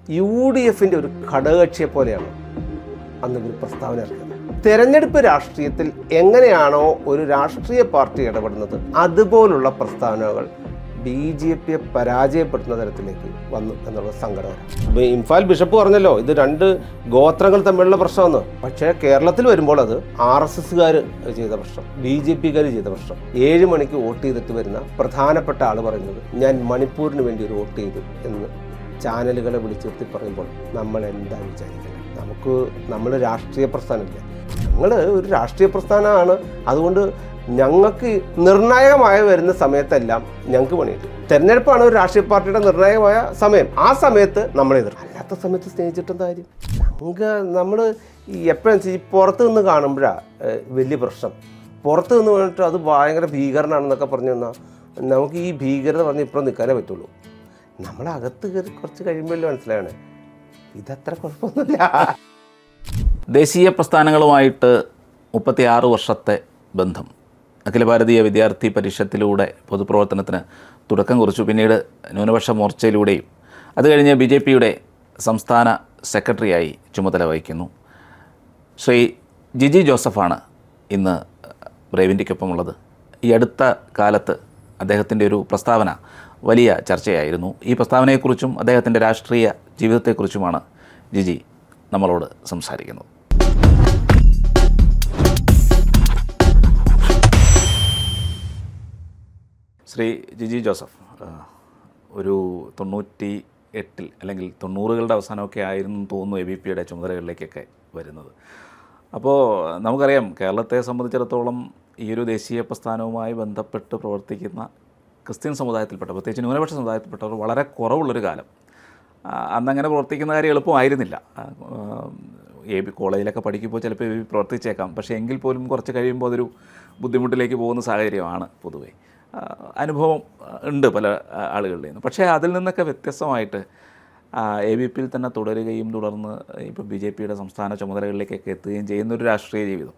UDF ഒരു ഘടകകക്ഷിയെ പോലെയാണ് അന്ന് ഇവർ പ്രസ്താവന ഇറക്കിയത്. തെരഞ്ഞെടുപ്പ് രാഷ്ട്രീയത്തിൽ എങ്ങനെയാണോ ഒരു രാഷ്ട്രീയ പാർട്ടി ഇടപെടുന്നത്, അതുപോലുള്ള പ്രസ്താവനകൾ BJP പരാജയപ്പെടുത്തുന്ന തരത്തിലേക്ക് വന്നു എന്നുള്ള സങ്കടകരം. ഇംഫാൽ ബിഷപ്പ് പറഞ്ഞല്ലോ ഇത് 2 ഗോത്രങ്ങൾ തമ്മിലുള്ള പ്രശ്നമെന്ന്. പക്ഷേ കേരളത്തിൽ വരുമ്പോൾ അത് RSSകാർ ചെയ്ത പ്രശ്നം, BJPക്കാർ ചെയ്ത പ്രശ്നം. 7 മണിക്ക് വോട്ട് ചെയ്തിട്ട് വരുന്ന പ്രധാനപ്പെട്ട ആൾ പറയുന്നത് ഞാൻ മണിപ്പൂരിന് വേണ്ടി ഒരു വോട്ട് ചെയ്തു എന്ന് ചാനലുകളെ വിളിച്ചെത്തി പറയുമ്പോൾ നമ്മൾ എന്താ വിചാരിക്കുന്നത്? നമ്മൾ രാഷ്ട്രീയ പ്രസ്ഥാനമില്ല, ഞങ്ങൾ ഒരു രാഷ്ട്രീയ പ്രസ്ഥാനമാണ്. അതുകൊണ്ട് ഞങ്ങൾക്ക് നിർണായകമായ വരുന്ന സമയത്തെല്ലാം ഞങ്ങൾക്ക് പണിയിട്ടു. തെരഞ്ഞെടുപ്പാണ് ഒരു രാഷ്ട്രീയ പാർട്ടിയുടെ നിർണായകമായ സമയം. ആ സമയത്ത് നമ്മൾ എതിർക്കും, അല്ലാത്ത സമയത്ത് സ്നേഹിച്ചിട്ടെന്താ കാര്യം? നമ്മൾ എപ്പോഴും ഈ പുറത്ത് നിന്ന് കാണുമ്പോഴാണ് വലിയ പ്രശ്നം. പുറത്ത് നിന്ന് പറഞ്ഞിട്ട് അത് ഭയങ്കര ഭീകരനാണെന്നൊക്കെ പറഞ്ഞു തന്നാൽ നമുക്ക് ഈ ഭീകരത പറഞ്ഞ് ഇപ്പോഴും നിൽക്കാനേ പറ്റുള്ളൂ. നമ്മളകത്ത് കയറി കുറച്ച് കഴിയുമ്പോഴല്ലേ മനസ്സിലാവണേ ഇതത്ര കുഴപ്പമൊന്നുമില്ല. ദേശീയ പ്രസ്ഥാനങ്ങളുമായിട്ട് 36 വർഷത്തെ ബന്ധം. അഖില ഭാരതീയ വിദ്യാർത്ഥി പരിഷത്തിലൂടെ പൊതുപ്രവർത്തനത്തിന് തുടക്കം കുറിച്ചു. പിന്നീട് ന്യൂനപക്ഷ മോർച്ചയിലൂടെയും അത് കഴിഞ്ഞ് BJPയുടെ സംസ്ഥാന സെക്രട്ടറിയായി ചുമതല വഹിക്കുന്നു. ശ്രീ ജിജി ജോസഫാണ് ഇന്ന് ബ്രേവിൻ്റെക്കൊപ്പമുള്ളത്. ഈ അടുത്ത കാലത്ത് അദ്ദേഹത്തിൻ്റെ ഒരു പ്രസ്താവന വലിയ ചർച്ചയായിരുന്നു. ഈ പ്രസ്താവനയെക്കുറിച്ചും അദ്ദേഹത്തിൻ്റെ രാഷ്ട്രീയ ജീവിതത്തെക്കുറിച്ചുമാണ് ജിജി നമ്മളോട് സംസാരിക്കുന്നത്. ശ്രീ ജിജി ജോസഫ്, ഒരു 98 അല്ലെങ്കിൽ 90കളുടെ അവസാനമൊക്കെ ആയിരുന്നു തോന്നുന്നു ABPയുടെ ചുമതലകളിലേക്കൊക്കെ വരുന്നത്. അപ്പോൾ നമുക്കറിയാം കേരളത്തെ സംബന്ധിച്ചിടത്തോളം ഈ ഒരു ദേശീയ പ്രസ്ഥാനവുമായി ബന്ധപ്പെട്ട് പ്രവർത്തിക്കുന്ന ക്രിസ്ത്യൻ സമുദായത്തിൽപ്പെട്ട, പ്രത്യേകിച്ച് ന്യൂനപക്ഷ സമുദായത്തിൽപ്പെട്ടവർ വളരെ കുറവുള്ളൊരു കാലം. അന്നങ്ങനെ പ്രവർത്തിക്കുന്ന കാര്യം എളുപ്പമായിരുന്നില്ല. കോളേജിലൊക്കെ പഠിക്കുമ്പോൾ ചിലപ്പോൾ പ്രവർത്തിച്ചേക്കാം, പക്ഷേ എങ്കിൽ പോലും കുറച്ച് കഴിയുമ്പോൾ അതൊരു ബുദ്ധിമുട്ടിലേക്ക് പോകുന്ന സാഹചര്യമാണ് പൊതുവേ. അനുഭവം ഉണ്ട് പല ആളുകളുടെ നിന്ന്. പക്ഷേ അതിൽ നിന്നൊക്കെ വ്യത്യസ്തമായിട്ട് ABPയിൽ തന്നെ തുടരുകയും തുടർന്ന് ഇപ്പോൾ BJPയുടെ സംസ്ഥാന ചുമതലകളിലേക്കൊക്കെ എത്തുകയും ചെയ്യുന്നൊരു രാഷ്ട്രീയ ജീവിതം.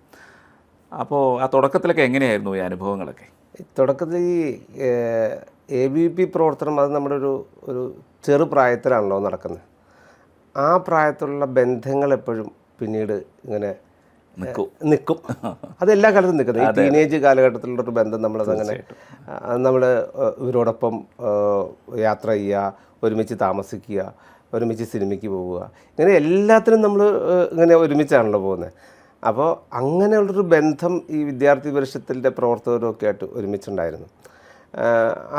അപ്പോൾ ആ തുടക്കത്തിലൊക്കെ എങ്ങനെയായിരുന്നു ഈ അനുഭവങ്ങളൊക്കെ? തുടക്കത്തിൽ ഈ ABP പ്രവർത്തനം അത് നമ്മുടെ ഒരു ചെറുപ്രായത്തിലാണല്ലോ നടക്കുന്നത്. ആ പ്രായത്തിലുള്ള ബന്ധങ്ങൾ എപ്പോഴും പിന്നീട് ഇങ്ങനെ നിൽക്കും. അതെല്ലാ കാലത്തും നിൽക്കുന്നത്. ഈ ടീനേജ് കാലഘട്ടത്തിലുള്ളൊരു ബന്ധം നമ്മളതങ്ങനെ നമ്മൾ ഇവരോടൊപ്പം യാത്ര ചെയ്യുക, ഒരുമിച്ച് താമസിക്കുക, ഒരുമിച്ച് സിനിമയ്ക്ക് പോവുക, ഇങ്ങനെ എല്ലാത്തിനും നമ്മൾ ഇങ്ങനെ ഒരുമിച്ചാണല്ലോ പോകുന്നത്. അപ്പോൾ അങ്ങനെയുള്ളൊരു ബന്ധം ഈ വിദ്യാർത്ഥി പരിഷത്തിൻ്റെ പ്രവർത്തകരൊക്കെ ആയിട്ട് ഒരുമിച്ചുണ്ടായിരുന്നു.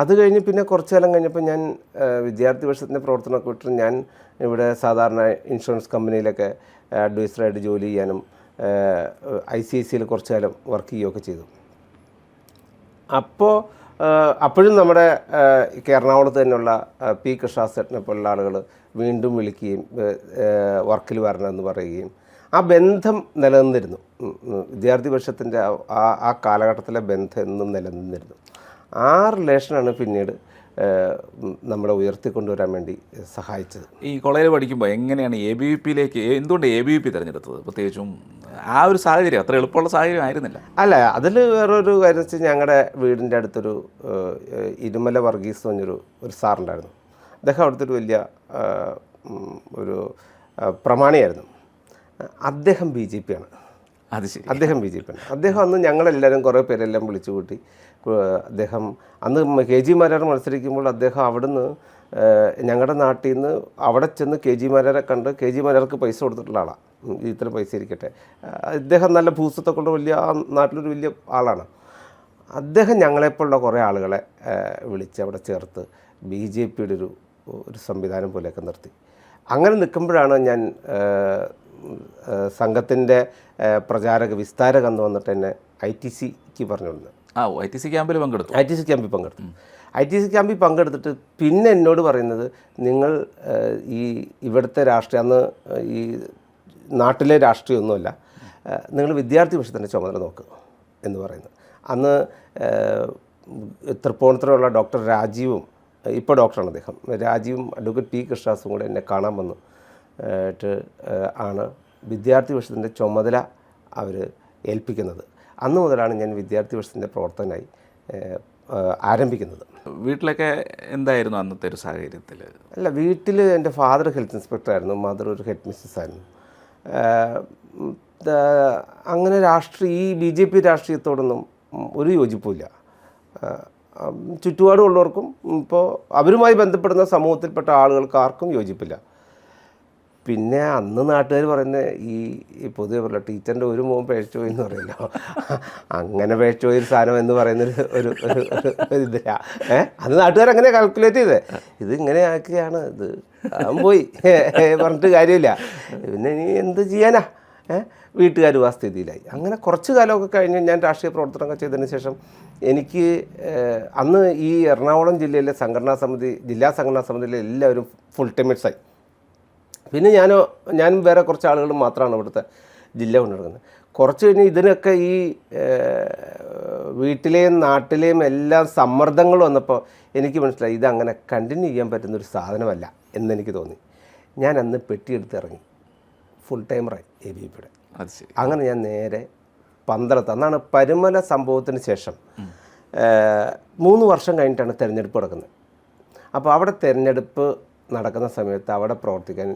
അത് കഴിഞ്ഞ് പിന്നെ കുറച്ച് കാലം കഴിഞ്ഞപ്പോൾ ഞാൻ വിദ്യാർത്ഥി പരിഷത്തിൻ്റെ പ്രവർത്തനമൊക്കെ വിട്ട് ഞാൻ ഇവിടെ സാധാരണ ഇൻഷുറൻസ് കമ്പനിയിലൊക്കെ അഡ്വൈസറായിട്ട് ജോലി ചെയ്യാനും ICICയിൽ കുറച്ച് കാലം വർക്ക് ചെയ്യുകയൊക്കെ ചെയ്തു. അപ്പോഴും നമ്മുടെ എറണാകുളത്ത് തന്നെയുള്ള P കൃഷ്ണദാസേട്ടനെ പോലുള്ള ആളുകൾ വീണ്ടും വിളിക്കുകയും വർക്കിൽ വരണമെന്ന് പറയുകയും ആ ബന്ധം നിലനിന്നിരുന്നു. വിദ്യാർത്ഥി പരിഷത്തിൻ്റെ ആ കാലഘട്ടത്തിലെ ബന്ധം എന്നും നിലനിന്നിരുന്നു. ആ റിലേഷനാണ് പിന്നീട് നമ്മളെ ഉയർത്തിക്കൊണ്ടുവരാൻ വേണ്ടി സഹായിച്ചത്. ഈ കോളേജിൽ പഠിക്കുമ്പോൾ എങ്ങനെയാണ് ABPയിലേക്ക് എന്തുകൊണ്ട് ABP തിരഞ്ഞെടുത്തത്? പ്രത്യേകിച്ചും ആ ഒരു സാഹചര്യം അത്ര എളുപ്പമുള്ള സാഹചര്യം ആയിരുന്നില്ല. അല്ല, അതിൽ വേറൊരു കാര്യം വെച്ചാൽ ഞങ്ങളുടെ വീടിൻ്റെ അടുത്തൊരു ഇരുമല വർഗീസ് പറഞ്ഞൊരു സാറുണ്ടായിരുന്നു. അദ്ദേഹം അവിടുത്തെ ഒരു വലിയ ഒരു പ്രമാണിയായിരുന്നു. അദ്ദേഹം BJP ആണ്. അത് ശരി. അദ്ദേഹം BJP ആണ്. അദ്ദേഹം അന്ന് ഞങ്ങളെല്ലാവരും കുറേ പേരെല്ലാം വിളിച്ചു കൂട്ടി. അദ്ദേഹം അന്ന് KG മാരാർ മത്സരിക്കുമ്പോൾ അദ്ദേഹം അവിടുന്ന് ഞങ്ങളുടെ നാട്ടിൽ നിന്ന് അവിടെ ചെന്ന് KG മാരാരെ കണ്ട് KG മാരാർക്ക് പൈസ കൊടുത്തിട്ടുള്ള ആളാണ്. ഇത്ര പൈസ ഇരിക്കട്ടെ. അദ്ദേഹം നല്ല ഭൂസ്വത്തെ കൊണ്ട് വലിയ ആ നാട്ടിലൊരു വലിയ ആളാണ്. അദ്ദേഹം ഞങ്ങളെപ്പോലുള്ള കുറേ ആളുകളെ വിളിച്ച് അവിടെ ചേർത്ത് BJPയുടെ ഒരു സംവിധാനം പോലെയൊക്കെ നിർത്തി. അങ്ങനെ നിൽക്കുമ്പോഴാണ് ഞാൻ സംഘത്തിൻ്റെ പ്രചാരക വിസ്താരക എന്ന് വന്നിട്ട് എന്നെ ITCക്ക് പറഞ്ഞുകൊടുന്നത്. ITC ക്യാമ്പിൽ പങ്കെടുത്തു. ITC ക്യാമ്പിൽ പങ്കെടുത്തു. ITC ക്യാമ്പിൽ പങ്കെടുത്തിട്ട് പിന്നെ എന്നോട് പറയുന്നത് നിങ്ങൾ ഇവിടുത്തെ രാഷ്ട്രീയം, അന്ന് ഈ നാട്ടിലെ രാഷ്ട്രീയമൊന്നുമല്ല, നിങ്ങൾ വിദ്യാർത്ഥി പരിഷത്തിൻ്റെ ചുമതല നോക്കുക എന്ന് പറയുന്നത്. അന്ന് തൃപ്പൂണിത്തുറയുള്ള ഡോക്ടർ രാജീവും, ഇപ്പോൾ ഡോക്ടറാണ് അദ്ദേഹം, രാജീവും അഡ്വക്കേറ്റ് P കൃഷ്ണദാസും കൂടെ എന്നെ കാണാൻ വന്നു ആണ് വിദ്യാർത്ഥി പരിഷത്തിൻ്റെ ചുമതല അവർ ഏൽപ്പിക്കുന്നത്. അന്ന് മുതലാണ് ഞാൻ വിദ്യാർത്ഥി പരിഷത്തിൻ്റെ പ്രവർത്തകനായി ആരംഭിക്കുന്നത്. വീട്ടിലൊക്കെ എന്തായിരുന്നു അന്നത്തെ ഒരു സാഹചര്യത്തിൽ? അല്ല, വീട്ടിൽ എൻ്റെ ഫാദർ ഹെൽത്ത് ഇൻസ്പെക്ടറായിരുന്നു, മദർ ഒരു ഹെഡ് മിസ്സസ് ആയിരുന്നു. അങ്ങനെ ഈ BJP രാഷ്ട്രീയത്തോടൊന്നും ഒരു യോജിപ്പുമില്ല. ചുറ്റുപാടുമുള്ളവർക്കും ഇപ്പോൾ അവരുമായി ബന്ധപ്പെടുന്ന സമൂഹത്തിൽപ്പെട്ട ആളുകൾക്ക് ആർക്കും യോജിപ്പില്ല. പിന്നെ അന്ന് നാട്ടുകാർ പറയുന്നത് ഈ പൊതുവെ പറയില്ല, ടീച്ചറിൻ്റെ ഒരു മോൻ പേഴ്ച പോയി എന്ന് പറയില്ല, അങ്ങനെ പേഴ്ച പോയൊരു സാധനം എന്ന് പറയുന്നൊരു ഒരു ഇതില്ല. അത് നാട്ടുകാർ അങ്ങനെ കാൽക്കുലേറ്റ് ചെയ്തേ, ഇത് ഇങ്ങനെ ആക്കിയാണ്, ഇത് പോയി പറഞ്ഞിട്ട് കാര്യമില്ല. പിന്നെ ഇനി എന്ത് ചെയ്യാനാ, വീട്ടുകാരും ആ സ്ഥിതിയിലായി. അങ്ങനെ കുറച്ച് കാലമൊക്കെ കഴിഞ്ഞ് ഞാൻ രാഷ്ട്രീയ പ്രവർത്തനങ്ങൾ ചെയ്തതിന് ശേഷം എനിക്ക് അന്ന് ഈ എറണാകുളം ജില്ലയിലെ ജില്ലാ സംഘടനാ സമിതിയിലെ എല്ലാവരും ഫുൾ ടൈമേഴ്സായി. പിന്നെ ഞാനും വേറെ കുറച്ച് ആളുകളും മാത്രമാണ് ഇവിടുത്തെ ജില്ല കൊണ്ടുനടക്കുന്നത്. കുറച്ച് കഴിഞ്ഞ് ഇതിനൊക്കെ ഈ വീട്ടിലെയും നാട്ടിലെയും എല്ലാം സമ്മർദ്ദങ്ങൾ വന്നപ്പോൾ എനിക്ക് മനസ്സിലായി ഇതങ്ങനെ കണ്ടിന്യൂ ചെയ്യാൻ പറ്റുന്നൊരു സാധനമല്ല എന്നെനിക്ക് തോന്നി. ഞാൻ അന്ന് പെട്ടിയെടുത്ത് ഇറങ്ങി, ഫുൾ ടൈമറായി ABPയുടെ. അങ്ങനെ ഞാൻ നേരെ പന്തളത്ത്, അന്നാണ് പരുമല സംഭവത്തിന് ശേഷം 3 വർഷം കഴിഞ്ഞിട്ടാണ് തിരഞ്ഞെടുപ്പ് നടക്കുന്നത്. അപ്പോൾ അവിടെ തിരഞ്ഞെടുപ്പ് നടക്കുന്ന സമയത്ത് അവിടെ പ്രവർത്തിക്കാൻ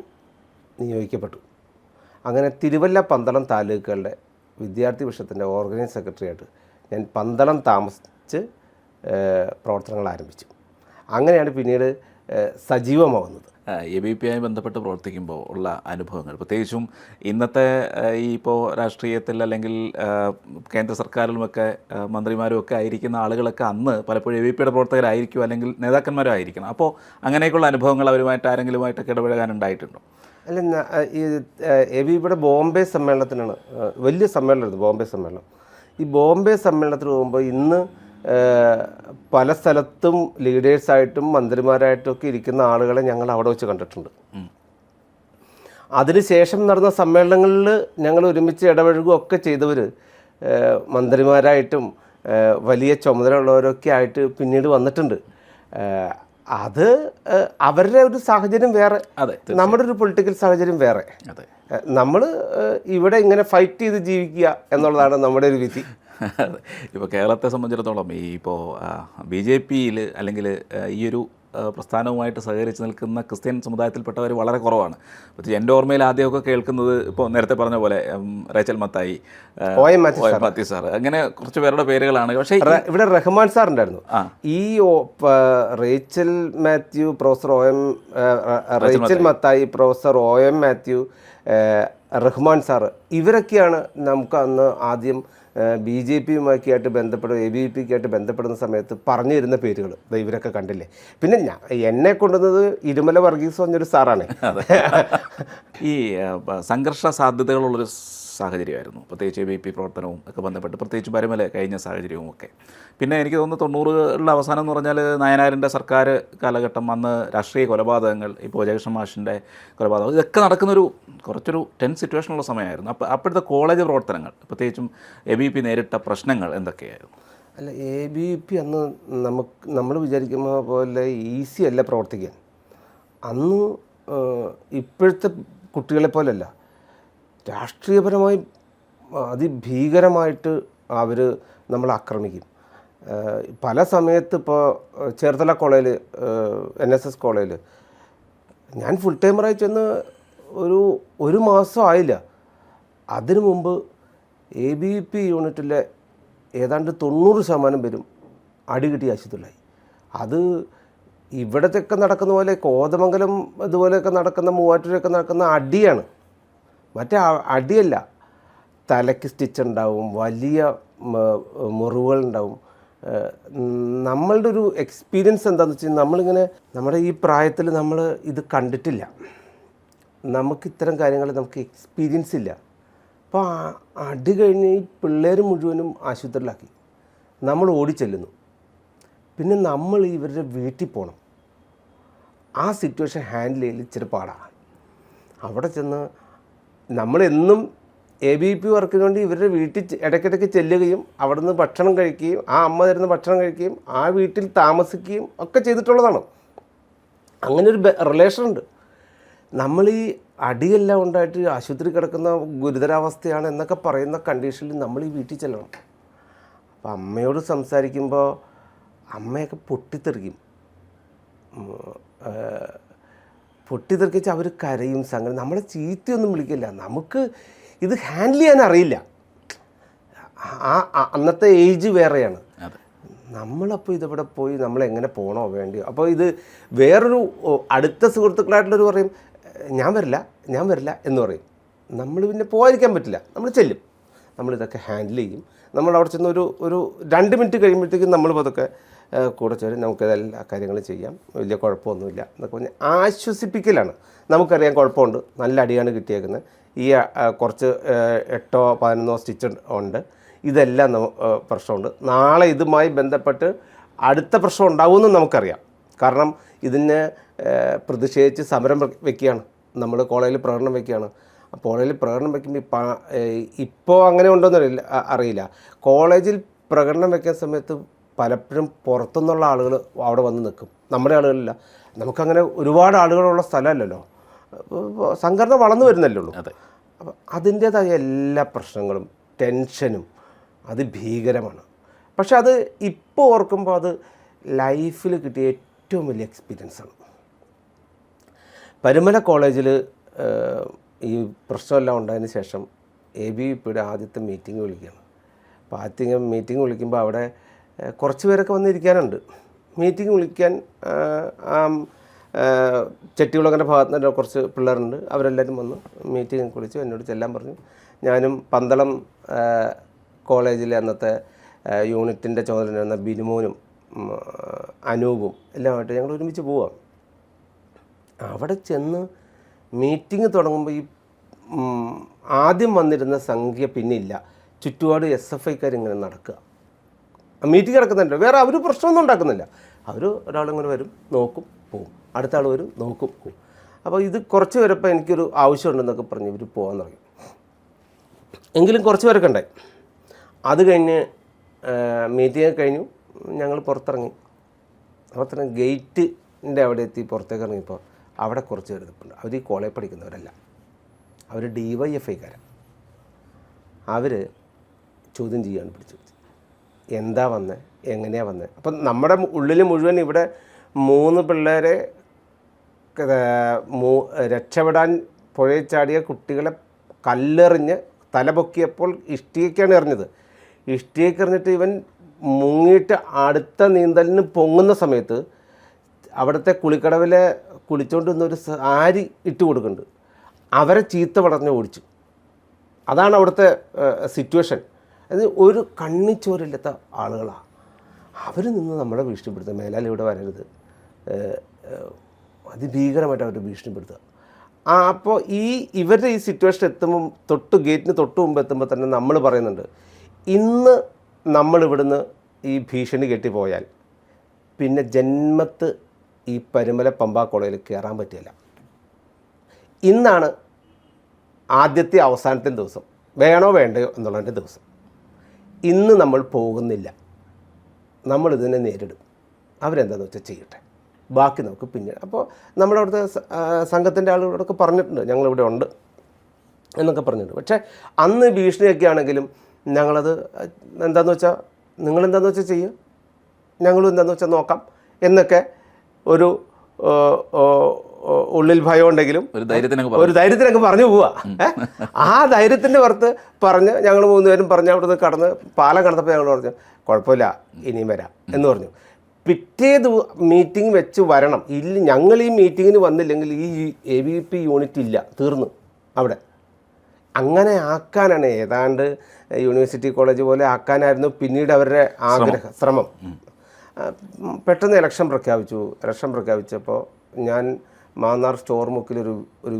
നിയോഗിക്കപ്പെട്ടു. അങ്ങനെ തിരുവല്ല പന്തളം താലൂക്കുകളുടെ വിദ്യാർത്ഥി വിഷയത്തിൻ്റെ ഓർഗനൈസിംഗ് സെക്രട്ടറിയായിട്ട് ഞാൻ പന്തളം താമസിച്ച് പ്രവർത്തനങ്ങൾ ആരംഭിച്ചു. അങ്ങനെയാണ് പിന്നീട് സജീവമാവുന്നത്. ABPയുമായി ബന്ധപ്പെട്ട് പ്രവർത്തിക്കുമ്പോൾ ഉള്ള അനുഭവങ്ങൾ, പ്രത്യേകിച്ചും ഇന്നത്തെ ഈ ഇപ്പോൾ രാഷ്ട്രീയത്തിൽ അല്ലെങ്കിൽ കേന്ദ്ര സർക്കാരിലുമൊക്കെ മന്ത്രിമാരും ഒക്കെ ആയിരിക്കുന്ന ആളുകളൊക്കെ അന്ന് പലപ്പോഴും ABPയുടെ പ്രവർത്തകരായിരിക്കും, അല്ലെങ്കിൽ നേതാക്കന്മാരും ആയിരിക്കണം. അപ്പോൾ അങ്ങനെയൊക്കെയുള്ള അനുഭവങ്ങൾ അവരുമായിട്ട് ആരെങ്കിലുമായിട്ടൊക്കെ ഇടപഴകാനുണ്ടായിട്ടുണ്ടോ? അല്ല, ഈ ABPയുടെ ബോംബെ സമ്മേളനത്തിനാണ്, വലിയ സമ്മേളനമായിരുന്നു ബോംബെ സമ്മേളനം. ഈ ബോംബെ സമ്മേളനത്തിന് പോകുമ്പോൾ ഇന്ന് പല സ്ഥലത്തും ലീഡേഴ്സായിട്ടും മന്ത്രിമാരായിട്ടും ഒക്കെ ഇരിക്കുന്ന ആളുകളെ ഞങ്ങൾ അവിടെ വെച്ച് കണ്ടിട്ടുണ്ട്. അതിനുശേഷം നടന്ന സമ്മേളനങ്ങളിൽ ഞങ്ങൾ ഒരുമിച്ച് ഇടപഴകുകയൊക്കെ ചെയ്തവർ മന്ത്രിമാരായിട്ടും വലിയ ചുമതലയുള്ളവരൊക്കെ ആയിട്ട് പിന്നീട് വന്നിട്ടുണ്ട്. അത് അവരുടെ ഒരു സാഹചര്യം വേറെ, നമ്മുടെ ഒരു പൊളിറ്റിക്കൽ സാഹചര്യം വേറെ. നമ്മൾ ഇവിടെ ഇങ്ങനെ ഫൈറ്റ് ചെയ്ത് ജീവിക്കുക എന്നുള്ളതാണ് നമ്മുടെ ഒരു വിധി. ഇപ്പോൾ കേരളത്തെ സംബന്ധിച്ചിടത്തോളം ഈ ഇപ്പോൾ BJPയിൽ അല്ലെങ്കിൽ ഈ ഒരു പ്രസ്ഥാനവുമായിട്ട് സഹകരിച്ച് നിൽക്കുന്ന ക്രിസ്ത്യൻ സമുദായത്തിൽപ്പെട്ടവർ വളരെ കുറവാണ്. പ്രത്യേകിച്ച് എൻ്റെ ഓർമ്മയിൽ ആദ്യമൊക്കെ കേൾക്കുന്നത് ഇപ്പോൾ നേരത്തെ പറഞ്ഞ പോലെ റേച്ചൽ മത്തായി, മാത്യു സാർ, അങ്ങനെ കുറച്ച് പേരുടെ പേരുകളാണ്. പക്ഷേ ഇവിടെ റഹ്മാൻ സാർ ഉണ്ടായിരുന്നു. ഈ Rachel Mathew, Rachel Mathai, professor OM Mathew, Rahman sir, ഇവരൊക്കെയാണ് നമുക്ക് അന്ന് ആദ്യം BJPയുമായിട്ട് ബന്ധപ്പെടുക, ABPക്കായിട്ട് ബന്ധപ്പെടുന്ന സമയത്ത് പറഞ്ഞു തരുന്ന പേരുകൾ. ഇവരൊക്കെ കണ്ടില്ലേ. പിന്നെ എന്നെ കൊണ്ടുവന്നത് ഇരുമല വർഗീസ് പറഞ്ഞൊരു സാറാണ്. ഈ സംഘർഷ സാധ്യതകളുള്ളൊരു സാഹചര്യമായിരുന്നു, പ്രത്യേകിച്ച് ABP പ്രവർത്തനവും ഒക്കെ ബന്ധപ്പെട്ട്, പ്രത്യേകിച്ച് പരുമല കഴിഞ്ഞ സാഹചര്യവും ഒക്കെ. പിന്നെ എനിക്ക് തോന്നുന്നു 90കളുടെ അവസാനം എന്ന് പറഞ്ഞാൽ നായനാരിൻ്റെ സർക്കാർ കാലഘട്ടം, അന്ന് രാഷ്ട്രീയ കൊലപാതകങ്ങൾ, ഇപ്പോൾ ജയകൃഷ്ണൻ മാഷിൻ്റെ കൊലപാതകം, ഇതൊക്കെ നടക്കുന്നൊരു കുറച്ചൊരു ടെൻസ് സിറ്റുവേഷനുള്ള സമയമായിരുന്നു. അപ്പോഴത്തെ കോളേജ് പ്രവർത്തനങ്ങൾ, പ്രത്യേകിച്ചും ABP നേരിട്ട പ്രശ്നങ്ങൾ എന്തൊക്കെയായിരുന്നു? അല്ല, ABP അന്ന് നമ്മൾ വിചാരിക്കുന്ന പോലെ ഈസി അല്ല പ്രവർത്തിക്കാൻ. അന്ന് ഇപ്പോഴത്തെ കുട്ടികളെ പോലെയല്ല, രാഷ്ട്രീയപരമായി അതിഭീകരമായിട്ട് അവർ നമ്മളെ ആക്രമിക്കും. പല സമയത്ത് ഇപ്പോൾ ചേർത്തല കോളേജിൽ, NSS കോളേജിൽ ഞാൻ ഫുൾ ടൈമറായി ചെന്ന് ഒരു മാസം ആയില്ല. അതിനു മുമ്പ് ABP യൂണിറ്റിലെ ഏതാണ്ട് 90% പേരും അടികിട്ടി ആശുപത്രിയിലായി. അത് ഇവിടത്തെയൊക്കെ നടക്കുന്ന പോലെ കോതമംഗലം ഇതുപോലെയൊക്കെ നടക്കുന്ന, മൂവാറ്റൂരൊക്കെ നടക്കുന്ന അടിയാണ്, മറ്റേ അടിയല്ല. തലയ്ക്ക് സ്റ്റിച്ച് ഉണ്ടാവും, വലിയ മുറിവുകളുണ്ടാവും. നമ്മളുടെ ഒരു എക്സ്പീരിയൻസ് എന്താണെന്ന് വെച്ചാൽ, നമ്മളിങ്ങനെ നമ്മുടെ ഈ പ്രായത്തിൽ നമ്മൾ ഇത് കണ്ടിട്ടില്ല, നമുക്ക് ഇത്തരം കാര്യങ്ങൾ നമുക്ക് എക്സ്പീരിയൻസ് ഇല്ല. അപ്പോൾ അടി കഴിഞ്ഞ് ഈ പിള്ളേർ മുഴുവനും ആശുപത്രിയിലാക്കി, നമ്മൾ ഓടിച്ചെല്ലുന്നു. പിന്നെ നമ്മൾ ഇവരുടെ വീട്ടിൽ പോകണം. ആ സിറ്റുവേഷൻ ഹാൻഡിൽ ചെയ്യൽ ഇച്ചിരി പാടാണ്. അവിടെ ചെന്ന് നമ്മളെന്നും ABP വർക്കിന് വേണ്ടി ഇവരുടെ വീട്ടിൽ ഇടയ്ക്കിടയ്ക്ക് ചെല്ലുകയും അവിടെ നിന്ന് ഭക്ഷണം കഴിക്കുകയും ആ അമ്മ തരുന്ന ഭക്ഷണം കഴിക്കുകയും ആ വീട്ടിൽ താമസിക്കുകയും ഒക്കെ ചെയ്തിട്ടുള്ളതാണ്. അങ്ങനെ ഒരു റിലേഷൻ ഉണ്ട്. നമ്മൾ ഈ അടിയെല്ലാം ഉണ്ടായിട്ട് ആശുപത്രി കിടക്കുന്ന ഗുരുതരാവസ്ഥയാണ് എന്നൊക്കെ പറയുന്ന കണ്ടീഷനിൽ നമ്മൾ ഈ വീട്ടിൽ ചെല്ലണം. അപ്പം അമ്മയോട് സംസാരിക്കുമ്പോൾ അമ്മയൊക്കെ പൊട്ടിത്തെറിക്കും. പൊട്ടിത്തെറിക്കിച്ച് അവർ കരയും, സങ്കടം. നമ്മളെ ചീത്തയൊന്നും വിളിക്കില്ല. നമുക്ക് ഇത് ഹാൻഡിൽ ചെയ്യാൻ അറിയില്ല. അന്നത്തെ ഏജ് വേറെയാണ്. നമ്മളപ്പോൾ ഇതിവിടെ പോയി നമ്മളെങ്ങനെ പോകണോ വേണ്ടിയോ. അപ്പോൾ ഇത് വേറൊരു അടുത്ത സുഹൃത്തുക്കളായിട്ടുള്ളവർ പറയും ഞാൻ വരില്ല എന്ന് പറയും. നമ്മൾ പിന്നെ പോകാതിരിക്കാൻ പറ്റില്ല, നമ്മൾ ചെല്ലും, നമ്മളിതൊക്കെ ഹാൻഡിൽ ചെയ്യും. നമ്മൾ അവിടെ ചെന്ന് ഒരു 2 മിനിറ്റ് കഴിയുമ്പോഴത്തേക്കും നമ്മൾ അതൊക്കെ കൂടെ ചേരും, നമുക്കതെല്ലാ കാര്യങ്ങളും ചെയ്യാം, വലിയ കുഴപ്പമൊന്നുമില്ല എന്നൊക്കെ പറഞ്ഞ് ആശ്വസിപ്പിക്കലാണ്. നമുക്കറിയാം കുഴപ്പമുണ്ട്, നല്ല അടിയാണ് കിട്ടിയേക്കുന്നത്, ഈ കുറച്ച് 8-11 സ്റ്റിച്ച് ഉണ്ട്, ഇതെല്ലാം പ്രശ്നമുണ്ട്, നാളെ ഇതുമായി ബന്ധപ്പെട്ട് അടുത്ത പ്രശ്നം ഉണ്ടാവുമെന്ന് നമുക്കറിയാം. കാരണം ഇതിന് പ്രതിഷേധിച്ച് സമരം വയ്ക്കുകയാണ്, നമ്മൾ കോളേജിൽ പ്രകടനം വയ്ക്കുകയാണ്. കോളേജിൽ പ്രകടനം വയ്ക്കുമ്പോൾ ഇപ്പോൾ അങ്ങനെ ഉണ്ടോയെന്ന് അറിയില്ല. കോളേജിൽ പ്രകടനം വയ്ക്കുന്ന സമയത്ത് പലപ്പോഴും പുറത്തുനിന്നുള്ള ആളുകൾ അവിടെ വന്ന് നിൽക്കും, നമ്മുടെ ആളുകളില്ല. നമുക്കങ്ങനെ ഒരുപാട് ആളുകളുള്ള സ്ഥലമല്ലല്ലോ, സംഘടന വളർന്നു വരുന്നല്ലേ ഉള്ളൂ. അപ്പോൾ അതിൻ്റേതായ എല്ലാ പ്രശ്നങ്ങളും ടെൻഷനും അതിഭീകരമാണ്. പക്ഷെ അത് ഇപ്പോൾ ഓർക്കുമ്പോൾ അത് ലൈഫിൽ കിട്ടിയ ഏറ്റവും വലിയ എക്സ്പീരിയൻസാണ്. പരുമല കോളേജിൽ ഈ പ്രശ്നമെല്ലാം ഉണ്ടായതിന് ശേഷം ABVPയുടെ ആദ്യത്തെ മീറ്റിംഗ് വിളിക്കുകയാണ്. അപ്പോൾ ആദ്യത്തെ മീറ്റിംഗ് വിളിക്കുമ്പോൾ അവിടെ കുറച്ച് പേരൊക്കെ വന്നിരിക്കാനുണ്ട്. മീറ്റിംഗ് വിളിക്കാൻ ചെട്ടികുളങ്ങര ഭാഗത്ത് നിന്ന് കുറച്ച് പിള്ളേരുണ്ട്, അവരെല്ലാവരും വന്ന് മീറ്റിംഗ് വിളിച്ചു, എന്നോട് ചെല്ലാൻ പറഞ്ഞു. ഞാനും പന്തളം കോളേജിലെ അന്നത്തെ യൂണിറ്റിൻ്റെ ചുമതല ബിനുമോനും അനൂപും എല്ലാമായിട്ട് ഞങ്ങൾ ഒരുമിച്ച് പോവാം. അവിടെ ചെന്ന് മീറ്റിംഗ് തുടങ്ങുമ്പോൾ ഈ ആദ്യം വന്നിരുന്ന സംഖ്യ പിന്നില്ല, ചുറ്റുപാട് SFIക്കാർ ഇങ്ങനെ നടക്കുക. മീറ്റിംഗ് നടക്കുന്നുണ്ട്, വേറെ അവർ പ്രശ്നമൊന്നും ഉണ്ടാക്കുന്നില്ല. അവർ ഒരാളിങ്ങനെ വരും, നോക്കും, പോവും, അടുത്ത ആൾ വരും, നോക്കും, പോവും. അപ്പോൾ ഇത് കുറച്ച് പേരപ്പോൾ എനിക്കൊരു ആവശ്യമുണ്ടെന്നൊക്കെ പറഞ്ഞ് ഇവർ പോകാൻ തുടങ്ങി. എങ്കിലും കുറച്ച് പേരൊക്കെ ഉണ്ടായി. അത് കഴിഞ്ഞ് മീറ്റിംഗ് കഴിഞ്ഞു, ഞങ്ങൾ പുറത്തിറങ്ങി ഗേറ്റിൻ്റെ അവിടെ എത്തി പുറത്തേക്ക് ഇറങ്ങിയപ്പോൾ അവിടെ കുറച്ച് പേര് നിൽപ്പുണ്ട്. അവർ ഈ കോളേജിൽ പഠിക്കുന്നവരല്ല, അവർ DYFIക്കാരാണ്. അവർ ചോദ്യം ചെയ്യാൻ പിടിച്ചു, എന്താ വന്നത്, എങ്ങനെയാണ് വന്നത്. അപ്പം നമ്മുടെ ഉള്ളിൽ മുഴുവൻ ഇവിടെ 3 പിള്ളേരെ രക്ഷപ്പെടാൻ പുഴയിൽ ചാടിയ കുട്ടികളെ കല്ലെറിഞ്ഞ് തലപൊക്കിയപ്പോൾ ഇഷ്ടികയ്ക്കാണ് എറിഞ്ഞത്. ഇഷ്ടികയ്ക്ക് എറിഞ്ഞിട്ട് ഇവൻ മുങ്ങിയിട്ട് അടുത്ത നീന്തലിന് പൊങ്ങുന്ന സമയത്ത് അവിടുത്തെ കുളിക്കടവിലെ കുളിച്ചുകൊണ്ട് നിന്നൊരു സാരി ഇട്ട് കൊടുക്കുന്നുണ്ട്, അവരെ ചീത്ത വളർന്ന് ഓടിച്ചു. അതാണ് അവിടുത്തെ സിറ്റുവേഷൻ. അത് ഒരു കണ്ണിച്ചോരില്ലാത്ത ആളുകളാണ്. അവർ നിന്ന് നമ്മളെ ഭീഷണിപ്പെടുത്തുക, മേലാൽ ഇവിടെ വരരുത്, അതിഭീകരമായിട്ട് അവർ ഭീഷണിപ്പെടുത്തുക. അപ്പോൾ ഇവരുടെ ഈ സിറ്റുവേഷൻ എത്തുമ്പം ഗേറ്റിന് തൊട്ട് മുമ്പ് എത്തുമ്പോൾ തന്നെ നമ്മൾ പറയുന്നുണ്ട്, ഇന്ന് നമ്മളിവിടുന്ന് ഈ ഭീഷണി കെട്ടിപ്പോയാൽ പിന്നെ ജന്മത്ത് ഈ പരുമല പമ്പ കോളേജിൽ കയറാൻ പറ്റില്ല. ഇന്നാണ് ആദ്യത്തെ അവസാനത്തെ ദിവസം, വേണോ വേണ്ടയോ എന്നുള്ളതിൻ്റെ ദിവസം. ഇന്ന് നമ്മൾ പോകുന്നില്ല, നമ്മളിതിനെ നേരിടും, അവരെന്താണെന്ന് വെച്ചാൽ ചെയ്യട്ടെ, ബാക്കി നമുക്ക് പിന്നീട്. അപ്പോൾ നമ്മളവിടുത്തെ സംഘത്തിൻ്റെ ആളുകളോടൊക്കെ പറഞ്ഞിട്ടുണ്ട്, ഞങ്ങളിവിടെ ഉണ്ട് എന്നൊക്കെ പറഞ്ഞിട്ടുണ്ട്. പക്ഷേ അന്ന് ഭീഷണിയൊക്കെ ആണെങ്കിലും ഞങ്ങളത് എന്താണെന്ന് വെച്ചാൽ നിങ്ങളെന്താണെന്ന് വെച്ചാൽ ചെയ്യുക, ഞങ്ങളും എന്താണെന്ന് വെച്ചാൽ നോക്കാം എന്നൊക്കെ ഒരു ഉള്ളിൽ ഭയം ഉണ്ടെങ്കിലും ഒരു ധൈര്യത്തിനൊക്കെ പറഞ്ഞു പോവുക. ആ ധൈര്യത്തിൻ്റെ പുറത്ത് പറഞ്ഞ് ഞങ്ങൾ 3 പേരും പറഞ്ഞ് അവിടുന്ന് കടന്ന് പാലം കടന്നപ്പോൾ ഞങ്ങൾ പറഞ്ഞു കുഴപ്പമില്ല ഇനിയും വരാം എന്ന് പറഞ്ഞു. പിറ്റേ മീറ്റിംഗ് വെച്ച് വരണം, ഇല്ല ഞങ്ങൾ ഈ മീറ്റിങ്ങിന് വന്നില്ലെങ്കിൽ ഈ ABVP യൂണിറ്റ് ഇല്ല, തീർന്നു അവിടെ. അങ്ങനെ ആക്കാനാണ്, ഏതാണ്ട് യൂണിവേഴ്സിറ്റി കോളേജ് പോലെ ആക്കാനായിരുന്നു പിന്നീട് അവരുടെ ശ്രമം. പെട്ടെന്ന് ഇലക്ഷൻ പ്രഖ്യാപിച്ചപ്പോൾ ഞാൻ മാന്നാർ സ്റ്റോർ മുക്കിലൊരു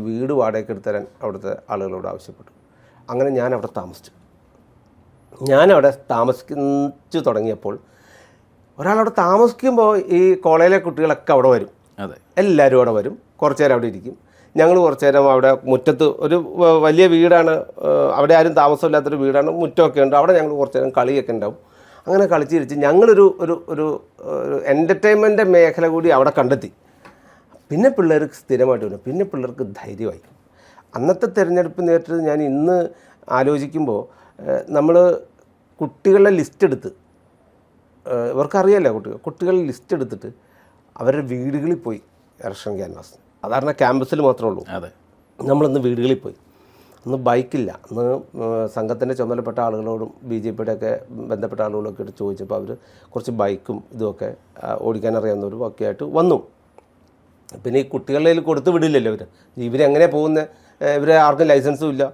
വീട് വാടകയ്ക്ക് എടുത്ത് തരാൻ അവിടുത്തെ ആളുകളോട് ആവശ്യപ്പെട്ടു. അങ്ങനെ ഞാൻ അവിടെ താമസിച്ചു തുടങ്ങിയപ്പോൾ ഒരാളവിടെ താമസിക്കുമ്പോൾ ഈ കോളേജിലെ കുട്ടികളൊക്കെ അവിടെ വരും, എല്ലാവരും അവിടെ വരും, കുറച്ച് നേരം അവിടെ ഇരിക്കും. ഞങ്ങൾ കുറച്ച് നേരം അവിടെ മുറ്റത്ത്, ഒരു വലിയ വീടാണ്, അവിടെ ആരും താമസമില്ലാത്തൊരു വീടാണ്, മുറ്റമൊക്കെ ഉണ്ട്, അവിടെ ഞങ്ങൾ കുറച്ച് നേരം കളിയൊക്കെ ഉണ്ടാവും. അങ്ങനെ കളിച്ചിരിച്ച് ഞങ്ങളൊരു ഒരു ഒരു എൻ്റർടൈൻമെൻ്റ് മേഖല കൂടി അവിടെ കണ്ടെത്തി. പിന്നെ പിള്ളേർക്ക് സ്ഥിരമായിട്ട് വരും, പിന്നെ പിള്ളേർക്ക് ധൈര്യമായി. അന്നത്തെ തിരഞ്ഞെടുപ്പ് നേരിട്ടത് ഞാൻ ഇന്ന് ആലോചിക്കുമ്പോൾ നമ്മൾ കുട്ടികളുടെ ലിസ്റ്റ് എടുത്ത് ഇവർക്കറിയാമല്ലോ കുട്ടികൾ ലിസ്റ്റ് എടുത്തിട്ട് അവരുടെ വീടുകളിൽ പോയി ഇലക്ഷൻ ക്യാൻവാസിന്. സാധാരണ ക്യാമ്പസിൽ മാത്രമേ ഉള്ളൂ. അതെ, നമ്മളിന്ന് വീടുകളിൽ പോയി. അന്ന് ബൈക്കില്ല. അന്ന് സംഘത്തിൻ്റെ ചുമതലപ്പെട്ട ആളുകളോടും BJPയുടെ ഒക്കെ ബന്ധപ്പെട്ട ആളുകളൊക്കെ ആയിട്ട് ചോദിച്ചപ്പോൾ അവർ കുറച്ച് ബൈക്കും ഇതുമൊക്കെ ഓടിക്കാനറിയാവുന്നവരും ഒക്കെ ആയിട്ട് വന്നു. പിന്നെ ഈ കുട്ടികളുടെ കയ്യിൽ കൊടുത്ത് വിടില്ലല്ലോ ഇവരെങ്ങനെ പോകുന്നത്, ഇവരെ ആർക്കും ലൈസൻസും ഇല്ല.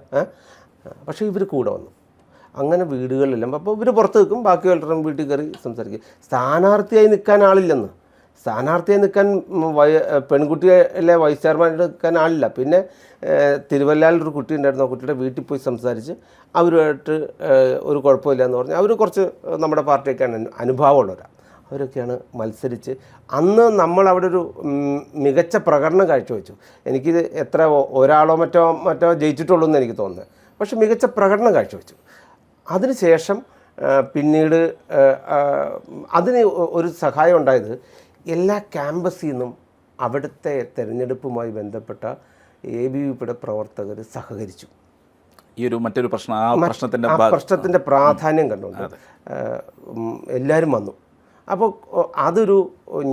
പക്ഷേ ഇവർ കൂടെ വന്നു. അങ്ങനെ വീടുകളിലെല്ലാം അപ്പോൾ ഇവർ പുറത്ത് നിൽക്കും, ബാക്കി എല്ലാവരും വീട്ടിൽ കയറി സംസാരിക്കും. സ്ഥാനാർത്ഥിയായി നിൽക്കാൻ ആളില്ലെന്ന്. സ്ഥാനാർത്ഥിയായി നിൽക്കാൻ പെൺകുട്ടിയിലെ വൈസ് ചെയർമാനായിട്ട് നിൽക്കാൻ ആളില്ല. പിന്നെ തിരുവല്ലയിലൊരു കുട്ടി ഉണ്ടായിരുന്നു. ആ കുട്ടിയുടെ വീട്ടിൽ പോയി സംസാരിച്ച് അവരുമായിട്ട് ഒരു കുഴപ്പമില്ല എന്ന് പറഞ്ഞ് അവർ കുറച്ച് നമ്മുടെ പാർട്ടിയൊക്കെയാണ് അനുഭാവമുള്ളവരാണ്. അവരൊക്കെയാണ് മത്സരിച്ച് അന്ന് നമ്മൾ അവിടെ ഒരു മികച്ച പ്രകടനം കാഴ്ചവെച്ചു. എനിക്കിത് എത്ര ഒരാളോ മറ്റോ ജയിച്ചിട്ടുള്ളൂ എന്ന് എനിക്ക് തോന്നുന്നത്. പക്ഷെ മികച്ച പ്രകടനം കാഴ്ചവെച്ചു. അതിനുശേഷം പിന്നീട് അതിന് ഒരു സഹായം ഉണ്ടായത് എല്ലാ ക്യാമ്പസിൽ നിന്നും അവിടുത്തെ തിരഞ്ഞെടുപ്പുമായി ബന്ധപ്പെട്ട ABVPയുടെ പ്രവർത്തകർ സഹകരിച്ചു. ഈ ഒരു മറ്റൊരു പ്രശ്നം, പ്രശ്നത്തിൻ്റെ പ്രാധാന്യം കണ്ടുകൊണ്ട് എല്ലാവരും വന്നു. അപ്പോൾ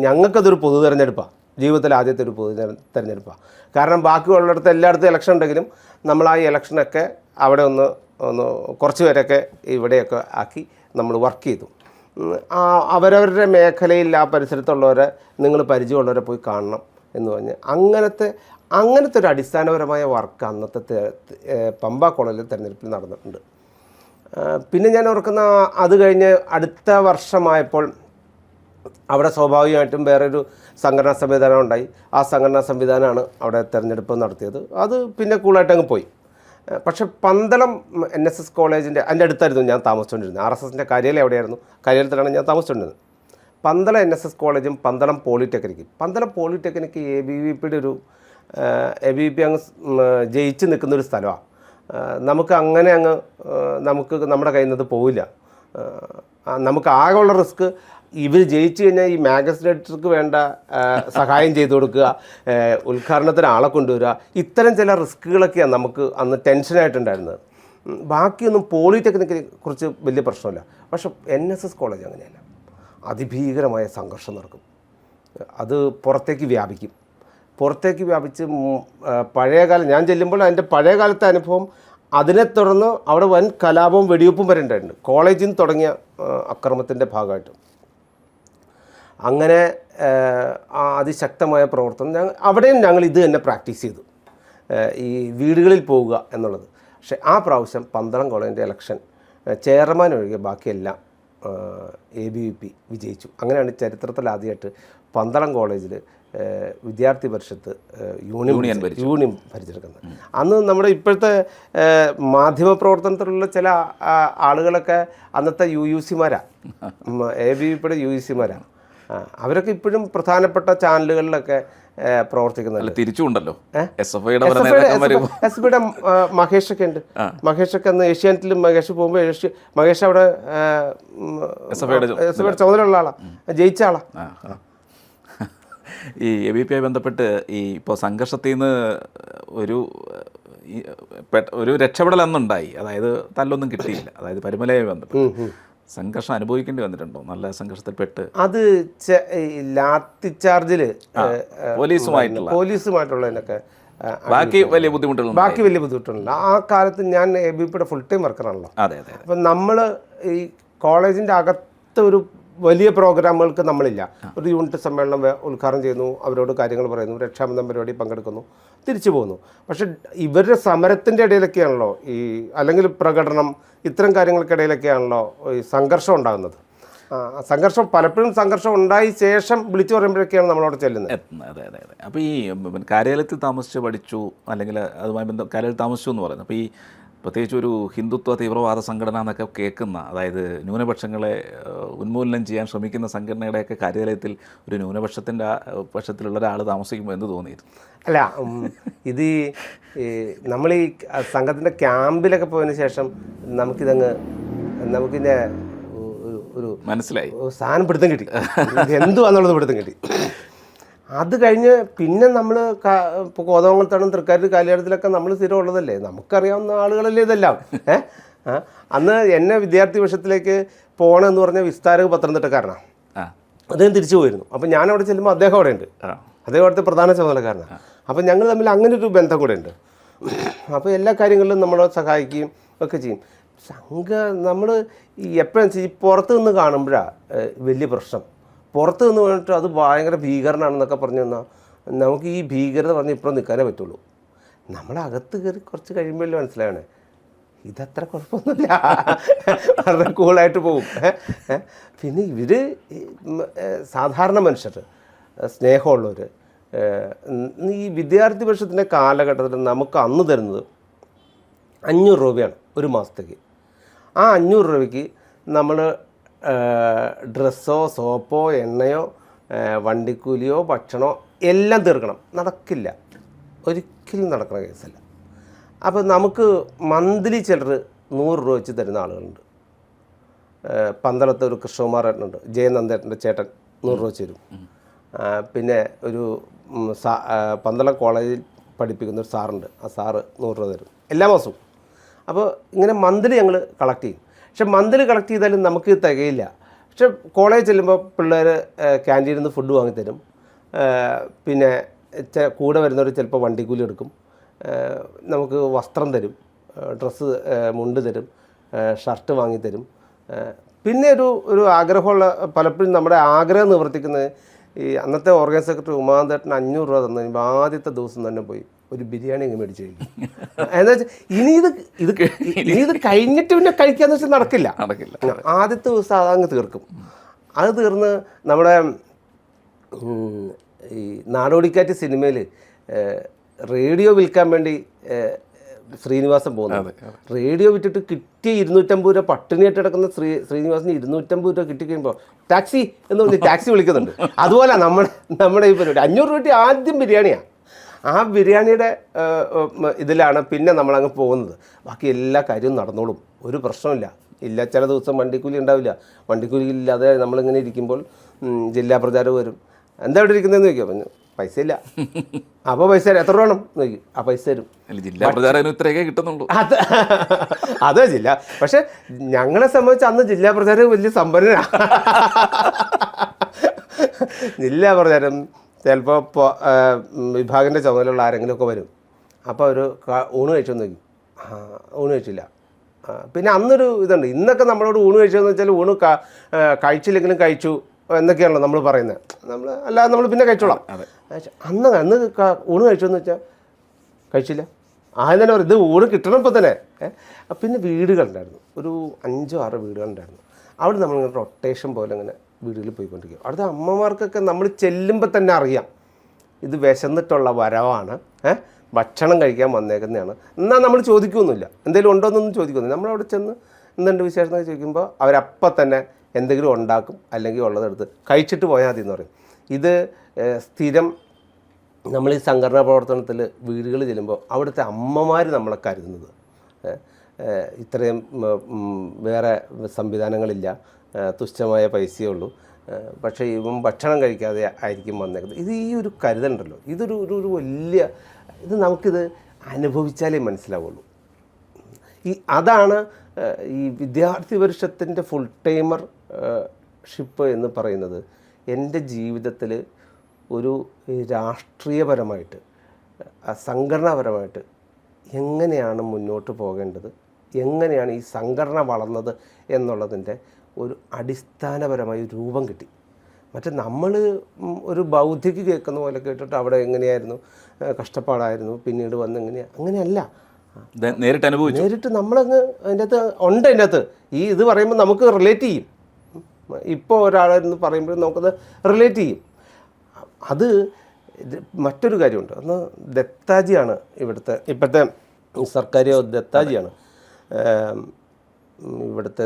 ഞങ്ങൾക്കതൊരു പൊതു തെരഞ്ഞെടുപ്പാണ്, ജീവിതത്തിലെ ആദ്യത്തെ ഒരു പൊതു തെരഞ്ഞെടുപ്പാണ്. കാരണം ബാക്കിയുള്ളിടത്ത് എല്ലായിടത്തും ഇലക്ഷൻ ഉണ്ടെങ്കിലും നമ്മൾ ആ ഇലക്ഷനൊക്കെ അവിടെ ഒന്ന് കുറച്ച് പേരൊക്കെ ഇവിടെയൊക്കെ ആക്കി നമ്മൾ വർക്ക് ചെയ്തു. അവരവരുടെ മേഖലയിൽ ആ പരിസരത്തുള്ളവരെ നിങ്ങൾ പരിചയമുള്ളവരെ പോയി കാണണം എന്ന് പറഞ്ഞ് അങ്ങനത്തെ ഒരു അടിസ്ഥാനപരമായ വർക്ക് അന്നത്തെ പമ്പ കോളേജിലെ തെരഞ്ഞെടുപ്പിൽ നടന്നിട്ടുണ്ട്. പിന്നെ ഞാൻ ഓർക്കുന്ന അത് കഴിഞ്ഞ് അടുത്ത വർഷമായപ്പോൾ അവിടെ സ്വാഭാവികമായിട്ടും വേറൊരു സംഘടനാ സംവിധാനം ഉണ്ടായി. ആ സംഘടനാ സംവിധാനമാണ് അവിടെ തെരഞ്ഞെടുപ്പ് നടത്തിയത്. അത് പിന്നെ കൂളായിട്ട് അങ്ങ് പോയി. പക്ഷെ പന്തളം NSS കോളേജിൻ്റെ അതിൻ്റെ അടുത്തായിരുന്നു ഞാൻ താമസിച്ചുകൊണ്ടിരുന്നത്. RSSൻ്റെ കാര്യാലയം എവിടെയായിരുന്നു, കാര്യാലയത്തിലാണ് ഞാൻ താമസിച്ചുകൊണ്ടിരുന്നത്. പന്തളം NSS കോളേജും പന്തളം പോളിടെക്നിക്ക് ABVPയുടെ ഒരു ABVP അങ്ങ് ജയിച്ച് നിൽക്കുന്നൊരു സ്ഥലമാണ്. നമുക്ക് അങ്ങനെ നമ്മുടെ കയ്യിൽ നിന്ന് പോവില്ല. നമുക്ക് ആകെയുള്ള റിസ്ക് ഇവർ ജയിച്ചു കഴിഞ്ഞാൽ ഈ മാഗസിൻ എഡിറ്റർക്ക് വേണ്ട സഹായം ചെയ്തു കൊടുക്കുക, ഉദ്ഘാടനത്തിന് ആളെ കൊണ്ടുവരിക, ഇത്തരം ചില റിസ്ക്കുകളൊക്കെയാണ് നമുക്ക് അന്ന് ടെൻഷനായിട്ടുണ്ടായിരുന്നത്. ബാക്കിയൊന്നും പോളിടെക്നിക്കിനെ കുറിച്ച് വലിയ പ്രശ്നമില്ല. പക്ഷെ NSS കോളേജ് അങ്ങനെയല്ല. അതിഭീകരമായ സംഘർഷം നടക്കും. അത് പുറത്തേക്ക് വ്യാപിച്ച് ഞാൻ ചെല്ലുമ്പോൾ അതിൻ്റെ പഴയ കാലത്തെ അനുഭവം, അതിനെ തുടർന്ന് അവിടെ വൻ കലാപവും വെടിവെപ്പും വരെ ഉണ്ടായിട്ടുണ്ട്. കോളേജിൽ നിന്ന് തുടങ്ങിയ അക്രമത്തിൻ്റെ ഭാഗമായിട്ട്. അങ്ങനെ അതിശക്തമായ പ്രവർത്തനം അവിടെയും ഞങ്ങൾ ഇത് തന്നെ പ്രാക്ടീസ് ചെയ്തു, ഈ വീടുകളിൽ പോവുക എന്നുള്ളത്. പക്ഷേ ആ പ്രാവശ്യം പന്തളം കോളേജിൻ്റെ ഇലക്ഷൻ ചെയർമാൻ ഒഴികെ ബാക്കിയെല്ലാം ABVP വിജയിച്ചു. അങ്ങനെയാണ് ചരിത്രത്തിൽ ആദ്യമായിട്ട് പന്തളം കോളേജിൽ വിദ്യാർത്ഥി പരിഷത്ത് യൂണിയൻ ഭരിച്ചെടുക്കുന്നത്. അന്ന് നമ്മുടെ ഇപ്പോഴത്തെ മാധ്യമപ്രവർത്തനത്തിലുള്ള ചില ആളുകളൊക്കെ അന്നത്തെ UUCമാരാണ്, ABVPയുടെ UUCമാരാണ്. അവരൊക്കെ ഇപ്പോഴും പ്രധാനപ്പെട്ട ചാനലുകളിലൊക്കെ പ്രവർത്തിക്കുന്നുണ്ട്. തിരിച്ചുണ്ടല്ലോ SFയുടെ മഹേഷൊക്കെ ഉണ്ട്. മഹേഷൊക്കെ അന്ന് ഏഷ്യാനെറ്റിലും മഹേഷ് പോകുമ്പോൾ മഹേഷ് അവിടെ SFയുടെ ചുമതലയുള്ള ആളാണ്, ജയിച്ച ആളാണ്. ഈ ABVPയുമായി ബന്ധപ്പെട്ട് ഇപ്പോൾ സംഘർഷത്തിൽ നിന്ന് ഒരു രക്ഷപ്പെടൽ അന്നുണ്ടായി. അതായത് തല്ലൊന്നും കിട്ടിയില്ല. അതായത് പരുമലയുമായി ബന്ധപ്പെട്ട് സംഘർഷം അനുഭവിക്കേണ്ടി വന്നിട്ടുണ്ടോ? നല്ല സംഘർഷത്തിൽപ്പെട്ട് അത് ലാത്തിച്ചാർജിൽ പോലീസുമായിട്ടുള്ളതിനൊക്കെ ബാക്കി വലിയ ബുദ്ധിമുട്ടുകളുണ്ട്. ആ കാലത്ത് ഞാൻ ABVPയുടെ ഫുൾ ടൈം വർക്കറാണല്ലോ. അപ്പം നമ്മൾ ഈ കോളേജിൻ്റെ അകത്ത് ഒരു വലിയ പ്രോഗ്രാമുകൾക്ക് നമ്മളില്ല. ഒരു യൂണിറ്റ് സമ്മേളനം ഉദ്ഘാടനം ചെയ്യുന്നു, അവരോട് കാര്യങ്ങൾ പറയുന്നു, രക്ഷാബന്ധം പരിപാടി പങ്കെടുക്കുന്നു, തിരിച്ചു പോകുന്നു. പക്ഷെ ഇവരുടെ സമരത്തിൻ്റെ ഇടയിലൊക്കെയാണല്ലോ അല്ലെങ്കിൽ പ്രകടനം, ഇത്തരം കാര്യങ്ങൾക്കിടയിലൊക്കെയാണല്ലോ ഈ സംഘർഷം ഉണ്ടാകുന്നത്. പലപ്പോഴും സംഘർഷം ഉണ്ടായി ശേഷം വിളിച്ചു പറയുമ്പോഴൊക്കെയാണ് നമ്മളവിടെ ചെല്ലുന്നത്. അതെ. അപ്പോൾ ഈ കാര്യാലയത്തിൽ താമസിച്ച് പഠിച്ചു, അല്ലെങ്കിൽ അതുമായി കാര്യാലയത്തിൽ താമസിച്ചു എന്ന് പറയുന്നത്, അപ്പോൾ ഈ പ്രത്യേകിച്ച് ഒരു ഹിന്ദുത്വ തീവ്രവാദ സംഘടന എന്നൊക്കെ കേൾക്കുന്ന, അതായത് ന്യൂനപക്ഷങ്ങളെ ഉന്മൂലനം ചെയ്യാൻ ശ്രമിക്കുന്ന സംഘടനയുടെയൊക്കെ കാര്യാലയത്തിൽ ഒരു ന്യൂനപക്ഷത്തിൻ്റെ പക്ഷത്തിലുള്ള ഒരാൾ താമസിക്കുമ്പോൾ എന്ത് തോന്നിയിരുന്നു? അല്ല, ഇത് നമ്മൾ ഈ സംഘത്തിൻ്റെ ക്യാമ്പിലൊക്കെ പോയതിന് ശേഷം നമുക്കിതിൻ്റെ ഒരു മനസ്സിലായി, സാധനം പിടുത്തം കിട്ടി, എന്തുവാന്നുള്ളത് പിടുത്തം കിട്ടി. അത് കഴിഞ്ഞ് പിന്നെ നമ്മൾ ഇപ്പോൾ കോതമംഗലത്താണും തൃക്കാരി കാലിയാടത്തിലൊക്കെ നമ്മൾ സ്ഥിരം ഉള്ളതല്ലേ, നമുക്കറിയാവുന്ന ആളുകളല്ലേ ഇതെല്ലാം. അന്ന് എന്നെ വിദ്യാർത്ഥി പക്ഷത്തിലേക്ക് പോകണമെന്ന് പറഞ്ഞ വിസ്താരക പത്തനംതിട്ടക്കാരനാണ്. അദ്ദേഹം തിരിച്ചു പോയിരുന്നു. അപ്പം ഞാൻ അവിടെ ചെല്ലുമ്പോൾ അദ്ദേഹം അവിടെ ഉണ്ട്. അദ്ദേഹം അവിടുത്തെ പ്രധാന ചുമതലക്കാരനാണ്. അപ്പം ഞങ്ങൾ തമ്മിൽ അങ്ങനെ ഒരു ബന്ധം കൂടെ ഉണ്ട്. അപ്പോൾ എല്ലാ കാര്യങ്ങളിലും നമ്മളെ സഹായിക്കുകയും ഒക്കെ ചെയ്യും. നമ്മൾ എപ്പോഴും ഈ പുറത്ത് നിന്ന് കാണുമ്പോഴാണ് വലിയ പ്രശ്നം. പുറത്ത് നിന്ന് പറഞ്ഞിട്ട് അത് ഭയങ്കര ഭീകരനാണെന്നൊക്കെ പറഞ്ഞു തന്നാൽ നമുക്ക് ഈ ഭീകരത പറഞ്ഞ് ഇപ്പോഴും നിൽക്കാനേ പറ്റുള്ളൂ. നമ്മളകത്ത് കയറി കുറച്ച് കഴിയുമ്പോഴല്ലേ മനസ്സിലാവണേ ഇതത്ര കുഴപ്പമൊന്നുമില്ല, വളരെ കൂളായിട്ട് പോകും. പിന്നെ ഇവർ സാധാരണ മനുഷ്യർ, സ്നേഹമുള്ളവർ. ഈ വിദ്യാർത്ഥി പക്ഷത്തിൻ്റെ കാലഘട്ടത്തിൽ നമുക്ക് അന്ന് തരുന്നത് 500 രൂപയാണ് ഒരു മാസത്തേക്ക്. ആ 500 രൂപയ്ക്ക് നമ്മൾ ഡ്രസ്സോ സോപ്പോ എണ്ണയോ വണ്ടിക്കൂലിയോ ഭക്ഷണമോ എല്ലാം തീർക്കണം. നടക്കില്ല, ഒരിക്കലും നടക്കുന്ന കേസല്ല. അപ്പോൾ നമുക്ക് മന്ത്ലി ചിലർ 100 രൂപ വെച്ച് തരുന്ന ആളുകളുണ്ട്. പന്തളത്ത് ഒരു കൃഷ്ണകുമാരേട്ടനുണ്ട്, ജയനന്ദേട്ടൻ്റെ ചേട്ടൻ 100 രൂപ വെച്ച് തരും. പിന്നെ ഒരു പന്തളം കോളേജിൽ പഠിപ്പിക്കുന്ന ഒരു സാറുണ്ട്, ആ സാറ് 100 രൂപ തരും എല്ലാ മാസവും. അപ്പോൾ ഇങ്ങനെ മന്ത്ലി ഞങ്ങൾ കളക്ട് ചെയ്യും. പക്ഷെ മന്ത്ലി കളക്ട് ചെയ്താലും നമുക്ക് തികയില്ല. പക്ഷെ കോളേജ് ചെല്ലുമ്പോൾ പിള്ളേർ ക്യാൻറ്റീനിൽ നിന്ന് ഫുഡ് വാങ്ങിത്തരും. പിന്നെ കൂടെ വരുന്നവർ ചിലപ്പോൾ വണ്ടിക്കൂലി എടുക്കും. നമുക്ക് വസ്ത്രം തരും, ഡ്രസ്സ് മുണ്ട് തരും, ഷർട്ട് വാങ്ങിത്തരും. പിന്നെ ഒരു ആഗ്രഹമുള്ള, പലപ്പോഴും നമ്മുടെ ആഗ്രഹം നിവർത്തിക്കുന്നത് ഈ അന്നത്തെ ഓർഗനൈസ് സെക്രട്ടറി ഉമാന്തേട്ടന് 500 രൂപ തന്നു കഴിയുമ്പോൾ ആദ്യത്തെ ദിവസം തന്നെ പോയി ഒരു ബിരിയാണി അങ്ങ് മേടിച്ച് കഴിക്കും. എന്താ വെച്ചാൽ ഇനി ഇത് കഴിഞ്ഞിട്ട് പിന്നെ കഴിക്കാന്ന് വെച്ചാൽ നടക്കില്ല. ആദ്യത്തെ ദിവസം അതങ്ങ് തീർക്കും. അത് തീർന്ന് നമ്മുടെ ഈ നാടോടിക്കാറ്റ് സിനിമയിൽ റേഡിയോ വിൽക്കാൻ വേണ്ടി ശ്രീനിവാസൻ പോകുന്നത്. റേഡിയോ വിറ്റിട്ട് കിട്ടിയ 250 രൂപ പട്ടിണിയായിട്ട് കിടക്കുന്ന ശ്രീനിവാസന് 250 രൂപ കിട്ടിക്കഴിയുമ്പോൾ ടാക്സി എന്ന് പറഞ്ഞ് ടാക്സി വിളിക്കുന്നുണ്ട്. അതുപോലെ നമ്മുടെ ഈ പരിപാടി 500 രൂപ ആദ്യം ബിരിയാണിയാണ്. ആ ബിരിയാണിയുടെ ഇതിലാണ് പിന്നെ നമ്മളങ്ങ് പോകുന്നത്. ബാക്കി എല്ലാ കാര്യവും നടന്നോളും, ഒരു പ്രശ്നമില്ല. ചില ദിവസം വണ്ടിക്കൂലി ഉണ്ടാവില്ല. വണ്ടിക്കൂലി ഇല്ലാതെ നമ്മളിങ്ങനെ ഇരിക്കുമ്പോൾ ജില്ലാ പ്രചാരക വരും. എന്താ ഇവിടെ ഇരിക്കുന്നതെന്ന് ചോദിക്കുക. പറഞ്ഞു പൈസ ഇല്ല. അപ്പോൾ പൈസ തരാം, എത്ര വേണം എന്ന് ചോദിക്കും. ആ പൈസ തരും. ജില്ലാ പ്രചാരകന് ഇത്രയൊക്കെ കിട്ടുന്നുള്ളൂ. അതേ ജില്ല. പക്ഷെ ഞങ്ങളെ സംബന്ധിച്ച് അന്ന് ജില്ലാ പ്രചാരക വലിയ സമ്പന്നനാണ്. ജില്ലാ പ്രചാരം ചിലപ്പോൾ വിഭാഗത്തിൻ്റെ ചുമതലയുള്ള ആരെങ്കിലുമൊക്കെ വരും. അപ്പോൾ അവർ ഊണ് കഴിച്ചോന്ന് ചോദിക്കും. ഊണ് കഴിച്ചില്ല. പിന്നെ അന്നൊരു ഇതുണ്ട്. ഇന്നൊക്കെ നമ്മളോട് ഊണ് കഴിച്ചതെന്ന് വെച്ചാൽ ഊണ് കഴിച്ചില്ലെങ്കിലും കഴിച്ചു എന്നൊക്കെയാണല്ലോ നമ്മൾ പറയുന്നത്. അല്ലാതെ നമ്മൾ പിന്നെ കഴിച്ചോളാം. അന്ന് ഊണ് കഴിച്ചോന്ന് വെച്ചാൽ കഴിച്ചില്ല. ആദ്യം തന്നെ പറയും ഇത് ഊണ് കിട്ടണം ഇപ്പോൾ തന്നെ. പിന്നെ വീടുകളുണ്ടായിരുന്നു, ഒരു 5-6 വീടുകളുണ്ടായിരുന്നു. അവിടെ നമ്മളിങ്ങനെ റൊട്ടേഷൻ പോലെ ഇങ്ങനെ വീടുകളിൽ പോയിക്കൊണ്ടിരിക്കും. അവിടുത്തെ അമ്മമാർക്കൊക്കെ നമ്മൾ ചെല്ലുമ്പോൾ തന്നെ അറിയാം ഇത് വിശന്നിട്ടുള്ള വരവാണ്, ഭക്ഷണം കഴിക്കാൻ വന്നേക്കുന്നതാണ്. എന്നാൽ നമ്മൾ ചോദിക്കുകയൊന്നുമില്ല, എന്തെങ്കിലും ഉണ്ടോ എന്നൊന്നും ചോദിക്കുന്നില്ല. നമ്മളവിടെ ചെന്ന് എന്തുണ്ട് വിശേഷം എന്നൊക്കെ ചോദിക്കുമ്പോൾ അവരപ്പം തന്നെ എന്തെങ്കിലും ഉണ്ടാക്കും, അല്ലെങ്കിൽ ഉള്ളതെടുത്ത് കഴിച്ചിട്ട് പോയാൽ മതി എന്ന് പറയും. ഇത് സ്ഥിരം നമ്മൾ ഈ സംഘടനാ പ്രവർത്തനത്തിൽ വീടുകളിൽ ചെല്ലുമ്പോൾ അവിടുത്തെ അമ്മമാർ നമ്മളെ കരുതുന്നത് ഇത്രയും വേറെ സംവിധാനങ്ങളില്ല, തുച്ഛമായ പൈസയേ ഉള്ളൂ, പക്ഷേ ഇവൻ ഭക്ഷണം കഴിക്കാതെ ആയിരിക്കും വന്നേക്കുന്നത്. ഇത് ഈ ഒരു കരുതലുണ്ടല്ലോ, ഇതൊരു വലിയ ഇത് നമുക്കിത് അനുഭവിച്ചാലേ മനസ്സിലാവുള്ളൂ. അതാണ് ഈ വിദ്യാർത്ഥി പരിഷത്തിൻ്റെ ഫുൾ ടൈമർ ഷിപ്പ് എന്ന് പറയുന്നത്. എൻ്റെ ജീവിതത്തിൽ ഒരു രാഷ്ട്രീയപരമായിട്ട് സംഘടനാപരമായിട്ട് എങ്ങനെയാണ് മുന്നോട്ട് പോകേണ്ടത്, എങ്ങനെയാണ് ഈ സംഘടന വളർന്നത് എന്നുള്ളതിൻ്റെ ഒരു അടിസ്ഥാനപരമായ രൂപം കിട്ടി. മറ്റേ നമ്മൾ ഒരു ബൗദ്ധിക്ക് കേൾക്കുന്ന പോലെ കേട്ടിട്ട് അവിടെ എങ്ങനെയായിരുന്നു, കഷ്ടപ്പാടായിരുന്നു, പിന്നീട് വന്ന് എങ്ങനെയാണ്, അങ്ങനെയല്ല. നേരിട്ട് നമ്മളങ്ങ് അതിൻ്റെ അകത്ത് ഉണ്ട്. അതിൻ്റെ അകത്ത് ഇത് പറയുമ്പോൾ നമുക്ക് റിലേറ്റ് ചെയ്യും. ഇപ്പോൾ ഒരാളെന്ന് പറയുമ്പോഴും നമുക്കത് റിലേറ്റ് ചെയ്യും. അത് മറ്റൊരു കാര്യമുണ്ട്. അന്ന് ദത്താജിയാണ് ഇപ്പോഴത്തെ സർക്കാർ ദത്താജിയാണ് ഇവിടുത്തെ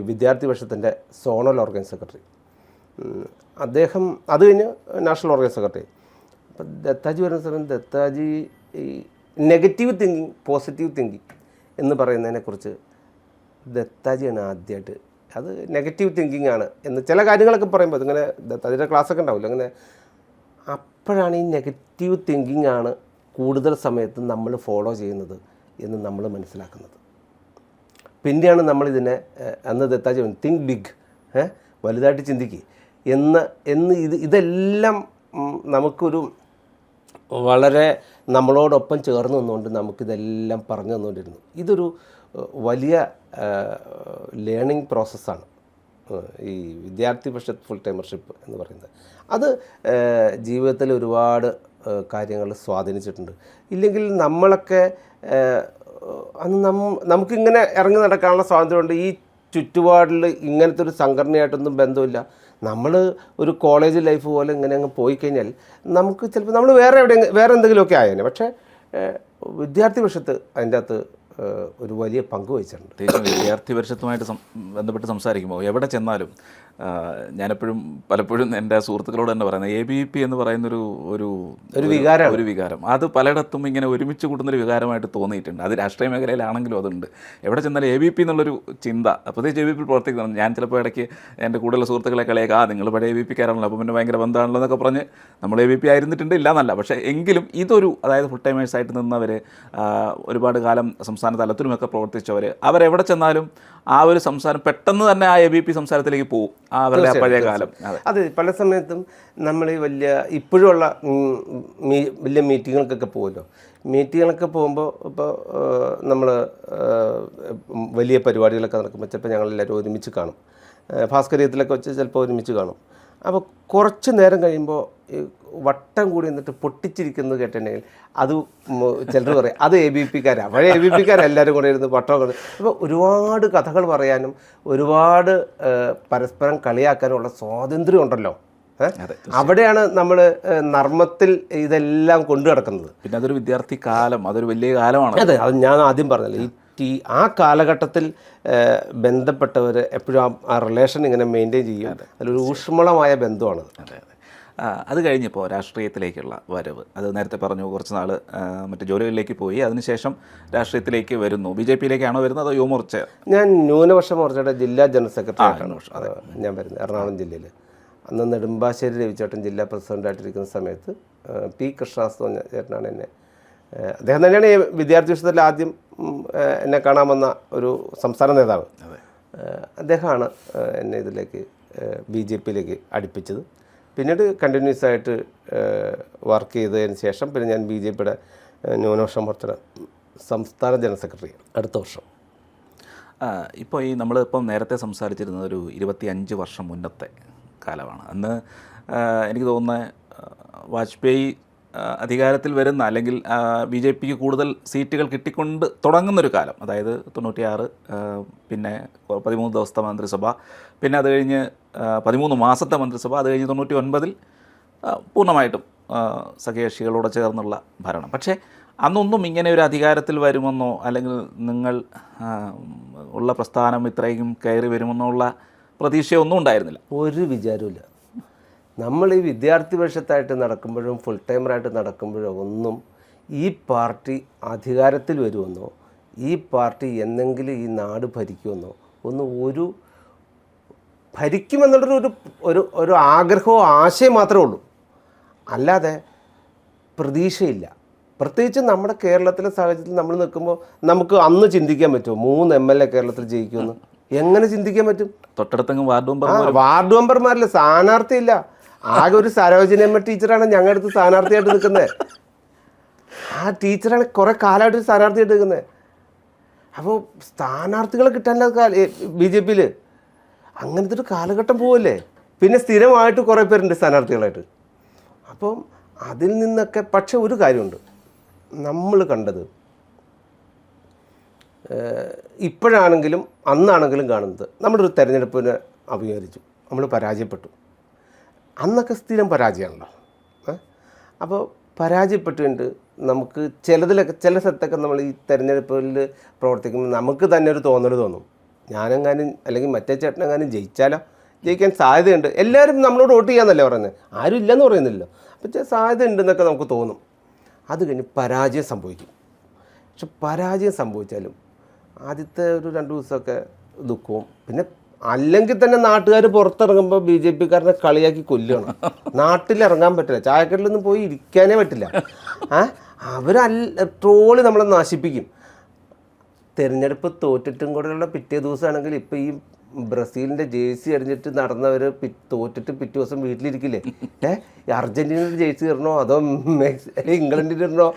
വിദ്യാർത്ഥി പക്ഷത്തിൻ്റെ സോണൽ ഓർഗനൈസ് സെക്രട്ടറി. അദ്ദേഹം അത് കഴിഞ്ഞ് നാഷണൽ ഓർഗനൈസ് സെക്രട്ടറി. അപ്പം ദത്താജി വരുന്ന സമയം ദത്താജി ഈ നെഗറ്റീവ് തിങ്കിങ് പോസിറ്റീവ് തിങ്കിങ് എന്ന് പറയുന്നതിനെക്കുറിച്ച് ദത്താജിയാണ് ആദ്യമായിട്ട്, അത് നെഗറ്റീവ് തിങ്കിങ് ആണ് എന്ന് ചില കാര്യങ്ങളൊക്കെ പറയുമ്പോൾ ഇങ്ങനെ ദത്താജിയുടെ ക്ലാസ്സൊക്കെ ഉണ്ടാവില്ല അങ്ങനെ. അപ്പോഴാണ് ഈ നെഗറ്റീവ് തിങ്കിങ് ആണ് കൂടുതൽ സമയത്ത് നമ്മൾ ഫോളോ ചെയ്യുന്നത് എന്ന് നമ്മൾ മനസ്സിലാക്കുന്നത്. പിന്നെയാണ് നമ്മളിതിനെ അന്ന് ദത്താജി തിങ്ക് ബിഗ്, വലുതായിട്ട് ചിന്തിക്കുക എന്ന് ഇതെല്ലാം നമുക്കൊരു വളരെ നമ്മളോടൊപ്പം ചേർന്ന് നിന്നുകൊണ്ട് നമുക്കിതെല്ലാം പറഞ്ഞു തന്നുകൊണ്ടിരുന്നു. ഇതൊരു വലിയ ലേണിംഗ് പ്രോസസ്സാണ് ഈ വിദ്യാർത്ഥി പരിഷത്ത് ഫുൾ ടൈമർഷിപ്പ് എന്ന് പറയുന്നത്. അത് ജീവിതത്തിൽ ഒരുപാട് കാര്യങ്ങൾ സ്വാധീനിച്ചിട്ടുണ്ട്. ഇല്ലെങ്കിൽ നമ്മളൊക്കെ അന്ന് നമുക്കിങ്ങനെ ഇറങ്ങി നടക്കാനുള്ള സ്വാതന്ത്ര്യമുണ്ട്. ഈ ചുറ്റുപാടിൽ ഇങ്ങനത്തെ ഒരു സംഘടനയായിട്ടൊന്നും ബന്ധമില്ല. നമ്മൾ ഒരു കോളേജ് ലൈഫ് പോലെ ഇങ്ങനെ അങ്ങ് പോയി കഴിഞ്ഞാൽ നമുക്ക് ചിലപ്പോൾ നമ്മൾ വേറെ എന്തെങ്കിലുമൊക്കെ ആയേനെ. പക്ഷേ വിദ്യാർത്ഥി പരിഷത്ത് അതിൻ്റെ അകത്ത് ഒരു വലിയ പങ്ക് വഹിച്ചിട്ടുണ്ട്. വിദ്യാർത്ഥി പരിഷത്തുമായിട്ട് ബന്ധപ്പെട്ട് സംസാരിക്കുമ്പോൾ എവിടെ ചെന്നാലും ഞാനെപ്പോഴും പലപ്പോഴും എൻ്റെ സുഹൃത്തുക്കളോട് തന്നെ പറയുന്നത് ABP എന്ന് പറയുന്നൊരു ഒരു വികാരം അത് പലയിടത്തും ഇങ്ങനെ ഒരുമിച്ച് കൂട്ടുന്നൊരു വികാരമായിട്ട് തോന്നിയിട്ടുണ്ട്. അത് രാഷ്ട്രീയ മേഖലയിലാണെങ്കിലും അതുണ്ട്. എവിടെ ചെന്നാലും ABP എന്നുള്ളൊരു ചിന്ത, പ്രത്യേകിച്ച് ABP പ്രവർത്തിക്കുന്നത്. ഞാൻ ചിലപ്പോൾ ഇടയ്ക്ക് എൻ്റെ കൂടുതൽ സുഹൃത്തുക്കളെ കളിയൊക്കെ നിങ്ങൾ പഴയ ABP-കാരാണല്ലോ, അപ്പോൾ പിന്നെ ഭയങ്കര ബന്ധമാണല്ലോ എന്നൊക്കെ പറഞ്ഞ് നമ്മൾ ABP ആയിരുന്നിട്ടുണ്ട്, ഇല്ല എന്നല്ല. പക്ഷേ എങ്കിലും ഇതൊരു, അതായത് ഫുൾ ടൈമേഴ്സായിട്ട് നിന്നവർ, ഒരുപാട് കാലം സംസ്ഥാന തലത്തിലുമൊക്കെ പ്രവർത്തിച്ചവർ, അവരെവിടെ ചെന്നാലും ആ ഒരു സംസാരം പെട്ടെന്ന് തന്നെ ആ ABP സംസാരത്തിലേക്ക് പോകും, അവരുടെ പഴയ കാലം. അത് പല സമയത്തും നമ്മൾ ഈ ഇപ്പോഴുള്ള വലിയ മീറ്റിങ്ങുകൾക്കൊക്കെ പോകുമല്ലോ. മീറ്റിങ്ങുകളൊക്കെ പോകുമ്പോൾ ഇപ്പോൾ നമ്മൾ വലിയ പരിപാടികളൊക്കെ നടക്കുമ്പോൾ ചിലപ്പോൾ ഞങ്ങളെല്ലാവരും ഒരുമിച്ച് കാണും. ഭാസ്കര്യത്തിലൊക്കെ വെച്ച് ചിലപ്പോൾ ഒരുമിച്ച് കാണും. അപ്പോൾ കുറച്ച് നേരം കഴിയുമ്പോൾ വട്ടം കൂടി എന്നിട്ട് പൊട്ടിച്ചിരിക്കുന്നത് കേട്ടിട്ടുണ്ടെങ്കിൽ അത് ചിലർ പറയും അത് ABP-കാരാണ്, പഴയ ABP-കാരെല്ലാവരും കൂടെ ഇരുന്ന് വട്ടം കൊണ്ട്. അപ്പോൾ ഒരുപാട് കഥകൾ പറയാനും ഒരുപാട് പരസ്പരം കളിയാക്കാനുള്ള സ്വാതന്ത്ര്യം ഉണ്ടല്ലോ. അവിടെയാണ് നമ്മൾ നർമ്മത്തിൽ ഇതെല്ലാം കൊണ്ടു നടക്കുന്നത്. പിന്നെ അതൊരു വിദ്യാർത്ഥി കാലം, അതൊരു വലിയ കാലമാണ്. അതെ, അത് ഞാൻ ആദ്യം പറഞ്ഞല്ലോ. ആ കാലഘട്ടത്തിൽ ബന്ധപ്പെട്ടവർ എപ്പോഴും ആ റിലേഷൻ ഇങ്ങനെ മെയിൻറ്റെയിൻ ചെയ്യും. അതിലൊരു ഊഷ്മളമായ ബന്ധമാണത്. അതെ അതെ. അത് കഴിഞ്ഞപ്പോൾ രാഷ്ട്രീയത്തിലേക്കുള്ള വരവ്, അത് നേരത്തെ പറഞ്ഞു, കുറച്ച് നാൾ മറ്റ് ജോലികളിലേക്ക് പോയി, അതിനുശേഷം രാഷ്ട്രീയത്തിലേക്ക് വരുന്നു. BJP-യിലേക്കാണോ വരുന്നത് അതോ യുവമോർച്ച? ഞാൻ ന്യൂനപക്ഷ മോർച്ചയുടെ ജില്ലാ ജനറൽ സെക്രട്ടറി ആയിട്ടാണ് ഞാൻ വരുന്നത്, എറണാകുളം ജില്ലയിൽ. അന്ന് നെടുമ്പാശ്ശേരി രവിചേട്ടൻ ജില്ലാ പ്രസിഡൻ്റായിട്ടിരിക്കുന്ന സമയത്ത് P. കൃഷ്ണദാസ് പറഞ്ഞ ചേട്ടനാണ് എന്നെ, അദ്ദേഹം തന്നെയാണ് ഈ വിദ്യാർത്ഥി പരിഷത്തിൽ ആദ്യം എന്നെ കാണാൻ വന്ന ഒരു സംസ്ഥാന നേതാവ്. അദ്ദേഹമാണ് എന്നെ ഇതിലേക്ക് BJP-യിലേക്ക് അടുപ്പിച്ചത്. പിന്നീട് കണ്ടിന്യൂസ് ആയിട്ട് വർക്ക് ചെയ്തതിന് ശേഷം പിന്നെ ഞാൻ BJP-യുടെ ന്യൂനപക്ഷ മോർച്ചയുടെ സംസ്ഥാന ജനറൽ സെക്രട്ടറി അടുത്ത വർഷം. ഇപ്പോൾ ഈ നമ്മളിപ്പം നേരത്തെ സംസാരിച്ചിരുന്നത് ഒരു 25 വർഷം മുന്നത്തെ കാലമാണ്. അന്ന് എനിക്ക് തോന്നുന്നത് വാജ്പേയി അധികാരത്തിൽ വരുന്ന, അല്ലെങ്കിൽ BJP-ക്ക് കൂടുതൽ സീറ്റുകൾ കിട്ടിക്കൊണ്ട് തുടങ്ങുന്നൊരു കാലം, അതായത് 96, പിന്നെ 13 ദിവസത്തെ മന്ത്രിസഭ, പിന്നെ അത് കഴിഞ്ഞ് 13 മാസത്തെ മന്ത്രിസഭ, അത് കഴിഞ്ഞ് 99-ൽ പൂർണ്ണമായിട്ടും സഖ്യകക്ഷികളോട് ചേർന്നുള്ള ഭരണം. പക്ഷേ അന്നൊന്നും ഇങ്ങനെ ഒരു അധികാരത്തിൽ വരുമെന്നോ അല്ലെങ്കിൽ നിങ്ങൾ ഉള്ള പ്രസ്ഥാനം ഇത്രയും കയറി വരുമെന്നുള്ള പ്രതീക്ഷയൊന്നും ഉണ്ടായിരുന്നില്ല. ഒരു വിചാരമില്ല. നമ്മൾ ഈ വിദ്യാർത്ഥി പരിഷത്തായിട്ട് നടക്കുമ്പോഴും ഫുൾ ടൈമറായിട്ട് നടക്കുമ്പോഴും ഒന്നും ഈ പാർട്ടി അധികാരത്തിൽ വരുമെന്നോ ഈ പാർട്ടി എന്തെങ്കിലും ഈ നാട് ഭരിക്കുമെന്നോ ഒരു ഭരിക്കുമെന്നുള്ളൊരു ഒരു ആഗ്രഹമോ ആശയം മാത്രമേ ഉള്ളൂ. അല്ലാതെ പ്രതീക്ഷയില്ല. പ്രത്യേകിച്ച് നമ്മുടെ കേരളത്തിലെ സാഹചര്യത്തിൽ നമ്മൾ നിൽക്കുമ്പോൾ നമുക്ക് അന്ന് ചിന്തിക്കാൻ പറ്റുമോ 3 MLA കേരളത്തിൽ ജയിക്കുമെന്ന്? എങ്ങനെ ചിന്തിക്കാൻ പറ്റും? തൊട്ടടുത്തെങ്കിലും വാർഡ് മെമ്പർമാരില്ല, സ്ഥാനാർത്ഥിയില്ല. ആകെ ഒരു സരോജിനിയമ്മ ടീച്ചറാണ് ഞങ്ങളുടെ അടുത്ത് സ്ഥാനാർത്ഥിയായിട്ട് നിൽക്കുന്നത്. ആ ടീച്ചറാണ് കുറേ കാലമായിട്ട് സ്ഥാനാർത്ഥിയായിട്ട് നിൽക്കുന്നത്. അപ്പോൾ സ്ഥാനാർത്ഥികളെ കിട്ടാനില്ല BJP-യിൽ. അങ്ങനത്തെ ഒരു കാലഘട്ടം പോവല്ലേ. പിന്നെ സ്ഥിരമായിട്ട് കുറേ പേരുണ്ട് സ്ഥാനാർത്ഥികളായിട്ട്. അപ്പം അതിൽ നിന്നൊക്കെ പക്ഷെ ഒരു കാര്യമുണ്ട്, നമ്മൾ കണ്ടത് ഇപ്പോഴാണെങ്കിലും അന്നാണെങ്കിലും കാണുന്നത്, നമ്മളൊരു തെരഞ്ഞെടുപ്പിനെ അഭിമുഖീകരിച്ചു, നമ്മൾ പരാജയപ്പെട്ടു. അന്നൊക്കെ സ്ഥിരം പരാജയമാണല്ലോ. അപ്പോൾ പരാജയപ്പെട്ടുകൊണ്ട് നമുക്ക് ചില സ്ഥലത്തൊക്കെ നമ്മൾ ഈ തെരഞ്ഞെടുപ്പിൽ പ്രവർത്തിക്കുമ്പോൾ നമുക്ക് തന്നെ ഒരു തോന്നൽ തോന്നും, ഞാനെങ്ങാനും അല്ലെങ്കിൽ മറ്റേ ചേട്ടനെങ്ങാനും ജയിക്കാൻ സാധ്യതയുണ്ട്. എല്ലാവരും നമ്മളോട് വോട്ട് ചെയ്യാമെന്നല്ലേ പറയുന്നത്, ആരും ഇല്ലയെന്ന് പറയുന്നില്ലല്ലോ. അപ്പോൾ സാധ്യത ഉണ്ടെന്നൊക്കെ നമുക്ക് തോന്നും. അത് കഴിഞ്ഞ് പരാജയം സംഭവിക്കും. പക്ഷെ പരാജയം സംഭവിച്ചാലും ആദ്യത്തെ ഒരു 2 ദിവസമൊക്കെ ദുഃഖവും, പിന്നെ അല്ലെങ്കിൽ തന്നെ നാട്ടുകാർ പുറത്തിറങ്ങുമ്പോൾ BJP-കാരനെ കളിയാക്കി കൊല്ലുകയാണ്. നാട്ടിലിറങ്ങാൻ പറ്റില്ല, ചായക്കടലൊന്നും പോയി ഇരിക്കാനേ പറ്റില്ല. അവർ ട്രോളി നമ്മളെ നശിപ്പിക്കും. തിരഞ്ഞെടുപ്പ് തോറ്റിട്ടും കൂടെയുള്ള പിറ്റേ ദിവസമാണെങ്കിൽ ഇപ്പോൾ ഈ ബ്രസീലിൻ്റെ ജേഴ്സി അടിഞ്ഞിട്ട് നടന്നവർ തോറ്റിട്ട് പിറ്റേ ദിവസം വീട്ടിലിരിക്കില്ലേ? അർജൻറ്റീനയുടെ ജേഴ്സി ഇടണോ അതോ ഇംഗ്ലണ്ടിൻ്റെ ഇടണോ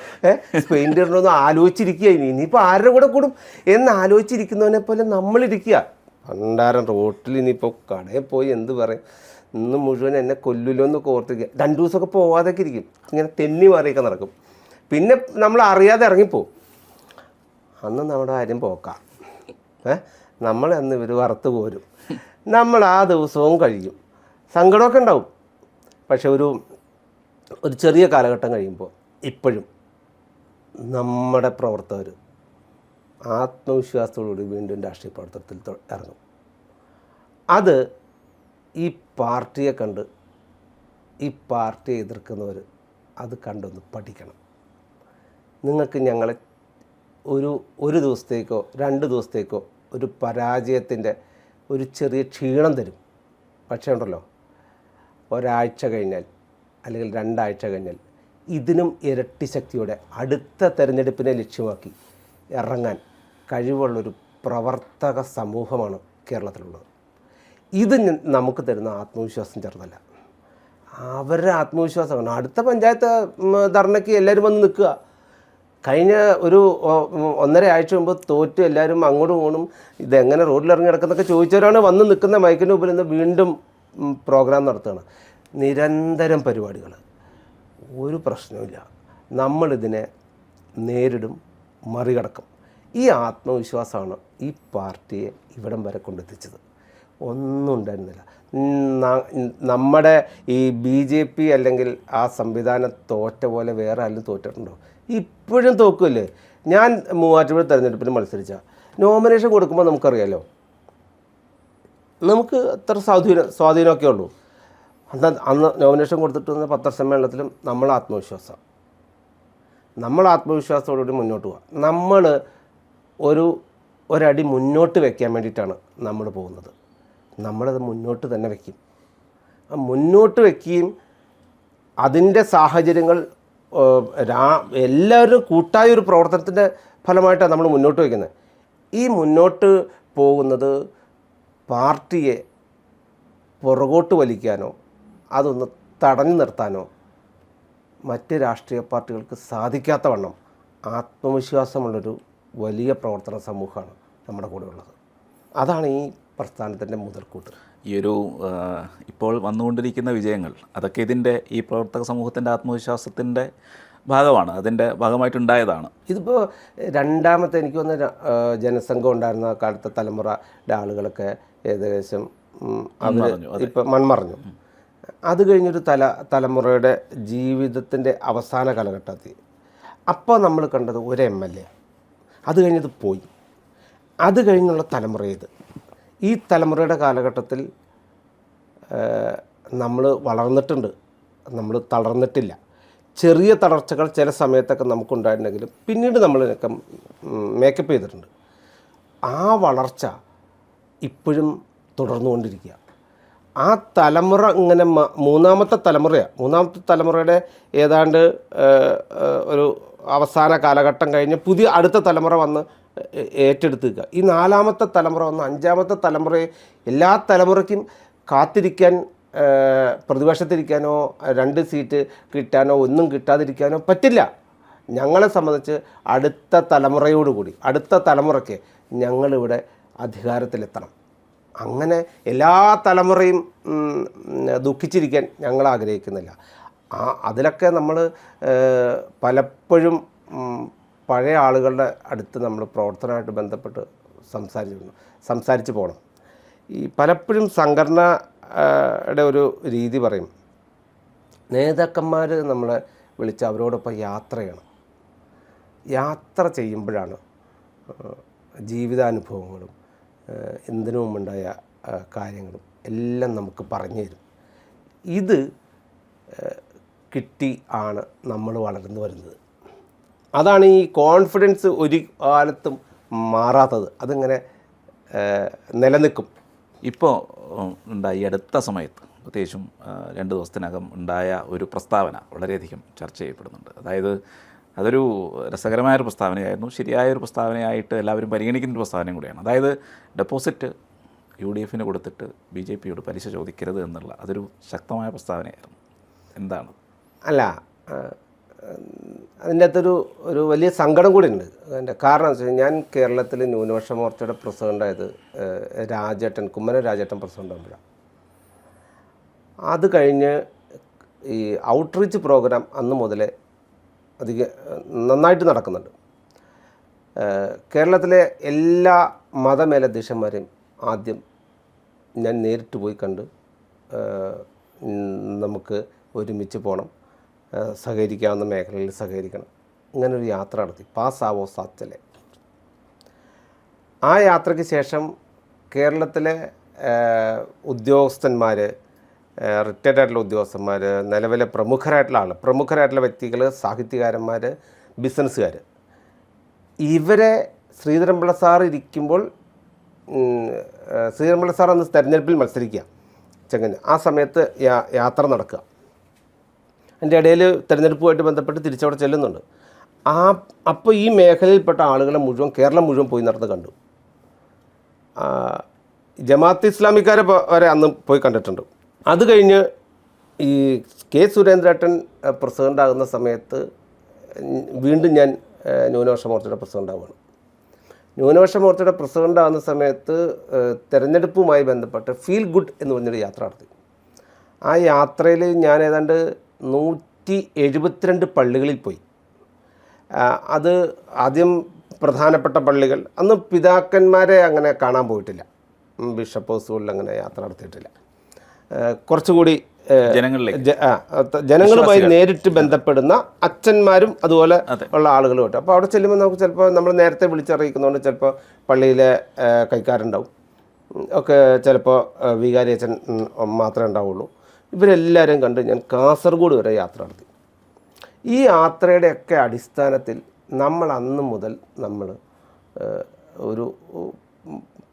സ്പെയിനിൻ്റെ ഇടണോ എന്ന് ആലോചിച്ചിരിക്കുക. ഇനിയിപ്പോൾ ആരുടെ കൂടെ കൂടും എന്ന് ആലോചിച്ചിരിക്കുന്നവനെ പോലെ നമ്മളിരിക്കുക. പണ്ടാരം റോട്ടിൽ ഇനിയിപ്പോൾ കടയിൽ പോയി എന്ത് പറയും, ഇന്ന് മുഴുവൻ എന്നെ കൊല്ലുമല്ലോ എന്ന് ഓർത്തിരിക്കുക. 2 ദിവസമൊക്കെ പോവാതൊക്കെ ഇരിക്കും, ഇങ്ങനെ തെന്നി മാറിയൊക്കെ നടക്കും. പിന്നെ നമ്മൾ അറിയാതെ ഇറങ്ങിപ്പോവും. അന്ന് നമ്മുടെ കാര്യം പോക്കാം. നമ്മൾ അന്ന് ഇവർ വറുത്ത് പോരും. നമ്മൾ ആ ദിവസവും കഴിയും. സങ്കടമൊക്കെ ഉണ്ടാവും. പക്ഷെ ഒരു ചെറിയ കാലഘട്ടം കഴിയുമ്പോൾ ഇപ്പോഴും നമ്മുടെ പ്രവർത്തകർ ആത്മവിശ്വാസത്തോടുകൂടി വീണ്ടും രാഷ്ട്രീയ പ്രവർത്തനത്തിൽ ഇറങ്ങും. അത് ഈ പാർട്ടിയെ കണ്ട്, ഈ പാർട്ടിയെ എതിർക്കുന്നവർ അത് കണ്ടൊന്ന് പഠിക്കണം. നിങ്ങൾക്ക് ഞങ്ങളെ ഒരു ദിവസത്തേക്കോ 2 ദിവസത്തേക്കോ ഒരു പരാജയത്തിൻ്റെ ഒരു ചെറിയ ക്ഷീണം തരും. പക്ഷേ ഉണ്ടല്ലോ, ഒരാഴ്ച കഴിഞ്ഞാൽ അല്ലെങ്കിൽ 2 ആഴ്ച കഴിഞ്ഞാൽ ഇതിനും ഇരട്ടി ശക്തിയോടെ അടുത്ത തെരഞ്ഞെടുപ്പിനെ ലക്ഷ്യമാക്കി ഇറങ്ങാൻ കഴിവുള്ളൊരു പ്രവർത്തക സമൂഹമാണ് കേരളത്തിലുള്ളത്. ഇത് നമുക്ക് തരുന്ന ആത്മവിശ്വാസം ചെറുതല്ല. അവരുടെ ആത്മവിശ്വാസമാണ്. അടുത്ത പഞ്ചായത്ത് ധർണയ്ക്ക് എല്ലാവരും വന്ന് നിൽക്കുക. കഴിഞ്ഞ ഒരു 1.5 ആഴ്ച മുമ്പ് തോറ്റ് എല്ലാവരും അങ്ങോട്ടും ഇങ്ങോട്ടും ഇതെങ്ങനെ റോഡിലിറങ്ങി കിടക്കുന്നൊക്കെ ചോദിച്ചവരാണ് വന്ന് നിൽക്കുന്ന മൈക്കിന് മുമ്പിൽ നിന്ന് വീണ്ടും പ്രോഗ്രാം നടത്തുകയാണ്. നിരന്തരം പരിപാടികൾ, ഒരു പ്രശ്നവുമില്ല. നമ്മളിതിനെ നേരിടും, മറികടക്കും. ഈ ആത്മവിശ്വാസമാണ് ഈ പാർട്ടിയെ ഇവിടം വരെ കൊണ്ടെത്തിച്ചത്. ഒന്നും ഉണ്ടായിരുന്നില്ല. നമ്മുടെ ഈ BJP അല്ലെങ്കിൽ ആ സംവിധാനം തോറ്റ പോലെ വേറെ ആരും തോറ്റിട്ടുണ്ടോ? ഇപ്പോഴും തോക്കുമല്ലേ. ഞാൻ മൂവാറ്റുപുഴ തെരഞ്ഞെടുപ്പിന് മത്സരിച്ച നോമിനേഷൻ കൊടുക്കുമ്പോൾ നമുക്കറിയാമല്ലോ, നമുക്ക് അത്ര സ്വാധീനമൊക്കെ ഉള്ളൂ. അന്ന് നോമിനേഷൻ കൊടുത്തിട്ട് വന്ന പത്രസമ്മേളനത്തിലും നമ്മൾ ആത്മവിശ്വാസത്തോടുകൂടി മുന്നോട്ട് പോവുക. നമ്മൾ ഒരടി മുന്നോട്ട് വയ്ക്കാൻ വേണ്ടിയിട്ടാണ് നമ്മൾ പോകുന്നത്. നമ്മളത് മുന്നോട്ട് തന്നെ വയ്ക്കും. മുന്നോട്ട് വയ്ക്കുകയും അതിൻ്റെ സാഹചര്യങ്ങൾ എല്ലാവരും കൂട്ടായ ഒരു പ്രവർത്തനത്തിൻ്റെ ഫലമായിട്ടാണ് നമ്മൾ മുന്നോട്ട് വയ്ക്കുന്നത്. ഈ മുന്നോട്ട് പോകുന്നത് പാർട്ടിയെ പുറകോട്ട് വലിക്കാനോ അതൊന്ന് തടഞ്ഞു നിർത്താനോ മറ്റ് രാഷ്ട്രീയ പാർട്ടികൾക്ക് സാധിക്കാത്ത വണ്ണം ആത്മവിശ്വാസമുള്ളൊരു വലിയ പ്രവർത്തന സമൂഹമാണ് നമ്മുടെ കൂടെ ഉള്ളത്. അതാണ് ഈ പ്രസ്ഥാനത്തിൻ്റെ മുതൽക്കൂട്ട്. ഈ ഒരു ഇപ്പോൾ വന്നുകൊണ്ടിരിക്കുന്ന വിജയങ്ങൾ അതൊക്കെ ഈ പ്രവർത്തക സമൂഹത്തിൻ്റെ ആത്മവിശ്വാസത്തിൻ്റെ ഭാഗമാണ്, അതിൻ്റെ ഭാഗമായിട്ടുണ്ടായതാണ്. ഇതിപ്പോൾ രണ്ടാമത്തെ എനിക്ക് തോന്നുന്ന ജനസംഘം ഉണ്ടായിരുന്ന കാലത്തെ തലമുറയുടെ ആളുകളൊക്കെ ഏകദേശം അവർ ഇപ്പം മൺമറഞ്ഞു. അത് കഴിഞ്ഞൊരു തലമുറയുടെ ജീവിതത്തിൻ്റെ അവസാന കാലഘട്ടത്തിൽ അപ്പോൾ നമ്മൾ കണ്ടത് ഒരു MLA, അത് കഴിഞ്ഞത് പോയി. അത് കഴിഞ്ഞുള്ള തലമുറ ഇത്. ഈ തലമുറയുടെ കാലഘട്ടത്തിൽ നമ്മൾ വളർന്നിട്ടുണ്ട്, നമ്മൾ തളർന്നിട്ടില്ല. ചെറിയ തളർച്ചകൾ ചില സമയത്തൊക്കെ നമുക്കുണ്ടായിട്ടുണ്ടെങ്കിലും പിന്നീട് നമ്മളിതൊക്കെ മേക്കപ്പ് ചെയ്തിട്ടുണ്ട്. ആ വളർച്ച ഇപ്പോഴും തുടർന്നുകൊണ്ടിരിക്കുക. ആ തലമുറ ഇങ്ങനെ മൂന്നാമത്തെ തലമുറയുടെ ഏതാണ്ട് ഒരു അവസാന കാലഘട്ടം കഴിഞ്ഞ് അടുത്ത തലമുറ വന്ന് ഏറ്റെടുത്തുക. ഈ 4ാമത്തെ തലമുറ വന്ന് 5ാമത്തെ തലമുറയെ എല്ലാ തലമുറയ്ക്കും കാത്തിരിക്കാൻ, പ്രതിപക്ഷത്തിരിക്കാനോ 2 സീറ്റ് കിട്ടാനോ ഒന്നും കിട്ടാതിരിക്കാനോ പറ്റില്ല. ഞങ്ങളെ സംബന്ധിച്ച് അടുത്ത തലമുറയ്ക്ക് ഞങ്ങളിവിടെ അധികാരത്തിലെത്തണം. അങ്ങനെ എല്ലാ തലമുറയും ദുഃഖിച്ചിരിക്കാൻ ഞങ്ങൾ ആഗ്രഹിക്കുന്നില്ല. അതിലൊക്കെ നമ്മൾ പലപ്പോഴും പഴയ ആളുകളുടെ അടുത്ത് നമ്മൾ പ്രവർത്തനമായിട്ട് ബന്ധപ്പെട്ട് സംസാരിച്ച് പോകണം. ഈ പലപ്പോഴും സംഘടനയുടെ ഒരു രീതി പറയും, നേതാക്കന്മാർ നമ്മളെ വിളിച്ച് അവരോടൊപ്പം യാത്ര ചെയ്യണം. യാത്ര ചെയ്യുമ്പോഴാണ് ജീവിതാനുഭവങ്ങളും എന്തിനു മുമ്പുണ്ടായ കാര്യങ്ങളും എല്ലാം നമുക്ക് പറഞ്ഞു തരും. ഇത് കിട്ടി ആണ് നമ്മൾ വളർന്നു വരുന്നത്. അതാണ് ഈ കോൺഫിഡൻസ് ഒരു കാലത്തും മാറാത്തത്. അതിങ്ങനെ നിലനിൽക്കും. ഇപ്പോൾ ഉണ്ടായി അടുത്ത സമയത്ത് പ്രത്യേകിച്ചും 2 ദിവസത്തിനകം ഉണ്ടായ ഒരു പ്രസ്താവന വളരെയധികം ചർച്ച ചെയ്യപ്പെടുന്നുണ്ട്. അതായത് അതൊരു രസകരമായൊരു പ്രസ്താവനയായിരുന്നു, ശരിയായൊരു പ്രസ്താവനയായിട്ട് എല്ലാവരും പരിഗണിക്കുന്ന ഒരു പ്രസ്താവനയും കൂടിയാണ്. അതായത് ഡെപ്പോസിറ്റ് UDF കൊടുത്തിട്ട് BJP പലിശ ചോദിക്കരുത് എന്നുള്ള അതൊരു ശക്തമായ പ്രസ്താവനയായിരുന്നു. എന്താണ്? അല്ല, അതിൻ്റെ അകത്തൊരു വലിയ സങ്കടം കൂടി ഉണ്ട്. അതിൻ്റെ കാരണം എന്ന് വെച്ചാൽ ഞാൻ കേരളത്തിൽ ന്യൂനപക്ഷ മോർച്ചയുടെ പ്രസിഡൻ്റായത് കുമ്മനം രാജേട്ടൻ പ്രസിഡൻ്റാകുമ്പോഴാണ്. അത് കഴിഞ്ഞ് ഈ ഔട്ട്റീച്ച് പ്രോഗ്രാം അന്ന് മുതലേ നന്നായിട്ട് നടക്കുന്നുണ്ട്. കേരളത്തിലെ എല്ലാ മതമേലധ്യക്ഷന്മാരെയും ആദ്യം ഞാൻ നേരിട്ട് പോയി കണ്ട് നമുക്ക് ഒരുമിച്ച് പോകണം, സഹകരിക്കാവുന്ന മേഖലയിൽ സഹകരിക്കണം, ഇങ്ങനൊരു യാത്ര നടത്തി. പാസ്സാവോ സാച്ചലെ. ആ യാത്രയ്ക്ക് ശേഷം കേരളത്തിലെ ഉദ്യോഗസ്ഥന്മാർ, റിട്ടയർഡ് ആയിട്ടുള്ള ഉദ്യോഗസ്ഥന്മാർ, നിലവിലെ പ്രമുഖരായിട്ടുള്ള വ്യക്തികൾ, സാഹിത്യകാരന്മാർ, ബിസിനസ്സുകാർ, ഇവരെ ശ്രീധരൻപിള്ള സാർ ഇരിക്കുമ്പോൾ, ശ്രീധരൻപിള്ള സാർ അന്ന് തെരഞ്ഞെടുപ്പിൽ മത്സരിക്കുക ചെങ്ങന്നൂർ, ആ സമയത്ത് യാത്ര നടക്കുക. എൻ്റെ ഇടയിൽ തെരഞ്ഞെടുപ്പുമായിട്ട് ബന്ധപ്പെട്ട് തിരിച്ചവിടെ ചെല്ലുന്നുണ്ട്. അപ്പോൾ ഈ മേഖലയിൽപ്പെട്ട ആളുകളെ മുഴുവൻ കേരളം മുഴുവൻ പോയി നടന്ന് കണ്ടു. ജമാഅത്ത് ഇസ്ലാമിക്കാരെ വരെ അന്ന് പോയി കണ്ടിട്ടുണ്ട്. അത് കഴിഞ്ഞ് ഈ കെ സുരേന്ദ്രേട്ടൻ പ്രസിഡൻ്റ് ആകുന്ന സമയത്ത് വീണ്ടും ഞാൻ ന്യൂനപക്ഷ മോർച്ചയുടെ പ്രസിഡൻ്റ് ആവുകയാണ്. ന്യൂനപക്ഷ മോർച്ചയുടെ പ്രസിഡൻ്റ് ആകുന്ന സമയത്ത് തെരഞ്ഞെടുപ്പുമായി ബന്ധപ്പെട്ട് ഫീൽ ഗുഡ് എന്ന് പറഞ്ഞൊരു യാത്ര നടത്തി. ആ യാത്രയിൽ ഞാൻ ഏതാണ്ട് 172 പള്ളികളിൽ പോയി. അത് ആദ്യം പ്രധാനപ്പെട്ട പള്ളികൾ, അന്ന് പിതാക്കന്മാരെ അങ്ങനെ കാണാൻ പോയിട്ടില്ല, ബിഷപ്പ് ഹൗസുകളിൽ അങ്ങനെ യാത്ര നടത്തിയിട്ടില്ല. കുറച്ചുകൂടി ജനങ്ങളുമായി നേരിട്ട് ബന്ധപ്പെടുന്ന അച്ഛന്മാരും അതുപോലെ ഉള്ള ആളുകളുമായിട്ട്. അപ്പോൾ അവിടെ ചെല്ലുമ്പോൾ നമുക്ക് ചിലപ്പോൾ നമ്മൾ നേരത്തെ വിളിച്ചറിയിക്കുന്നതുകൊണ്ട് ചിലപ്പോൾ പള്ളിയിലെ കൈക്കാരുണ്ടാവും, ഒക്കെ ചിലപ്പോൾ വികാരി അച്ഛൻ മാത്രമേ ഉണ്ടാവുള്ളൂ. ഇവരെല്ലാവരെയും കണ്ട് ഞാൻ കാസർഗോഡ് വരെ യാത്ര നടത്തി. ഈ യാത്രയുടെയൊക്കെ അടിസ്ഥാനത്തിൽ നമ്മൾ അന്ന് മുതൽ ഒരു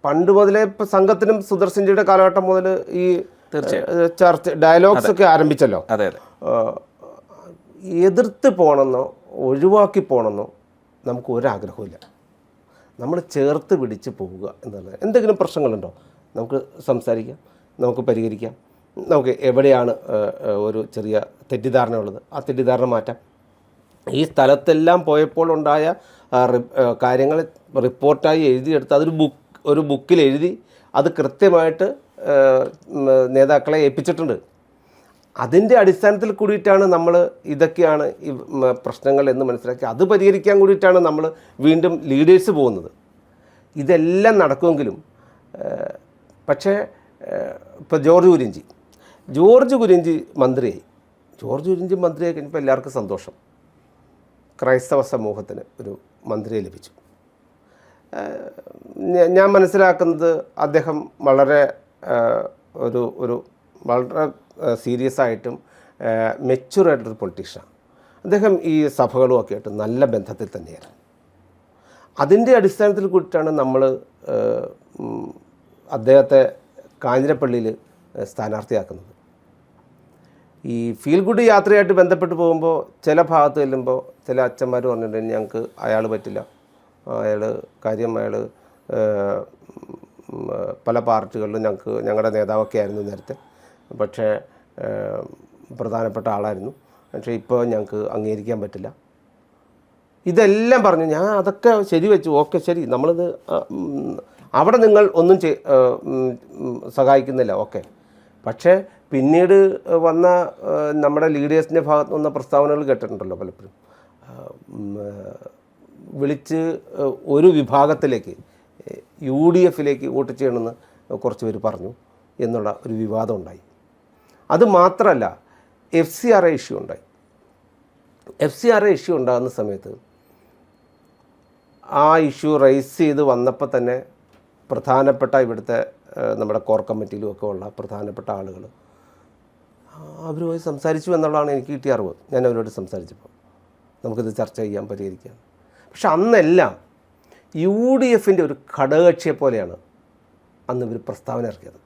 പണ്ട് മുതലേ ഇപ്പോൾ സംഘത്തിനും സുദർശൻജിയുടെ കാലഘട്ടം മുതൽ ഈ ചർച്ച ഡയലോഗ്സ് ഒക്കെ ആരംഭിച്ചല്ലോ. എതിർത്ത് പോകണമെന്നോ ഒഴിവാക്കി പോകണമെന്നോ നമുക്ക് ഒരാഗ്രഹമില്ല. നമ്മൾ ചേർത്ത് പിടിച്ച് പോവുക എന്നുള്ളത്. എന്തെങ്കിലും പ്രശ്നങ്ങളുണ്ടോ നമുക്ക് സംസാരിക്കാം, നമുക്ക് പരിഹരിക്കാം. നമുക്ക് എവിടെയാണ് ഒരു ചെറിയ തെറ്റിദ്ധാരണ ഉള്ളത്, ആ തെറ്റിദ്ധാരണ മാറ്റാം. ഈ സ്ഥലത്തെല്ലാം പോയപ്പോൾ ഉണ്ടായ കാര്യങ്ങൾ റിപ്പോർട്ടായി എഴുതിയെടുത്ത് ഒരു ബുക്കിൽ എഴുതി അത് കൃത്യമായിട്ട് നേതാക്കളെ ഏൽപ്പിച്ചിട്ടുണ്ട്. അതിൻ്റെ അടിസ്ഥാനത്തിൽ കൂടിയിട്ടാണ് നമ്മൾ ഇതൊക്കെയാണ് ഈ പ്രശ്നങ്ങൾ എന്ന് മനസ്സിലാക്കി അത് പരിഹരിക്കാൻ കൂടിയിട്ടാണ് നമ്മൾ വീണ്ടും ലീഡേഴ്സ് പോകുന്നത്. ഇതെല്ലാം നടക്കുമെങ്കിലും പക്ഷേ ഇപ്പോൾ ജോർജ് കുര്യഞ്ചി മന്ത്രിയായി. കഴിഞ്ഞപ്പോൾ എല്ലാവർക്കും സന്തോഷം. ക്രൈസ്തവ സമൂഹത്തിന് ഒരു മന്ത്രിയെ ലഭിച്ചു. ഞാൻ മനസ്സിലാക്കുന്നത് അദ്ദേഹം വളരെ വളരെ സീരിയസ് ആയിട്ടും മെച്യൂറായിട്ടൊരു പൊളിറ്റീഷ്യനാണ്. അദ്ദേഹം ഈ സഭകളുമൊക്കെ ആയിട്ട് നല്ല ബന്ധത്തിൽ തന്നെയാണ്. അതിൻ്റെ അടിസ്ഥാനത്തിൽ കൂടിയിട്ടാണ് നമ്മൾ അദ്ദേഹത്തെ കാഞ്ഞിരപ്പള്ളിയിൽ സ്ഥാനാർത്ഥിയാക്കുന്നത്. ഈ ഫീൽ ഗുഡ് യാത്രയായിട്ട് ബന്ധപ്പെട്ട് പോകുമ്പോൾ ചില ഭാഗത്ത് ചെല്ലുമ്പോൾ ചില അച്ഛന്മാർ പറഞ്ഞിട്ടുണ്ട് ഞങ്ങൾക്ക് അയാൾ പറ്റില്ല, അയാൾ പല പാർട്ടികളിലും ഞങ്ങളുടെ നേതാവൊക്കെ ആയിരുന്നു നേരത്തെ, പക്ഷേ പ്രധാനപ്പെട്ട ആളായിരുന്നു, പക്ഷേ ഇപ്പോൾ ഞങ്ങൾക്ക് അംഗീകരിക്കാൻ പറ്റില്ല. ഇതെല്ലാം പറഞ്ഞു. ഞാൻ അതൊക്കെ ശരിവെച്ചു. ഓക്കെ ശരി, നമ്മളിത് അവിടെ നിങ്ങൾ ഒന്നും സഹായിക്കുന്നില്ല, ഓക്കെ. പക്ഷേ പിന്നീട് വന്ന നമ്മുടെ ലീഡേഴ്സിൻ്റെ ഭാഗത്ത് വന്ന പ്രസ്താവനകൾ കേട്ടിട്ടുണ്ടല്ലോ പലപ്പോഴും. വിളിച്ച് ഒരു വിഭാഗത്തിലേക്ക് UDF വോട്ട് ചെയ്യണമെന്ന് കുറച്ച് പേര് പറഞ്ഞു എന്നുള്ള ഒരു വിവാദം ഉണ്ടായി. അത് മാത്രമല്ല FCRA ഇഷ്യൂ ഉണ്ടായി. FCRA ഇഷ്യൂ ഉണ്ടാകുന്ന സമയത്ത് ആ ഇഷ്യൂ റൈസ് ചെയ്ത് വന്നപ്പോൾ തന്നെ പ്രധാനപ്പെട്ട ഇവിടുത്തെ നമ്മുടെ കോർ കമ്മിറ്റിയിലും ഒക്കെ ഉള്ള പ്രധാനപ്പെട്ട ആളുകൾ അവരുമായി സംസാരിച്ചു എന്നുള്ളതാണ് എനിക്ക് കിട്ടിയ അറിവ്. ഞാൻ അവരോട് സംസാരിച്ചപ്പോൾ നമുക്കിത് ചർച്ച ചെയ്യാം, പരിഹരിക്കാം. പക്ഷെ അന്നെല്ലാം UDF ഒരു ഘടകകക്ഷിയെ പോലെയാണ് അന്ന് ഇവർ പ്രസ്താവന ഇറക്കിയത്.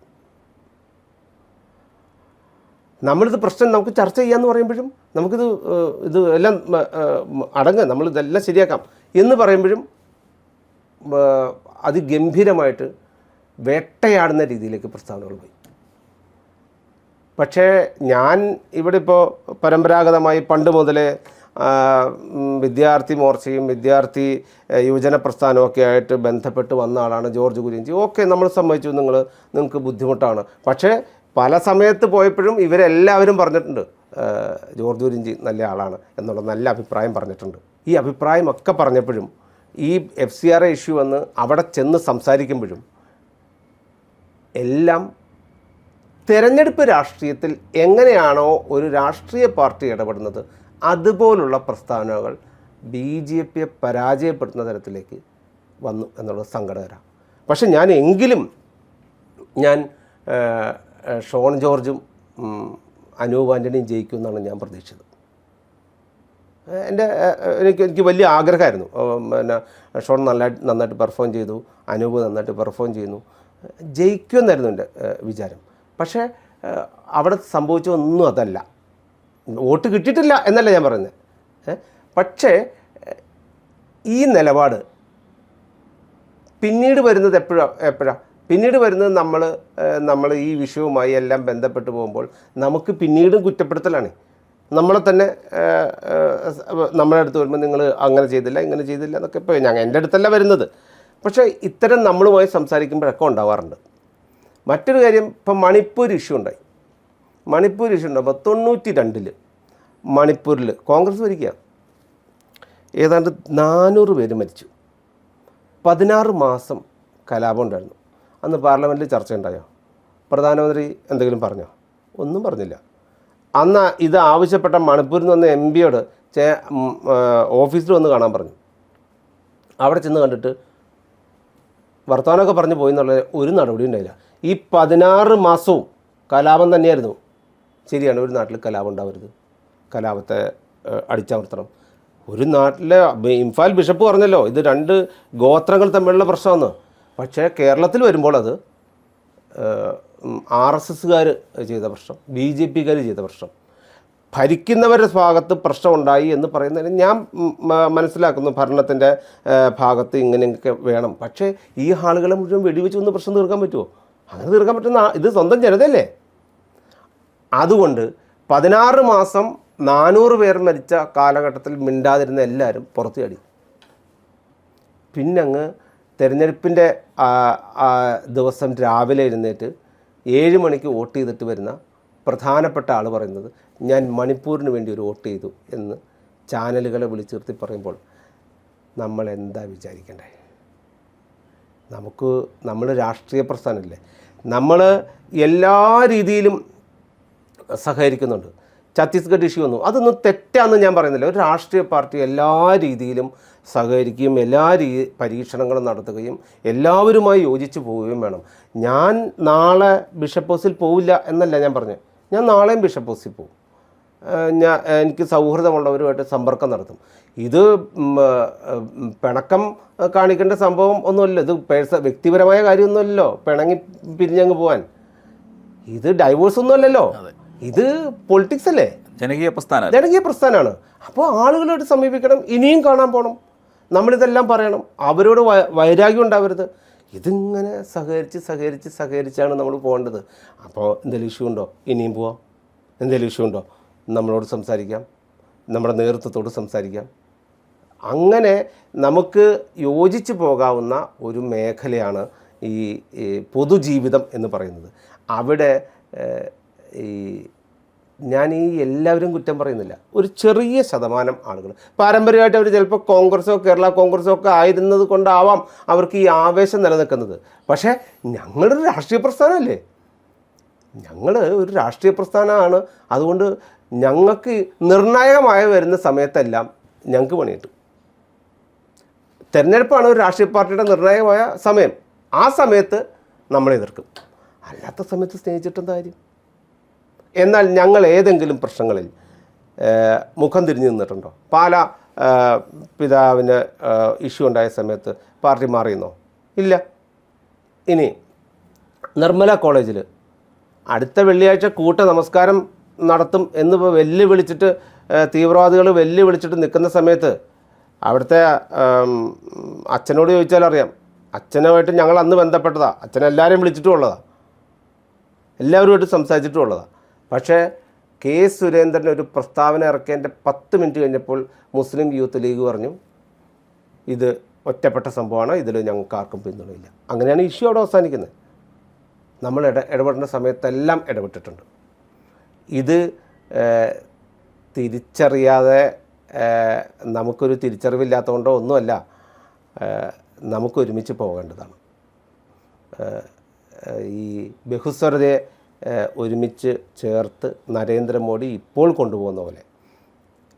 നമ്മളിത് പ്രശ്നം നമുക്ക് ചർച്ച ചെയ്യാമെന്ന് പറയുമ്പോഴും നമുക്കിത് ഇത് എല്ലാം അടങ്ങ് നമ്മളിതെല്ലാം ശരിയാക്കാം എന്ന് പറയുമ്പോഴും അതിഗംഭീരമായിട്ട് വേട്ടയാടുന്ന രീതിയിലേക്ക് പ്രസ്താവനകൾ പോയി. പക്ഷേ ഞാൻ ഇവിടെ ഇപ്പോൾ പരമ്പരാഗതമായി പണ്ട് മുതലേ വിദ്യാർത്ഥി മോർച്ചയും വിദ്യാർത്ഥി യുവജന പ്രസ്ഥാനമൊക്കെ ആയിട്ട് ബന്ധപ്പെട്ട് വന്ന ആളാണ് ജോർജ് കുര്യഞ്ചി. ഓക്കെ, നമ്മൾ സമ്മതിച്ചു നിങ്ങൾക്ക് ബുദ്ധിമുട്ടാണ്. പക്ഷേ പല സമയത്ത് പോയപ്പോഴും ഇവരെല്ലാവരും പറഞ്ഞിട്ടുണ്ട് ജോർജ് കുര്യഞ്ചി നല്ല ആളാണ് എന്നുള്ള നല്ല അഭിപ്രായം പറഞ്ഞിട്ടുണ്ട്. ഈ അഭിപ്രായമൊക്കെ പറഞ്ഞപ്പോഴും ഈ FCRA ഇഷ്യൂ വന്ന് അവിടെ ചെന്ന് സംസാരിക്കുമ്പോഴും എല്ലാം തെരഞ്ഞെടുപ്പ് രാഷ്ട്രീയത്തിൽ എങ്ങനെയാണോ ഒരു രാഷ്ട്രീയ പാർട്ടി ഇടപെടുന്നത് അതുപോലുള്ള പ്രസ്താവനകൾ BJPയെ പരാജയപ്പെടുത്തുന്ന തരത്തിലേക്ക് വന്നു എന്നുള്ളത് സങ്കടകരമാണ്. പക്ഷെ ഞാൻ ഷോൺ ജോർജും അനൂപ് ആൻ്റണിയും ജയിക്കുമെന്നാണ് ഞാൻ പ്രതീക്ഷിച്ചത്. എനിക്ക് വലിയ ആഗ്രഹമായിരുന്നു. പിന്നെ ഷോൺ നന്നായിട്ട് പെർഫോം ചെയ്തു, അനൂപ് നന്നായിട്ട് പെർഫോം ചെയ്യുന്നു, ജയിക്കുമെന്നായിരുന്നു എൻ്റെ വിചാരം. പക്ഷേ അവിടെ സംഭവിച്ചതൊന്നും അതല്ല. വോട്ട് കിട്ടിയിട്ടില്ല എന്നല്ല ഞാൻ പറയുന്നത്. പക്ഷേ ഈ നിലപാട് പിന്നീട് വരുന്നത് എപ്പോഴാണ് പിന്നീട് വരുന്നത് നമ്മൾ ഈ വിഷയവുമായി എല്ലാം ബന്ധപ്പെട്ട് പോകുമ്പോൾ നമുക്ക് പിന്നീടും കുറ്റപ്പെടുത്തലാണ്. നമ്മളെ തന്നെ നമ്മുടെ അടുത്ത് വരുമ്പോൾ നിങ്ങൾ അങ്ങനെ ചെയ്തില്ല ഇങ്ങനെ ചെയ്തില്ല എന്നൊക്കെ ഇപ്പോൾ എൻ്റെ അടുത്തല്ല വരുന്നത്. പക്ഷേ ഇത്തരം നമ്മളുമായി സംസാരിക്കുമ്പോഴൊക്കെ ഉണ്ടാവാറുണ്ട്. മറ്റൊരു കാര്യം, ഇപ്പം മണിപ്പൂർ ഇഷ്യൂ ഉണ്ടായി. മണിപ്പൂർ ഇഷ്യൂ ഉണ്ടാകുമ്പോൾ 92 മണിപ്പൂരിൽ കോൺഗ്രസ് ഭരിക്കുക, ഏതാണ്ട് 400 പേര് മരിച്ചു. 16 മാസം കലാപം ഉണ്ടായിരുന്നു. അന്ന് പാർലമെൻറ്റിൽ ചർച്ച ഉണ്ടായോ? പ്രധാനമന്ത്രി എന്തെങ്കിലും പറഞ്ഞോ? ഒന്നും പറഞ്ഞില്ല. അന്ന് ഇത് ആവശ്യപ്പെട്ട മണിപ്പൂരിൽ നിന്ന് വന്ന MP ഓഫീസിൽ വന്ന് കാണാൻ പറഞ്ഞു. അവിടെ ചെന്ന് കണ്ടിട്ട് വർത്തമാനമൊക്കെ പറഞ്ഞു പോയി എന്നുള്ള ഒരു നടപടി ഉണ്ടായില്ല. ഈ 16 മാസവും കലാപം തന്നെയായിരുന്നു. ശരിയാണ്, ഒരു നാട്ടിൽ കലാപം ഉണ്ടാവരുത്, കലാപത്തെ അടിച്ചമർത്തണം. ഒരു നാട്ടിലെ ഇംഫാൽ ബിഷപ്പ് പറഞ്ഞല്ലോ ഇത് 2 ഗോത്രങ്ങൾ തമ്മിലുള്ള പ്രശ്നമാണ്. പക്ഷേ കേരളത്തിൽ വരുമ്പോൾ അത് RSSകാർ ചെയ്ത പ്രശ്നം, BJPക്കാർ ചെയ്ത പ്രശ്നം, ഭരിക്കുന്നവരുടെ ഭാഗത്ത് പ്രശ്നമുണ്ടായി എന്ന് പറയുന്നതിന് ഞാൻ മനസ്സിലാക്കുന്നു. ഭരണത്തിൻ്റെ ഭാഗത്ത് ഇങ്ങനെയൊക്കെ വേണം. പക്ഷേ ഈ ആളുകളെ മുഴുവൻ വെടിവെച്ച് ഒന്ന് പ്രശ്നം തീർക്കാൻ പറ്റുമോ? അങ്ങനെ തീർക്കാൻ പറ്റുന്ന ഇത് സ്വന്തം ജനതയല്ലേ. അതുകൊണ്ട് 16 മാസം 400 പേർ മരിച്ച കാലഘട്ടത്തിൽ മിണ്ടാതിരുന്ന എല്ലാവരും പുറത്തു ചാടി. പിന്നങ്ങ് തെരഞ്ഞെടുപ്പിൻ്റെ ദിവസം രാവിലെ എഴുന്നേറ്റ് 7 മണിക്ക് വോട്ട് ചെയ്തിട്ട് വരുന്ന പ്രധാനപ്പെട്ട ആൾ പറയുന്നത് ഞാൻ മണിപ്പൂരിന് വേണ്ടി ഒരു വോട്ട് ചെയ്തു എന്ന് ചാനലുകളെ വിളിച്ചു നിർത്തി പറയുമ്പോൾ നമ്മൾ എന്താ വിചാരിക്കണ്ടേ? നമ്മൾ രാഷ്ട്രീയ പ്രസ്ഥാനമല്ലേ, നമ്മൾ എല്ലാ രീതിയിലും സഹകരിക്കുന്നുണ്ട്. ഛത്തീസ്ഗഡ് ഇഷ്യൂ വന്നു, അതൊന്നും തെറ്റാണെന്ന് ഞാൻ പറയുന്നില്ല. ഒരു രാഷ്ട്രീയ പാർട്ടി എല്ലാ രീതിയിലും സഹകരിക്കുകയും എല്ലാ പരീക്ഷണങ്ങളും നടത്തുകയും എല്ലാവരുമായി യോജിച്ച് പോവുകയും വേണം. ഞാൻ നാളെ ബിഷപ്പ് ഹൗസിൽ പോവില്ല എന്നല്ല ഞാൻ പറഞ്ഞത്. ഞാൻ നാളെയും ബിഷപ്പ് ഹൗസിൽ പോകും. എനിക്ക് സൗഹൃദമുള്ളവരുമായിട്ട് സമ്പർക്കം നടത്തും. ഇത് പിണക്കം കാണിക്കേണ്ട സംഭവം ഒന്നുമല്ല. ഇത് വ്യക്തിപരമായ കാര്യമൊന്നുമല്ലല്ലോ പിണങ്ങി പിരിഞ്ഞങ്ങ് പോകാൻ. ഇത് ഡൈവോഴ്സ് ഒന്നുമല്ലല്ലോ, ഇത് പൊളിറ്റിക്സ് അല്ലേ, ജനകീയ പ്രസ്ഥാനമാണ്. അപ്പോൾ ആളുകളോട് സമീപിക്കണം, ഇനിയും കാണാൻ പോകണം, നമ്മളിതെല്ലാം പറയണം, അവരോട് വൈരാഗ്യം ഉണ്ടാവരുത്. ഇതിങ്ങനെ സഹകരിച്ചാണ് നമ്മൾ പോകേണ്ടത്. അപ്പോൾ എന്തെങ്കിലും ഇഷ്യൂ ഉണ്ടോ ഇനിയും പോവാം, എന്തെങ്കിലും ഇഷ്യൂ ഉണ്ടോ നമ്മളോട് സംസാരിക്കാം, നമ്മുടെ നേതൃത്വത്തോട് സംസാരിക്കാം. അങ്ങനെ നമുക്ക് യോജിച്ച് പോകാവുന്ന ഒരു മേഖലയാണ് ഈ പൊതുജീവിതം എന്ന് പറയുന്നത്. അവിടെ ഞാൻ എല്ലാവരും കുറ്റം പറയുന്നില്ല. ഒരു ചെറിയ ശതമാനം ആളുകൾ പാരമ്പര്യമായിട്ട് അവർ ചിലപ്പോൾ കോൺഗ്രസോ കേരള കോൺഗ്രസോ ഒക്കെ ആയിരുന്നത് കൊണ്ടാവാം അവർക്ക് ഈ ആവേശം നിലനിൽക്കുന്നത്. പക്ഷേ ഞങ്ങളൊരു രാഷ്ട്രീയ പ്രസ്ഥാനമല്ലേ, ഞങ്ങൾ ഒരു രാഷ്ട്രീയ പ്രസ്ഥാനമാണ്. അതുകൊണ്ട് ഞങ്ങൾക്ക് നിർണായകമായി വരുന്ന സമയത്തെല്ലാം ഞങ്ങൾക്ക് പണിയിട്ടു. തെരഞ്ഞെടുപ്പാണ് ഒരു രാഷ്ട്രീയ പാർട്ടിയുടെ നിർണായകമായ സമയം. ആ സമയത്ത് നമ്മൾ എതിർക്കും, അല്ലാത്ത സമയത്ത് സ്നേഹിച്ചിട്ടെന്താ കാര്യം? എന്നാൽ ഞങ്ങൾ ഏതെങ്കിലും പ്രശ്നങ്ങളിൽ മുഖം തിരിഞ്ഞു നിന്നിട്ടുണ്ടോ? പാല പിതാവിന് ഇഷ്യൂ ഉണ്ടായ സമയത്ത് പാർട്ടി മാറിയെന്നോ? ഇല്ല. ഇനി നിർമ്മല കോളേജിൽ അടുത്ത വെള്ളിയാഴ്ച കൂട്ട നമസ്കാരം നടത്തും എന്നിപ്പോൾ വെല്ലുവിളിച്ചിട്ട് തീവ്രവാദികൾ വെല്ലുവിളിച്ചിട്ട് നിൽക്കുന്ന സമയത്ത് അവിടുത്തെ അച്ഛനോട് ചോദിച്ചാൽ അറിയാം. അച്ഛനുമായിട്ട് ഞങ്ങൾ അന്ന് ബന്ധപ്പെട്ടതാണ്. അച്ഛനെല്ലാവരെയും വിളിച്ചിട്ടുമുള്ളതാണ്, എല്ലാവരുമായിട്ട് സംസാരിച്ചിട്ടുമുള്ളതാണ്. പക്ഷേ കെ സുരേന്ദ്രൻ ഒരു പ്രസ്താവന ഇറക്കിയതിൻ്റെ 10 മിനിറ്റ് കഴിഞ്ഞപ്പോൾ മുസ്ലിം യൂത്ത് ലീഗ് പറഞ്ഞു ഇത് ഒറ്റപ്പെട്ട സംഭവമാണ്, ഇതിൽ ഞങ്ങൾക്ക് ആർക്കും പിന്തുണയില്ല. അങ്ങനെയാണ് ഇഷ്യൂ അവിടെ അവസാനിക്കുന്നത്. നമ്മൾ ഇടപെടേണ്ട സമയത്തെല്ലാം ഇടപെട്ടിട്ടുണ്ട്. ഇത് തിരിച്ചറിയാതെ നമുക്കൊരു തിരിച്ചറിവില്ലാത്തതുകൊണ്ടോ ഒന്നുമല്ല, നമുക്ക് ഒരുമിച്ച് പോകേണ്ടതാണ്. ഈ ബഹുസ്വരതയെ ഒരുമിച്ച് ചേർത്ത് നരേന്ദ്രമോദി ഇപ്പോൾ കൊണ്ടുപോകുന്ന പോലെ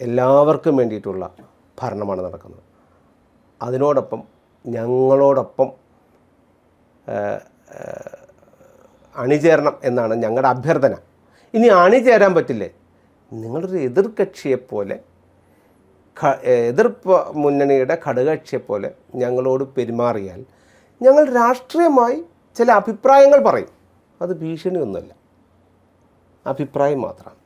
എല്ലാവർക്കും വേണ്ടിയിട്ടുള്ള ഭരണമാണ് നടക്കുന്നത്. അതിനോടൊപ്പം ഞങ്ങളോടൊപ്പം അണിചേരണം എന്നാണ് ഞങ്ങളുടെ അഭ്യർത്ഥന. ഇനി അണിചേരാൻ പറ്റില്ലേ, നിങ്ങളൊരു എതിർകക്ഷിയെപ്പോലെ എതിർ മുന്നണിയുടെ ഘടകകക്ഷിയെപ്പോലെ ഞങ്ങളോട് പെരുമാറിയാൽ ഞങ്ങൾ രാഷ്ട്രീയമായി ചില അഭിപ്രായങ്ങൾ പറയും. അത് ഭീഷണിയൊന്നുമല്ല, അഭിപ്രായം മാത്രമാണ്.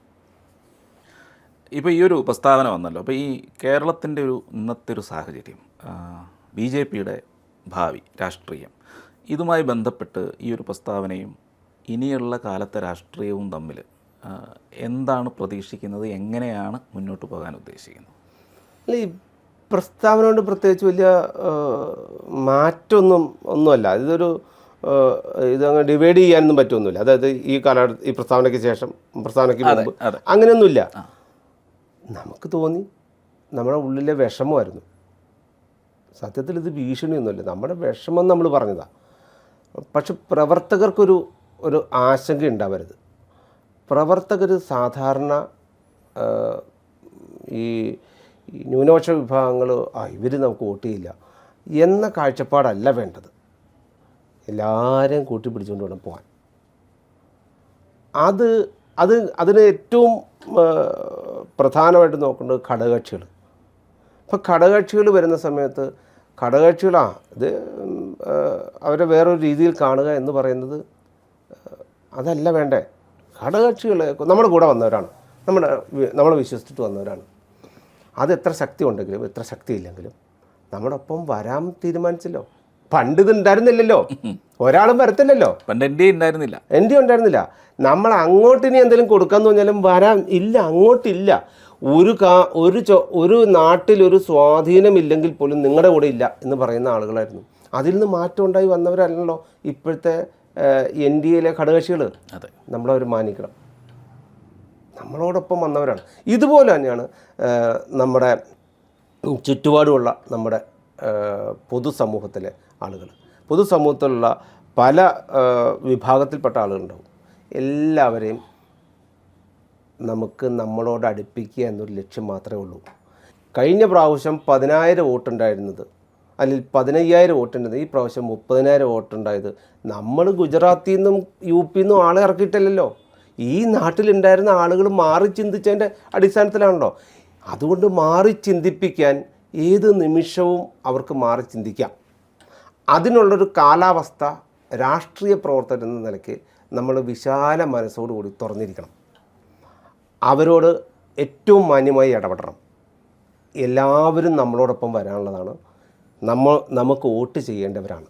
ഇപ്പോൾ ഈ ഒരു പ്രസ്താവന വന്നല്ലോ. അപ്പോൾ ഈ കേരളത്തിൻ്റെ ഒരു ഇന്നത്തെ ഒരു സാഹചര്യം, BJPയുടെ ഭാവി രാഷ്ട്രീയം, ഇതുമായി ബന്ധപ്പെട്ട് ഈ ഒരു പ്രസ്താവനയും ഇനിയുള്ള കാലത്തെ രാഷ്ട്രീയവും തമ്മിൽ എന്താണ് പ്രതീക്ഷിക്കുന്നത്, എങ്ങനെയാണ് മുന്നോട്ട് പോകാൻ ഉദ്ദേശിക്കുന്നത്? അല്ല, ഈ പ്രസ്താവന കൊണ്ട് പ്രത്യേകിച്ച് വലിയ ഒന്നുമല്ല. ഇതങ്ങ് ഡിവൈഡ് ചെയ്യാനൊന്നും പറ്റുമൊന്നുമില്ല. അതായത് ഈ പ്രസ്താവനയ്ക്ക് ശേഷം, പ്രസ്താവനയ്ക്ക് മുമ്പ് അങ്ങനെയൊന്നുമില്ല. നമുക്ക് തോന്നി, നമ്മുടെ ഉള്ളിലെ വിഷമമായിരുന്നു. സത്യത്തിൽ ഇത് ഭീഷണിയൊന്നുമില്ല, നമ്മുടെ വിഷമം നമ്മൾ പറഞ്ഞതാണ്. പക്ഷെ പ്രവർത്തകർക്കൊരു ആശങ്ക ഉണ്ടാവരുത്. പ്രവർത്തകർ സാധാരണ ഈ ന്യൂനപക്ഷ വിഭാഗങ്ങൾ ഇവർ നമുക്ക് വോട്ട് ചെയ്യില്ല എന്ന കാഴ്ചപ്പാടല്ല വേണ്ടത്. എല്ലാവരെയും കൂട്ടിപ്പിടിച്ചുകൊണ്ട് വേണം പോകാൻ. അതിന് ഏറ്റവും പ്രധാനമായിട്ട് നോക്കേണ്ടത് ഘടകകക്ഷികൾ. അപ്പോൾ ഘടകകക്ഷികൾ വരുന്ന സമയത്ത് ഇത് അവരെ വേറൊരു രീതിയിൽ കാണുക എന്ന് പറയുന്നത് അതല്ല വേണ്ടേ. ഘടകകക്ഷികൾ നമ്മുടെ കൂടെ വന്നവരാണ്, നമ്മളെ വിശ്വസിച്ചിട്ട് വന്നവരാണ്. അത് എത്ര ശക്തി ഉണ്ടെങ്കിലും എത്ര ശക്തി ഇല്ലെങ്കിലും നമ്മുടെ ഒപ്പം വരാൻ തീരുമാനിച്ചല്ലോ. പണ്ട് ഇത് ഉണ്ടായിരുന്നില്ലല്ലോ, ഒരാളും വരത്തില്ലല്ലോ. പണ്ട് എൻ ഡി ഉണ്ടായിരുന്നില്ല. നമ്മൾ അങ്ങോട്ടിനി എന്തെങ്കിലും കൊടുക്കാമെന്ന് പറഞ്ഞാലും വരാൻ ഇല്ല, അങ്ങോട്ടില്ല. ഒരു നാട്ടിലൊരു സ്വാധീനമില്ലെങ്കിൽ പോലും നിങ്ങളുടെ കൂടെ ഇല്ല എന്ന് പറയുന്ന ആളുകളായിരുന്നു. അതിൽ നിന്ന് മാറ്റം ഉണ്ടായി വന്നവരല്ലല്ലോ ഇപ്പോഴത്തെ NDAയിലെ ഘടകകക്ഷികൾ. നമ്മളവർ മാനിക്കണം, നമ്മളോടൊപ്പം വന്നവരാണ്. ഇതുപോലെ തന്നെയാണ് നമ്മുടെ ചുറ്റുപാടുമുള്ള നമ്മുടെ പൊതുസമൂഹത്തിലെ ആളുകൾ. പൊതുസമൂഹത്തിലുള്ള പല വിഭാഗത്തിൽപ്പെട്ട ആളുകളുണ്ടാവും. എല്ലാവരെയും നമുക്ക് നമ്മളോട് അടുപ്പിക്കുക എന്നൊരു ലക്ഷ്യം മാത്രമേ ഉള്ളൂ. കഴിഞ്ഞ പ്രാവശ്യം 10,000 വോട്ടുണ്ടായിരുന്നത്, അല്ലെങ്കിൽ 15,000 വോട്ടുണ്ടായിരുന്നത്, ഈ പ്രാവശ്യം 30,000 വോട്ടുണ്ടായത് നമ്മൾ ഗുജറാത്തിൽ നിന്നും UP നിന്നും ആളെ ഇറക്കിയിട്ടല്ലോ. ഈ നാട്ടിലുണ്ടായിരുന്ന ആളുകൾ മാറി ചിന്തിച്ചതിൻ്റെ അടിസ്ഥാനത്തിലാണല്ലോ. അതുകൊണ്ട് മാറി ചിന്തിപ്പിക്കാൻ ഏത് നിമിഷവും അവർക്ക് മാറി ചിന്തിക്കാം. അതിനുള്ളൊരു കാലാവസ്ഥ രാഷ്ട്രീയ പ്രവർത്തകർ എന്ന നിലയ്ക്ക് നമ്മൾ വിശാല മനസ്സോടുകൂടി തുറന്നിരിക്കണം. അവരോട് ഏറ്റവും മാന്യമായി ഇടപെടണം. എല്ലാവരും നമ്മളോടൊപ്പം വരാനുള്ളതാണ്. നമുക്ക് വോട്ട് ചെയ്യേണ്ടവരാണ്.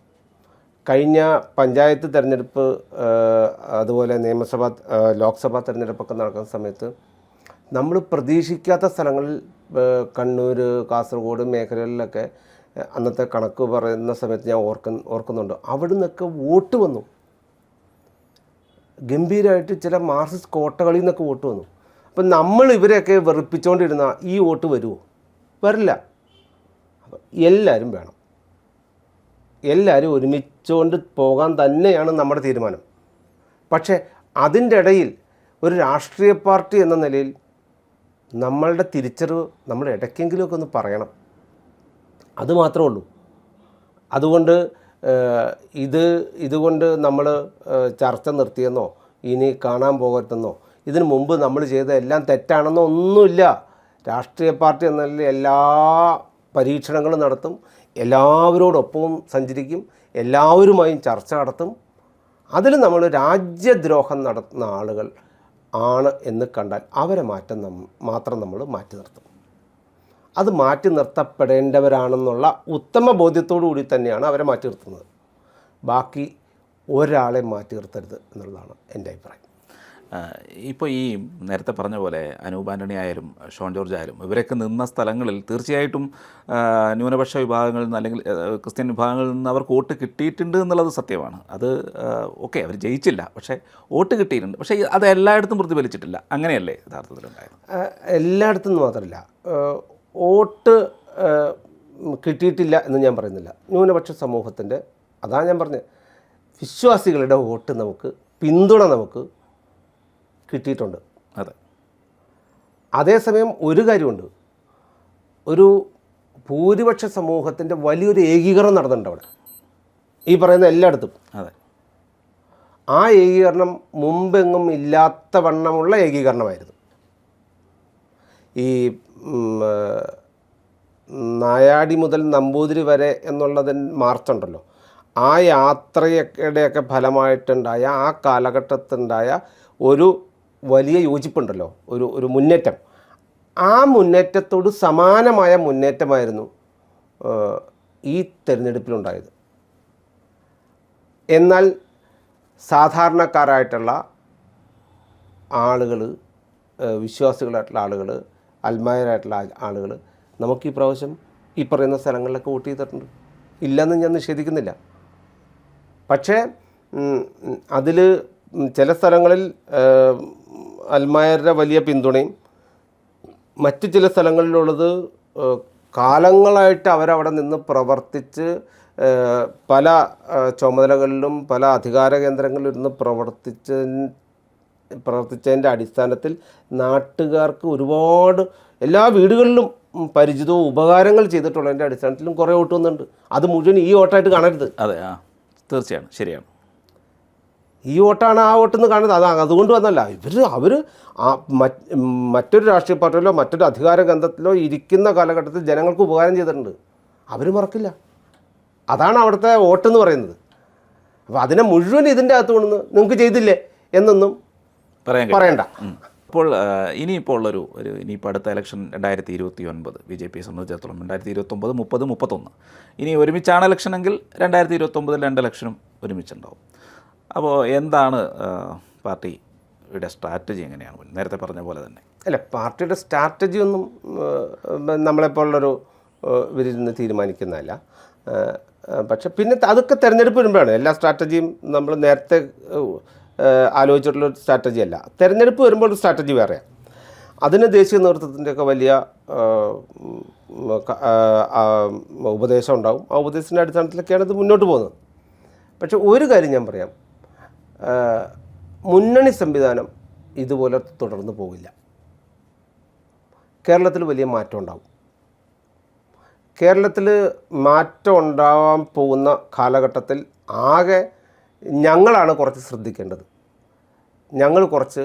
കഴിഞ്ഞ പഞ്ചായത്ത് തിരഞ്ഞെടുപ്പ്, അതുപോലെ ലോക്സഭാ തിരഞ്ഞെടുപ്പൊക്കെ നടക്കുന്ന സമയത്ത് നമ്മൾ പ്രതീക്ഷിക്കാത്ത സ്ഥലങ്ങളിൽ, കണ്ണൂർ, കാസർഗോഡ് മേഖലകളിലൊക്കെ അന്നത്തെ കണക്ക് പറയുന്ന സമയത്ത് ഞാൻ ഓർക്കുന്നുണ്ട്. അവിടെ നിന്നൊക്കെ വോട്ട് വന്നു. ഗംഭീരമായിട്ട് ചില മാർക്സിസ്റ്റ് കോട്ടകളിൽ നിന്നൊക്കെ വോട്ട് വന്നു. അപ്പം നമ്മൾ ഇവരെയൊക്കെ വെറുപ്പിച്ചുകൊണ്ടിരുന്ന ഈ വോട്ട് വരുമോ? വരില്ല. അപ്പം എല്ലാവരും വേണം, എല്ലാവരും ഒരുമിച്ചുകൊണ്ട് പോകാൻ തന്നെയാണ് നമ്മുടെ തീരുമാനം. പക്ഷേ അതിൻ്റെ ഇടയിൽ ഒരു രാഷ്ട്രീയ പാർട്ടി എന്ന നിലയിൽ നമ്മളുടെ തിരിച്ചറിവ് നമ്മൾ ഇടയ്ക്കെങ്കിലുമൊക്കെ ഒന്ന് പറയണം. അത് മാത്രമേ ഉള്ളൂ. അതുകൊണ്ട് ഇതുകൊണ്ട് നമ്മൾ ചർച്ച നിർത്തിയെന്നോ ഇനി കാണാൻ പോകരുതെന്നോ ഇതിനു മുമ്പ് നമ്മൾ ചെയ്ത എല്ലാം തെറ്റാണെന്നോ ഒന്നുമില്ല. രാഷ്ട്രീയ പാർട്ടി എന്ന നിലയിൽ എല്ലാ പരീക്ഷണങ്ങളും നടത്തും, എല്ലാവരോടൊപ്പവും സഞ്ചരിക്കും, എല്ലാവരുമായും ചർച്ച നടത്തും. അതിൽ നമ്മൾ രാജ്യദ്രോഹം നടത്തുന്ന ആളുകൾ ആണ് എന്ന് കണ്ടാൽ അവരെ മാത്രം നമ്മൾ മാറ്റി നിർത്തും. അത് മാറ്റി നിർത്തപ്പെടേണ്ടവരാണെന്നുള്ള ഉത്തമ ബോധ്യത്തോടു കൂടി തന്നെയാണ് അവരെ മാറ്റി നിർത്തുന്നത്. ബാക്കി ഒരാളെ മാറ്റി നിർത്തരുത് എന്നുള്ളതാണ് എൻ്റെ അഭിപ്രായം. ഇപ്പോൾ ഈ നേരത്തെ പറഞ്ഞ പോലെ അനൂപ് ആൻ്റണി ആയാലും ഷോൺ ജോർജ് ആയാലും ഇവരൊക്കെ നിന്ന സ്ഥലങ്ങളിൽ തീർച്ചയായിട്ടും ന്യൂനപക്ഷ വിഭാഗങ്ങളിൽ നിന്ന് അല്ലെങ്കിൽ ക്രിസ്ത്യൻ വിഭാഗങ്ങളിൽ നിന്ന് അവർക്ക് വോട്ട് കിട്ടിയിട്ടുണ്ട് എന്നുള്ളത് സത്യമാണ്. അത് ഓക്കെ, അവർ ജയിച്ചില്ല, പക്ഷേ വോട്ട് കിട്ടിയിട്ടുണ്ട്. പക്ഷേ അത് എല്ലായിടത്തും പ്രതിഫലിച്ചിട്ടില്ല. അങ്ങനെയല്ലേ യഥാർത്ഥത്തിലുണ്ടായത്? എല്ലായിടത്തും മാത്രമല്ല, വോട്ട് കിട്ടിയിട്ടില്ല എന്ന് ഞാൻ പറയുന്നില്ല. ന്യൂനപക്ഷ സമൂഹത്തിൻ്റെ, അതാണ് ഞാൻ പറഞ്ഞത്, വിശ്വാസികളുടെ വോട്ട് നമുക്ക്, പിന്തുണ നമുക്ക് കിട്ടിയിട്ടുണ്ട്. അതെ. അതേസമയം ഒരു കാര്യമുണ്ട്, ഒരു ഭൂരിപക്ഷ സമൂഹത്തിൻ്റെ വലിയൊരു ഏകീകരണം നടന്നിട്ടുണ്ട് അവിടെ, ഈ പറയുന്ന എല്ലായിടത്തും. അതെ. ആ ഏകീകരണം മുമ്പെങ്ങും ഇല്ലാത്ത വണ്ണമുള്ള ഏകീകരണമായിരുന്നു. ഈ നായാടി മുതൽ നമ്പൂതിരി വരെ എന്നുള്ളതിന് മാർച്ചുണ്ടല്ലോ, ആ യാത്രയുടെയൊക്കെ ഫലമായിട്ടുണ്ടായ, ആ കാലഘട്ടത്തിലുണ്ടായ ഒരു വലിയ യോജിപ്പുണ്ടല്ലോ, ഒരു മുന്നേറ്റം. ആ മുന്നേറ്റത്തോട് സമാനമായ മുന്നേറ്റമായിരുന്നു ഈ തിരഞ്ഞെടുപ്പിലുണ്ടായത്. എന്നാൽ സാധാരണക്കാരായിട്ടുള്ള ആളുകൾ, വിശ്വാസികളായിട്ടുള്ള ആളുകൾ, അൽമായരായിട്ടുള്ള ആളുകൾ നമുക്ക് ഈ പ്രാവശ്യം ഈ പറയുന്ന സ്ഥലങ്ങളിലൊക്കെ വോട്ട് ചെയ്തിട്ടുണ്ട്. ഇല്ലെന്ന് ഞാൻ നിഷേധിക്കുന്നില്ല. പക്ഷേ അതിൽ ചില സ്ഥലങ്ങളിൽ അൽമായരുടെ വലിയ പിന്തുണയും, മറ്റു ചില സ്ഥലങ്ങളിലുള്ളത് കാലങ്ങളായിട്ട് അവരവിടെ നിന്ന് പ്രവർത്തിച്ച് പല ചുമതലകളിലും പല അധികാര കേന്ദ്രങ്ങളിലും ഇരുന്ന് പ്രവർത്തിച്ചതിൻ്റെ അടിസ്ഥാനത്തിൽ നാട്ടുകാർക്ക് ഒരുപാട് എല്ലാ വീടുകളിലും പരിചിതവും ഉപകാരങ്ങൾ ചെയ്തിട്ടുള്ളതിൻ്റെ അടിസ്ഥാനത്തിലും കുറേ വോട്ട് വന്നിട്ടുണ്ട്. അത് മുഴുവൻ ഈ വോട്ടായിട്ട് കാണരുത്. അതെ, തീർച്ചയാണ്, ശരിയാണ്. ഈ വോട്ടാണ് ആ വോട്ടെന്ന് കാണുന്നത്. അതുകൊണ്ട് വന്നല്ല, അവർ മറ്റൊരു രാഷ്ട്രീയ പാർട്ടിയിലോ മറ്റൊരു അധികാര കേന്ദ്രത്തിലോ ഇരിക്കുന്ന കാലഘട്ടത്തിൽ ജനങ്ങൾക്ക് ഉപകാരം ചെയ്തിട്ടുണ്ട്. അവർ മറക്കില്ല. അതാണ് അവിടുത്തെ വോട്ടെന്ന് പറയുന്നത്. അപ്പോൾ അതിനെ മുഴുവൻ ഇതിൻ്റെ അകത്ത് കൊണ്ടുവന്ന് നിങ്ങൾക്ക് ചെയ്തില്ലേ എന്നൊന്നും പറയണ്ട. അപ്പോൾ ഇനിയിപ്പോൾ ഉള്ളൊരു ഇനിയിപ്പോൾ അടുത്ത ഇലക്ഷൻ 2029 BJPയെ സംബന്ധിച്ചിടത്തോളം 2029, 30, 31 ഇനി ഒരുമിച്ചാണ് ഇലക്ഷനെങ്കിൽ 2029 2 ഇലക്ഷനും ഒരുമിച്ചുണ്ടാവും. അപ്പോൾ എന്താണ് പാർട്ടിയുടെ സ്ട്രാറ്റജി? എങ്ങനെയാണ് നേരത്തെ പറഞ്ഞ പോലെ തന്നെ? അല്ല, പാർട്ടിയുടെ സ്ട്രാറ്റജി ഒന്നും നമ്മളെപ്പോലുള്ളൊരു ഇവരിരുന്ന് തീരുമാനിക്കുന്നതല്ല. പക്ഷെ പിന്നെ അതൊക്കെ തിരഞ്ഞെടുപ്പ് വരുമ്പോഴാണ്. എല്ലാ സ്ട്രാറ്റജിയും നമ്മൾ നേരത്തെ ആലോചിച്ചിട്ടുള്ള സ്ട്രാറ്റജി അല്ല. തിരഞ്ഞെടുപ്പ് വരുമ്പോൾ ഒരു സ്ട്രാറ്റജി വേറെയാണ്. അതിന് ദേശീയ നേതൃത്വത്തിൻ്റെയൊക്കെ വലിയ ഉപദേശം ഉണ്ടാവും. ആ ഉപദേശത്തിൻ്റെ അടിസ്ഥാനത്തിലൊക്കെയാണ് ഇത് മുന്നോട്ട് പോകുന്നത്. പക്ഷെ ഒരു കാര്യം ഞാൻ പറയാം, മുന്നണി സംവിധാനം ഇതുപോലെ തുടർന്ന് പോകില്ല. കേരളത്തിൽ വലിയ മാറ്റം ഉണ്ടാവും. കേരളത്തിൽ മാറ്റം ഉണ്ടാവാൻ പോകുന്ന കാലഘട്ടത്തിൽ ആകെ ഞങ്ങളാണ് കുറച്ച് ശ്രദ്ധിക്കേണ്ടത്. ഞങ്ങൾ കുറച്ച്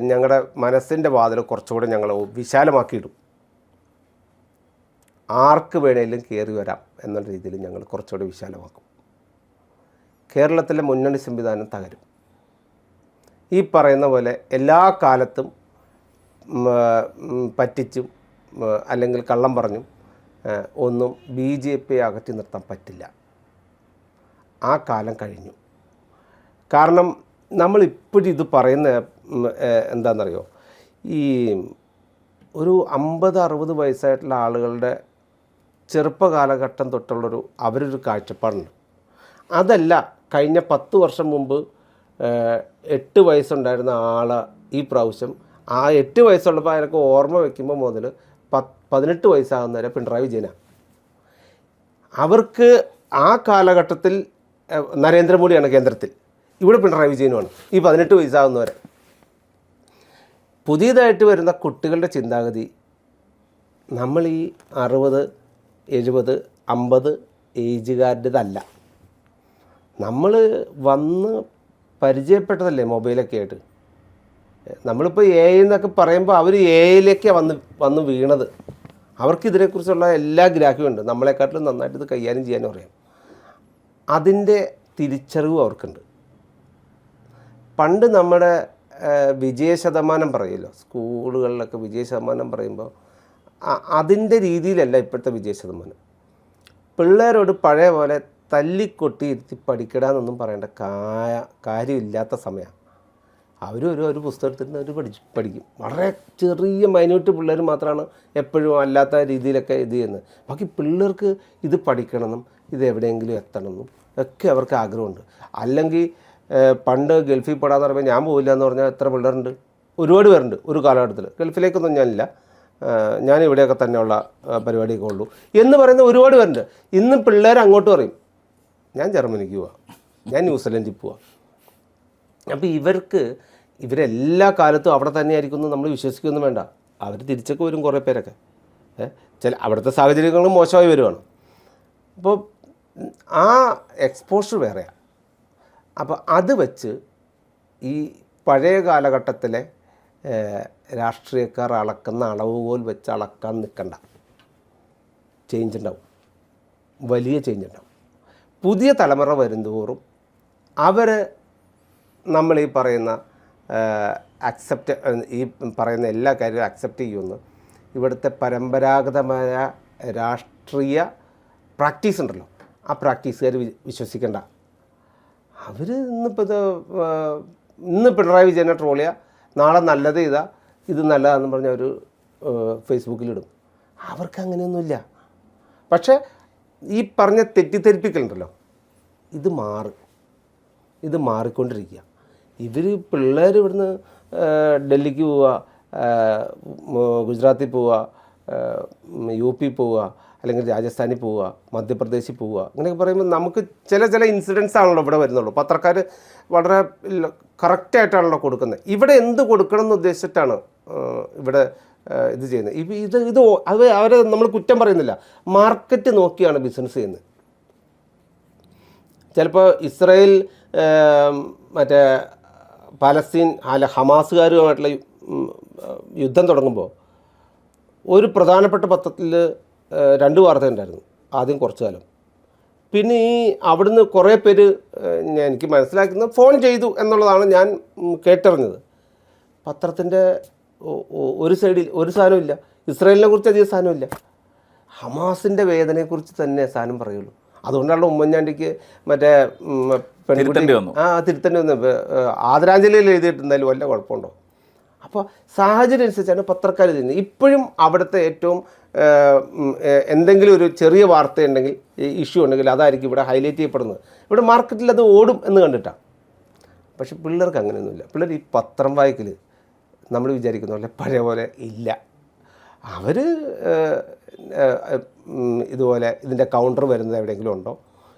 ഞങ്ങളുടെ മനസ്സിൻ്റെ വാതിൽ കുറച്ചുകൂടെ ഞങ്ങൾ വിശാലമാക്കിയിടും. ആർക്ക് വേണേലും കയറി വരാം എന്നുള്ള രീതിയിൽ ഞങ്ങൾ കുറച്ചുകൂടെ വിശാലമാക്കും. കേരളത്തിലെ മുന്നണി സംവിധാനം തകരും. ഈ പറയുന്ന പോലെ എല്ലാ കാലത്തും പറ്റിച്ചും അല്ലെങ്കിൽ കള്ളം പറഞ്ഞും ഒന്നും BJPയെ അകറ്റി നിർത്താൻ പറ്റില്ല. ആ കാലം കഴിഞ്ഞു. കാരണം നമ്മളിപ്പോഴും ഇത് പറയുന്ന എന്താണെന്നറിയോ, ഈ ഒരു 50-60 വയസ്സായിട്ടുള്ള ആളുകളുടെ ചെറുപ്പകാലഘട്ടം തൊട്ടുള്ളൊരു അവരൊരു കാഴ്ചപ്പാടുണ്ട്. അതല്ല കഴിഞ്ഞ 10 വർഷം മുമ്പ് 8 വയസ്സുണ്ടായിരുന്ന ആൾ ഈ പ്രാവശ്യം ആ 8 വയസ്സുള്ളപ്പോൾ അതിനൊക്കെ ഓർമ്മ വയ്ക്കുമ്പോൾ മുതൽ 18 വയസ്സാകുന്നവരെ പിണറായി വിജയനാണ്. അവർക്ക് ആ കാലഘട്ടത്തിൽ നരേന്ദ്രമോദിയാണ് കേന്ദ്രത്തിൽ, ഇവിടെ പിണറായി വിജയനുമാണ്. ഈ 18 വയസ്സാകുന്നവരെ പുതിയതായിട്ട് വരുന്ന കുട്ടികളുടെ ചിന്താഗതി നമ്മൾ ഈ 60, 70, 50 ഏജുകാരുടേതല്ല. നമ്മൾ വന്ന് പരിചയപ്പെട്ടതല്ലേ മൊബൈലൊക്കെ ആയിട്ട്. നമ്മളിപ്പോൾ AI എന്നൊക്കെ പറയുമ്പോൾ അവർ AIയിലേക്കാണ് വന്ന് വീണത്. അവർക്ക് ഇതിനെക്കുറിച്ചുള്ള എല്ലാ ഗ്രാഹ്യമുണ്ട്. നമ്മളെക്കാട്ടിലും നന്നായിട്ട് ഇത് കൈകാര്യം ചെയ്യാനും അറിയാം. അതിൻ്റെ തിരിച്ചറിവ് അവർക്കുണ്ട്. പണ്ട് നമ്മുടെ വിജയ ശതമാനം പറയുമല്ലോ, സ്കൂളുകളിലൊക്കെ വിജയ ശതമാനം പറയുമ്പോൾ അതിൻ്റെ രീതിയിലല്ല ഇപ്പോഴത്തെ വിജയ ശതമാനം. പിള്ളേരോട് പഴയ പോലെ തല്ലിക്കൊട്ടി ഇരുത്തി പഠിക്കടാന്നൊന്നും പറയേണ്ട കാര്യമില്ലാത്ത സമയമാണ്. ഒരു പുസ്തകം എടുത്തിട്ട് അവർ പഠിക്കും. വളരെ ചെറിയ മൈന്യൂട്ട് പിള്ളേർ മാത്രമാണ് എപ്പോഴും അല്ലാത്ത രീതിയിലൊക്കെ ഇത് ചെയ്യുന്നത്. ബാക്കി പിള്ളേർക്ക് ഇത് പഠിക്കണമെന്നും ഇത് എവിടെയെങ്കിലും എത്തണമെന്നും ഒക്കെ അവർക്ക് ആഗ്രഹമുണ്ട്. അല്ലെങ്കിൽ പണ്ട് ഗൾഫിൽ പോടാന്ന് പറയുമ്പോൾ ഞാൻ പോയില്ല എന്ന് പറഞ്ഞാൽ എത്ര പിള്ളേരുണ്ട്, ഒരുപാട് പേരുണ്ട്. ഒരു കാലഘട്ടത്തിൽ ഗൾഫിലേക്കൊന്നും ഞാനില്ല, ഞാൻ ഇവിടെയൊക്കെ തന്നെയുള്ള പരിപാടിയൊക്കെ ഉള്ളൂ എന്ന് പറയുന്ന ഒരുപാട് പേരുണ്ട്. ഇന്നും പിള്ളേർ അങ്ങോട്ട് പറയും ഞാൻ ജർമ്മനിക്ക് പോവാം, ഞാൻ ന്യൂസിലൻഡിൽ പോവാം. അപ്പോൾ ഇവരെല്ലാ കാലത്തും അവിടെ തന്നെയായിരിക്കും എന്ന് നമ്മൾ വിശ്വസിക്കൊന്നും വേണ്ട. അവർ തിരിച്ചൊക്കെ വരും കുറേ പേരൊക്കെ. അവിടുത്തെ സാഹചര്യങ്ങളും മോശമായി വരുവാണ്. അപ്പോൾ ആ എക്സ്പോഷർ വേറെയാണ്. അപ്പോൾ അത് വെച്ച് ഈ പഴയ കാലഘട്ടത്തിലെ രാഷ്ട്രീയക്കാർ അളക്കുന്ന അളവുകോൽ വെച്ച് അളക്കാൻ നിൽക്കണ്ട. ചേഞ്ച് ഉണ്ടാവും, വലിയ ചേഞ്ച് ഉണ്ടാവും. പുതിയ തലമുറ വരുന്തോറും അവർ നമ്മൾ ഈ പറയുന്ന ഈ പറയുന്ന എല്ലാ കാര്യവും അക്സെപ്റ്റ് ചെയ്യുമെന്ന് ഇവിടുത്തെ പരമ്പരാഗതമായ രാഷ്ട്രീയ പ്രാക്ടീസ് ഉണ്ടല്ലോ, ആ പ്രാക്ടീസുകാർ വിശ്വസിക്കേണ്ട. അവർ ഇന്ന് പിണറായി വിജയനെ ട്രോൾ ചെയ്യുക, നാളെ നല്ലത് ഇത് നല്ലതാണെന്ന് പറഞ്ഞ് അവർ ഫേസ്ബുക്കിലിടും. അവർക്ക് അങ്ങനെയൊന്നുമില്ല. പക്ഷേ ഈ പറഞ്ഞ തെറ്റിദ്ധരിപ്പിക്കലുണ്ടല്ലോ, ഇത് മാറിക്കൊണ്ടിരിക്കുക. പിള്ളേർ ഇവിടുന്ന് ഡൽഹിക്ക് പോവുക, ഗുജറാത്തിൽ പോവുക, യു പി പോവുക, അല്ലെങ്കിൽ രാജസ്ഥാനിൽ പോവുക, മധ്യപ്രദേശിൽ പോവുക, അങ്ങനെയൊക്കെ പറയുമ്പോൾ നമുക്ക് ചില ഇൻസിഡൻസ് ആണല്ലോ ഇവിടെ വരുന്നുള്ളൂ. പത്രക്കാർ വളരെ കറക്റ്റായിട്ടാണല്ലോ കൊടുക്കുന്നത്. ഇവിടെ എന്ത് കൊടുക്കണം എന്ന് ഉദ്ദേശിച്ചിട്ടാണ് ഇവിടെ ഇത് ചെയ്യുന്നത്. അവരെ നമ്മൾ കുറ്റം പറയുന്നില്ല, മാർക്കറ്റ് നോക്കിയാണ് ബിസിനസ് ചെയ്യുന്നത്. ചിലപ്പോൾ ഇസ്രായേൽ മറ്റേ പാലസ്തീൻ ഹമാസുകാരുമായിട്ടുള്ള യുദ്ധം തുടങ്ങുമ്പോൾ ഒരു പ്രധാനപ്പെട്ട പത്രത്തിൽ 2 വാർത്ത ഉണ്ടായിരുന്നു ആദ്യം കുറച്ചു കാലം. പിന്നെ അവിടുന്ന് കുറേ പേര് എനിക്ക് മനസ്സിലാക്കുന്നത് ഫോൺ ചെയ്തു എന്നുള്ളതാണ് ഞാൻ കേട്ടറിഞ്ഞത്. പത്രത്തിൻ്റെ ഒരു സൈഡിൽ ഒരു സാധനമില്ല, ഇസ്രായേലിനെ കുറിച്ച് അധികം സാധനമില്ല, ഹമാസിൻ്റെ വേദനയെക്കുറിച്ച് തന്നെ സാധനം പറയുള്ളൂ. അതുകൊണ്ടാണല്ലോ ഉമ്മൻചാണ്ടിക്ക് മറ്റേ തിരുത്തേണ്ടി വന്നു. ആദരാഞ്ജലിയിൽ എഴുതിയിട്ടുണ്ടെങ്കിൽ വല്ല കുഴപ്പമുണ്ടോ? അപ്പോൾ സാഹചര്യം അനുസരിച്ചാണ് പത്രക്കാർ ചെയ്യുന്നത്. ഇപ്പോഴും അവിടുത്തെ ഏറ്റവും എന്തെങ്കിലും ഒരു ചെറിയ വാർത്തയുണ്ടെങ്കിൽ, ഇഷ്യൂ ഉണ്ടെങ്കിൽ അതായിരിക്കും ഇവിടെ ഹൈലൈറ്റ് ചെയ്യപ്പെടുന്നത്. ഇവിടെ മാർക്കറ്റിൽ അത് ഓടും എന്ന് കണ്ടിട്ടാണ്. പക്ഷെ പിള്ളേർക്ക് അങ്ങനെയൊന്നുമില്ല. പിള്ളേർ ഈ പത്രം വായിക്കൽ നമ്മൾ വിചാരിക്കുന്ന പോലെ പഴയ പോലെ ഇല്ല. അവർ ഇതുപോലെ ഇതിൻ്റെ കൗണ്ടർ വരുന്നത് എവിടെയെങ്കിലും ഉണ്ടോ,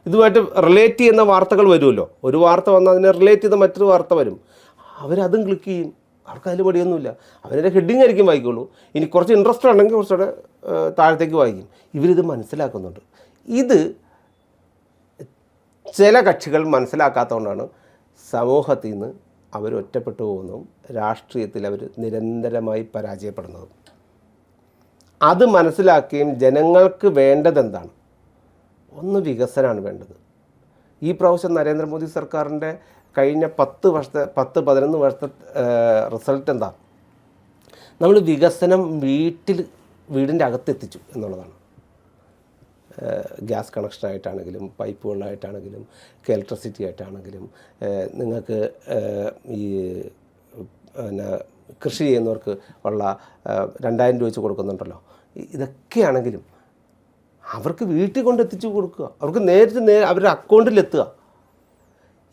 ഇതുമായിട്ട് റിലേറ്റ് ചെയ്യുന്ന വാർത്തകൾ വരുമല്ലോ. ഒരു വാർത്ത വന്നാൽ അതിനെ റിലേറ്റ് ചെയ്ത മറ്റൊരു വാർത്ത വരും, അവരതും ക്ലിക്ക് ചെയ്യും. അവർക്ക് അതിൽ പടിയൊന്നുമില്ല. അവരുടെ ഹെഡിങ് ആയിരിക്കും വായിക്കുള്ളൂ. ഇനി കുറച്ച് ഇൻട്രസ്റ്റ് ഉണ്ടെങ്കിൽ കുറച്ചുകൂടെ താഴത്തേക്ക് വായിക്കും. ഇവരിത് മനസ്സിലാക്കുന്നുണ്ട്. ഇത് ചില കക്ഷികൾ മനസ്സിലാക്കാത്തതുകൊണ്ടാണ് സമൂഹത്തിൽ നിന്ന് അവർ ഒറ്റപ്പെട്ടു പോകുന്നതും രാഷ്ട്രീയത്തിൽ അവർ നിരന്തരമായി പരാജയപ്പെടുന്നതും. അത് മനസ്സിലാക്കുകയും ജനങ്ങൾക്ക് വേണ്ടതെന്താണ്? ഒന്ന് വികസനമാണ് വേണ്ടത്. ഈ പ്രാവശ്യം നരേന്ദ്രമോദി സർക്കാരിൻ്റെ കഴിഞ്ഞ 10-11 വർഷത്തെ റിസൾട്ട് എന്താ? നമ്മൾ വികസനം വീടിൻ്റെ അകത്തെത്തിച്ചു എന്നുള്ളതാണ്. ഗ്യാസ് കണക്ഷനായിട്ടാണെങ്കിലും, പൈപ്പ് വെള്ളമായിട്ടാണെങ്കിലും, ഇലക്ട്രിസിറ്റി ആയിട്ടാണെങ്കിലും, നിങ്ങൾക്ക് ഈ കൃഷി ചെയ്യുന്നവർക്ക് ഉള്ള 2000 രൂപ വെച്ച് കൊടുക്കുന്നുണ്ടല്ലോ, ഇതൊക്കെയാണെങ്കിലും അവർക്ക് വീട്ടിൽ കൊണ്ടെത്തിച്ച് കൊടുക്കുക. അവർക്ക് നേരിട്ട് അവരുടെ അക്കൗണ്ടിലെത്തുക.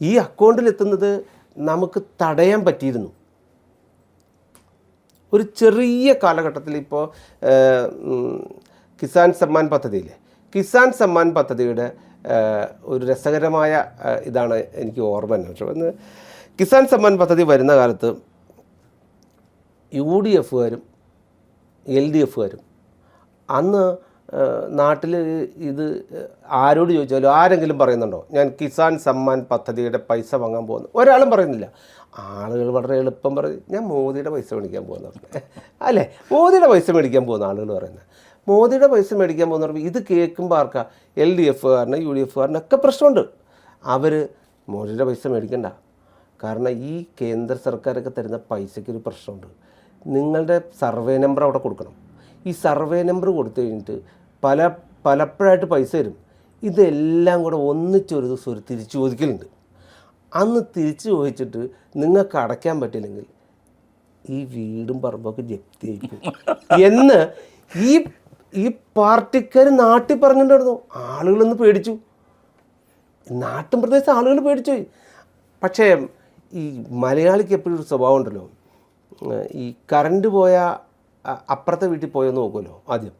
ഈ അക്കൗണ്ടിലെത്തുന്നത് നമുക്ക് തടയാൻ പറ്റിയിരുന്നു. ഒരു ചെറിയ കാലഘട്ടത്തിൽ ഇപ്പോൾ കിസാൻ സമ്മാൻ പദ്ധതിയില്ലേ, കിസാൻ സമ്മാൻ പദ്ധതിയുടെ ഒരു രസകരമായ ഇതാണ് എനിക്ക് ഓർമ്മ തന്നെ. പക്ഷേ കിസാൻ സമ്മാൻ പദ്ധതി വരുന്ന കാലത്ത് UDFകാരും LDFകാരും അന്ന് നാട്ടിൽ ഇത് ആരോട് ചോദിച്ചാലും ആരെങ്കിലും പറയുന്നുണ്ടോ ഞാൻ കിസാൻ സമ്മാൻ പദ്ധതിയുടെ പൈസ വാങ്ങാൻ പോകുന്നു? ഒരാളും പറയുന്നില്ല. ആളുകൾ വളരെ എളുപ്പം പറയും ഞാൻ മോദിയുടെ പൈസ മേടിക്കാൻ പോകുന്ന അല്ലേ, മോദിയുടെ പൈസ മേടിക്കാൻ പോകുന്ന ആളുകൾ പറയുന്നത്. മോദിയുടെ പൈസ മേടിക്കാൻ പോകുന്ന പറയുമ്പോൾ ഇത് കേൾക്കുമ്പോൾ ആർക്കാ? LDFകാരന് UDFകാരനൊക്കെ പ്രശ്നമുണ്ട്. അവർ മോദിയുടെ പൈസ മേടിക്കണ്ട, കാരണം ഈ കേന്ദ്ര സർക്കാരൊക്കെ തരുന്ന പൈസയ്ക്കൊരു പ്രശ്നമുണ്ട്. നിങ്ങളുടെ സർവേ നമ്പർ അവിടെ കൊടുക്കണം. ഈ സർവേ നമ്പർ കൊടുത്തു കഴിഞ്ഞിട്ട് പലപ്പോഴായിട്ട് പൈസ തരും. ഇതെല്ലാം കൂടെ ഒന്നിച്ചൊരു ദിവസം ഒരു തിരിച്ചു ചോദിക്കലുണ്ട്. അന്ന് തിരിച്ചു ചോദിച്ചിട്ട് നിങ്ങൾക്ക് അടയ്ക്കാൻ പറ്റില്ലെങ്കിൽ ഈ വീടും പറമ്പൊക്കെ ജപ്തി ആയിപ്പോകും എന്ന് ഈ പാർട്ടിക്കാർ നാട്ടിൽ പറഞ്ഞിട്ടുണ്ടായിരുന്നു. ആളുകളൊന്ന് പേടിച്ചു, നാട്ടിൻ പ്രദേശത്ത് ആളുകൾ പേടിച്ചു. പക്ഷേ ഈ മലയാളിക്ക് എപ്പോഴും ഒരു സ്വഭാവം ഉണ്ടല്ലോ, ഈ കറണ്ട് പോയാൽ അപ്പുറത്തെ വീട്ടിൽ പോയെന്ന് നോക്കുമല്ലോ. ആദ്യം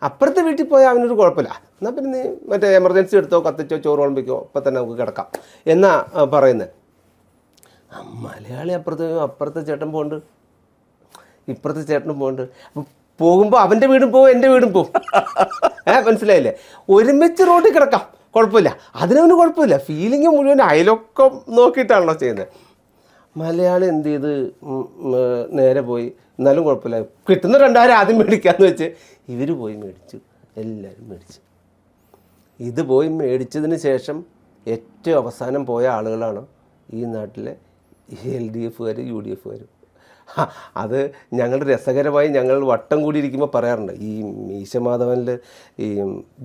അപ്പുറത്തെ വീട്ടിൽ പോയാൽ അവനൊരു കുഴപ്പമില്ല, എന്നാൽ പിന്നെ നീ മറ്റേ എമർജൻസി എടുത്തോ, കത്തിച്ചോ, ചോറ് വിളമ്പിക്കോ, അപ്പം തന്നെ നമുക്ക് കിടക്കാം എന്നാ പറയുന്നത്. മലയാളി അപ്പുറത്തെ ചേട്ടൻ പോകുന്നുണ്ട്, ഇപ്പുറത്തെ ചേട്ടനും പോകുന്നുണ്ട്. അപ്പം പോകുമ്പോൾ അവൻ്റെ വീടും പോകും, എൻ്റെ വീടും പോകും. മനസ്സിലായില്ലേ? ഒരുമിച്ച് റോഡിൽ കിടക്കാം, കുഴപ്പമില്ല, അതിനവന് കുഴപ്പമില്ല. ഫീലിംഗ് മുഴുവൻ അയലൊക്കം നോക്കിയിട്ടാണല്ലോ ചെയ്യുന്നത്. മലയാളി എന്ത് ചെയ്ത് നേരെ പോയി, എന്നാലും കുഴപ്പമില്ല, കിട്ടുന്ന 2000 ആദ്യം മേടിക്കാമെന്ന് വെച്ച് ഇവർ പോയി മേടിച്ചു, എല്ലാവരും മേടിച്ചു. ഇത് പോയി മേടിച്ചതിന് ശേഷം ഏറ്റവും അവസാനം പോയ ആളുകളാണ് ഈ നാട്ടിലെ LDFകാർ, UDFകാർ. അത് ഞങ്ങൾ രസകരമായി ഞങ്ങൾ വട്ടം കൂടിയിരിക്കുമ്പോൾ പറയാറുണ്ട്. ഈ മീശമാധവനിൽ ഈ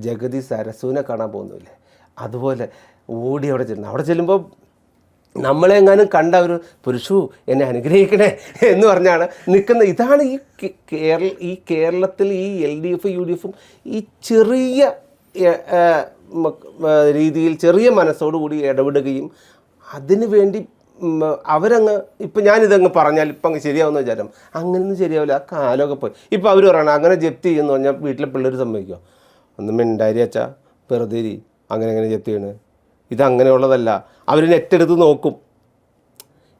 ജഗതി സരസുവിനെ കാണാൻ പോകുന്നില്ലേ, അതുപോലെ ഓടി അവിടെ ചെല്ലുമ്പോൾ നമ്മളെങ്ങാനും കണ്ട ഒരു പുരുഷു എന്നെ അനുഗ്രഹിക്കണേ എന്ന് പറഞ്ഞാണ് നിൽക്കുന്നത്. ഇതാണ് ഈ കേരളത്തിൽ ഈ LDF UDF ഈ ചെറിയ രീതിയിൽ ചെറിയ മനസ്സോടുകൂടി ഇടപെടുകയും അതിനു വേണ്ടി അവരങ്ങ് ഇപ്പം ഞാനിതങ്ങ് പറഞ്ഞാൽ ഇപ്പം അങ്ങ് ശരിയാവുന്ന വിചാരം, അങ്ങനെയൊന്നും ശരിയാവില്ല. ആ കാലമൊക്കെ പോയി. ഇപ്പോൾ അവർ പറയണം അങ്ങനെ ജപ്തി ചെയ്യുന്നു പറഞ്ഞാൽ വീട്ടിലെ പിള്ളേർ സമ്മതിക്കുമോ? ഒന്നും മിണ്ടാരി അച്ഛാ, വെറുതെ അങ്ങനെ ജപ്തി ചെയ്യണേ, ഇതങ്ങനെയുള്ളതല്ല. അവർ നെറ്റെടുത്ത് നോക്കും.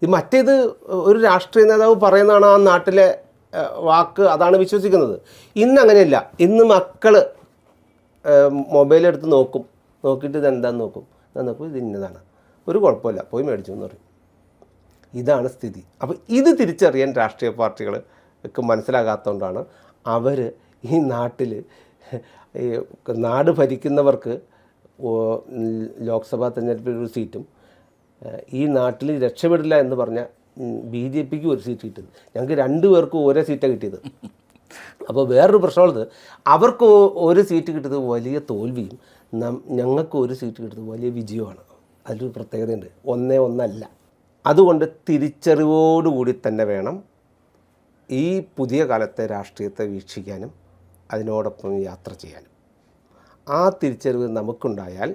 ഇത് മറ്റേത് ഒരു രാഷ്ട്രീയ നേതാവ് പറയുന്നതാണ് ആ നാട്ടിലെ വാക്ക്, അതാണ് വിശ്വസിക്കുന്നത്. ഇന്ന് അങ്ങനെയല്ല. ഇന്ന് മക്കൾ മൊബൈലെടുത്ത് നോക്കിയിട്ട് ഇതെന്താന്ന് നോക്കും, ഇത് ഇന്നതാണ്, ഒരു കുഴപ്പമില്ല, പോയി മേടിച്ചു എന്ന് പറയും. ഇതാണ് സ്ഥിതി. അപ്പോൾ ഇത് തിരിച്ചറിയാൻ രാഷ്ട്രീയ പാർട്ടികൾക്ക് മനസ്സിലാകാത്തതുകൊണ്ടാണ് അവർ ഈ നാട്ടിൽ നാട് ഭരിക്കുന്നവർക്ക് ലോക്സഭാ തെരഞ്ഞെടുപ്പിൽ ഒരു സീറ്റും ഈ നാട്ടിൽ രക്ഷപ്പെടില്ല എന്ന് പറഞ്ഞാൽ BJPക്ക് ഒരു സീറ്റ് കിട്ടിയത്. ഞങ്ങൾക്ക് 2 പേർക്കും ഓരോ സീറ്റാണ് കിട്ടിയത്. അപ്പോൾ വേറൊരു പ്രശ്നമുള്ളത്, അവർക്ക് ഒരു സീറ്റ് കിട്ടിയത് വലിയ തോൽവിയും ഞങ്ങൾക്ക് ഒരു സീറ്റ് കിട്ടിയത് വലിയ വിജയമാണ്. അതിലൊരു പ്രത്യേകതയുണ്ട്, 1-1 അതുകൊണ്ട് തിരിച്ചറിവോടുകൂടി തന്നെ വേണം ഈ പുതിയ കാലത്തെ രാഷ്ട്രീയത്തെ വീക്ഷിക്കാനും അതിനോടൊപ്പം യാത്ര ചെയ്യാനും. ആ തിരിച്ചറിവ് നമുക്കുണ്ടായാൽ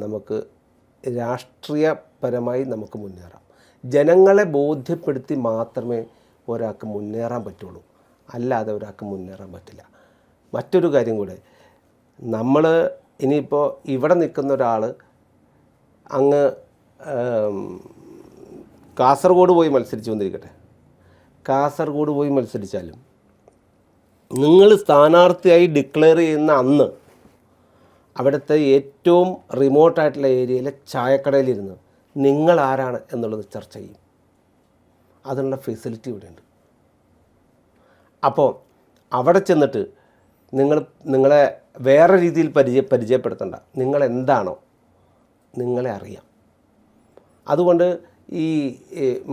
നമുക്ക് രാഷ്ട്രീയപരമായി നമുക്ക് മുന്നേറാം. ജനങ്ങളെ ബോധ്യപ്പെടുത്തി മാത്രമേ ഒരാൾക്ക് മുന്നേറാൻ പറ്റുള്ളൂ, അല്ലാതെ ഒരാൾക്ക് മുന്നേറാൻ പറ്റില്ല. മറ്റൊരു കാര്യം കൂടെ, നമ്മൾ ഇനിയിപ്പോൾ ഇവിടെ നിൽക്കുന്ന ഒരാൾ അങ്ങ് കാസർഗോഡ് പോയി മത്സരിച്ചു വന്നിരിക്കട്ടെ, കാസർഗോഡ് പോയി മത്സരിച്ചാലും നിങ്ങൾ സ്ഥാനാർത്ഥിയായി ഡിക്ലെയർ ചെയ്യുന്ന അന്ന് അവിടുത്തെ ഏറ്റവും റിമോട്ടായിട്ടുള്ള ഏരിയയിലെ ചായക്കടയിലിരുന്ന് നിങ്ങൾ ആരാണ് എന്നുള്ളത് ചർച്ച ചെയ്യും. അതിനുള്ള ഫെസിലിറ്റി ഇവിടെയുണ്ട്. അപ്പോൾ അവിടെ ചെന്നിട്ട് നിങ്ങളെ വേറെ രീതിയിൽ പരിചയപ്പെടുത്തണ്ട, നിങ്ങളെന്താണോ നിങ്ങളെ അറിയാം. അതുകൊണ്ട് ഈ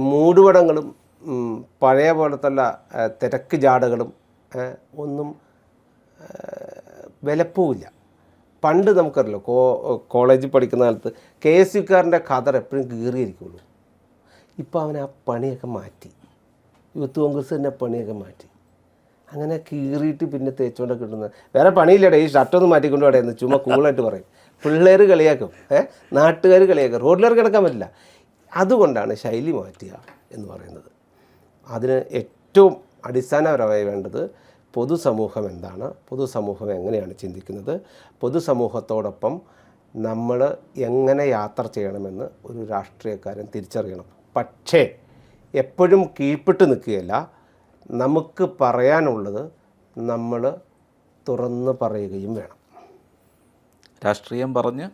മൂടുപടങ്ങളും പഴയ പോലത്തുള്ള തിരക്ക് ജാടകളും ഒന്നും വിലപ്പോവില്ല. പണ്ട് നമുക്കറിയാലോ, കോളേജിൽ പഠിക്കുന്ന കാലത്ത് KSUക്കാരൻ്റെ ഖദർ എപ്പോഴും കീറിയിരിക്കുള്ളൂ. ഇപ്പോൾ അവൻ ആ പണിയൊക്കെ മാറ്റി, യൂത്ത് കോൺഗ്രസ് തന്നെ പണിയൊക്കെ മാറ്റി. അങ്ങനെ കീറിയിട്ട് പിന്നെ തേച്ചുകൊണ്ടൊക്കെ ഇടുന്നത്, വേറെ പണിയില്ലടേ, ഈ ഷർട്ടൊന്നും മാറ്റിക്കൊണ്ട് വേടേന്ന് ചുമ്മാ കൂളായിട്ട് പറയും. പിള്ളേർ കളിയാക്കും, നാട്ടുകാർ കളിയാക്കും, റോഡിലേക്ക് കിടക്കാൻ പറ്റില്ല. അതുകൊണ്ടാണ് ശൈലി മാറ്റുക എന്ന് പറയുന്നത്. അതിന് ഏറ്റവും അടിസ്ഥാനപരമായി വേണ്ടത് പൊതുസമൂഹം എന്താണ്, പൊതുസമൂഹം എങ്ങനെയാണ് ചിന്തിക്കുന്നത്, പൊതുസമൂഹത്തോടൊപ്പം നമ്മൾ എങ്ങനെ യാത്ര ചെയ്യണമെന്ന് ഒരു രാഷ്ട്രീയക്കാരൻ തിരിച്ചറിയണം. പക്ഷേ എപ്പോഴും കീഴ്പ്പെട്ട് നിൽക്കുകയല്ല, നമുക്ക് പറയാനുള്ളത് നമ്മൾ തുറന്ന് പറയുകയും വേണം. രാഷ്ട്രീയം പറഞ്ഞ്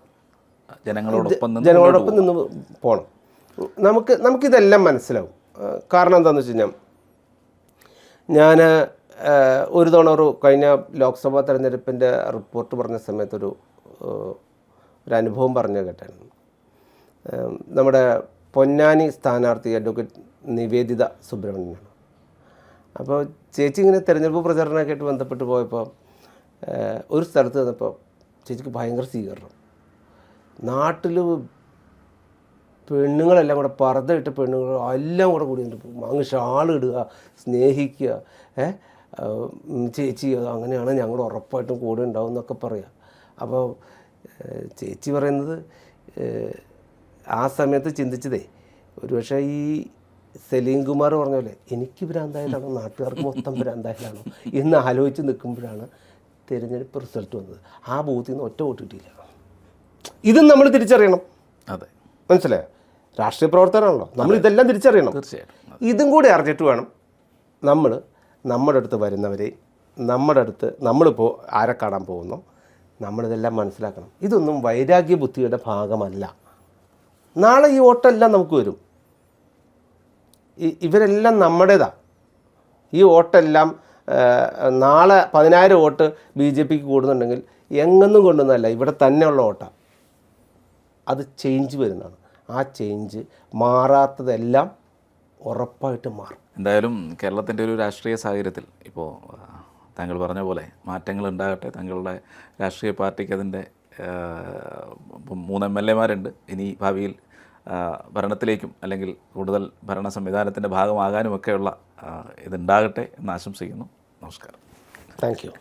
ജനങ്ങളോടൊപ്പം നിന്ന് പോകണം. നമുക്കിതെല്ലാം മനസ്സിലാവും. കാരണം എന്താണെന്ന് വെച്ച് കഴിഞ്ഞാൽ, ഞാൻ ഒരു തവണ കഴിഞ്ഞ ലോക്സഭാ തെരഞ്ഞെടുപ്പിൻ്റെ റിപ്പോർട്ട് പറഞ്ഞ സമയത്തൊരു അനുഭവം പറഞ്ഞു കേട്ടായിരുന്നു. നമ്മുടെ പൊന്നാനി സ്ഥാനാർത്ഥി അഡ്വക്കേറ്റ് നിവേദിത സുബ്രഹ്മണ്യനാണ്. അപ്പോൾ ചേച്ചി ഇങ്ങനെ തെരഞ്ഞെടുപ്പ് പ്രചാരണമൊക്കെ ആയിട്ട് ബന്ധപ്പെട്ട് പോയപ്പോൾ ഒരു സ്ഥലത്ത് നിന്നപ്പോൾ ചേച്ചിക്ക് ഭയങ്കര സ്വീകരണം. നാട്ടിൽ പെണ്ണുങ്ങളെല്ലാം കൂടെ പർദ്ദയിട്ട പെണ്ണുങ്ങൾ എല്ലാം കൂടെ കൂടി അങ്ങ് ഷാളിടുക, സ്നേഹിക്കുക, ചേച്ചി അങ്ങനെയാണ് ഞങ്ങൾ ഉറപ്പായിട്ടും കൂടെ ഉണ്ടാവും എന്നൊക്കെ പറയുക. അപ്പോൾ ചേച്ചി പറയുന്നത് ആ സമയത്ത് ചിന്തിച്ചതേ ഒരുപക്ഷെ ഈ സലീം കുമാർ പറഞ്ഞ പോലെ എനിക്ക് ഭ്രാന്തായാലാണോ നാട്ടുകാർക്ക് മൊത്തം ഭ്രാന്തായാലാണോ എന്ന് ആലോചിച്ച് നിൽക്കുമ്പോഴാണ് തിരഞ്ഞെടുപ്പ് റിസൾട്ട് വന്നത്. ആ ബൂത്തിൽ നിന്ന് ഒറ്റ വോട്ട് കിട്ടിയില്ല. ഇതും നമ്മൾ തിരിച്ചറിയണം. അതെ, മനസ്സിലായോ? രാഷ്ട്രീയ പ്രവർത്തനമാണല്ലോ, നമ്മൾ ഇതെല്ലാം തിരിച്ചറിയണം. തീർച്ചയായിട്ടും ഇതും കൂടി അറിഞ്ഞിട്ട് വേണം നമ്മൾ നമ്മുടെ അടുത്ത് വരുന്നവരെ, നമ്മുടെ അടുത്ത് നമ്മളിപ്പോൾ ആരെ കാണാൻ പോകുന്നോ നമ്മളിതെല്ലാം മനസ്സിലാക്കണം. ഇതൊന്നും വൈരാഗ്യ ബുദ്ധിയുടെ ഭാഗമല്ല. നാളെ ഈ വോട്ടെല്ലാം നമുക്ക് വരും. ഇവരെല്ലാം നമ്മുടേതാണ്. ഈ വോട്ടെല്ലാം നാളെ 10,000 വോട്ട് BJPക്ക് കൂടുന്നുണ്ടെങ്കിൽ എങ്ങൊന്നും കൊണ്ടുവന്നല്ല, ഇവിടെ തന്നെയുള്ള വോട്ടാണ്. അത് ചേഞ്ച് വരുന്നതാണ്. ആ ചേഞ്ച് മാറാത്തതെല്ലാം ഉറപ്പായിട്ട് മാറും. എന്തായാലും കേരളത്തിൻ്റെ ഒരു രാഷ്ട്രീയ സാഹചര്യത്തിൽ ഇപ്പോൾ താങ്കൾ പറഞ്ഞ പോലെ മാറ്റങ്ങൾ ഉണ്ടാകട്ടെ. താങ്കളുടെ രാഷ്ട്രീയ പാർട്ടിക്ക് അതിൻ്റെ 3 MLA-മാരുണ്ട്. ഇനി ഭാവിയിൽ ഭരണത്തിലേക്കും അല്ലെങ്കിൽ കൂടുതൽ ഭരണ സംവിധാനത്തിൻ്റെ ഭാഗമാകാനുമൊക്കെയുള്ള ഇതുണ്ടാകട്ടെ എന്ന് ആശംസിക്കുന്നു. നമസ്കാരം. Thank you.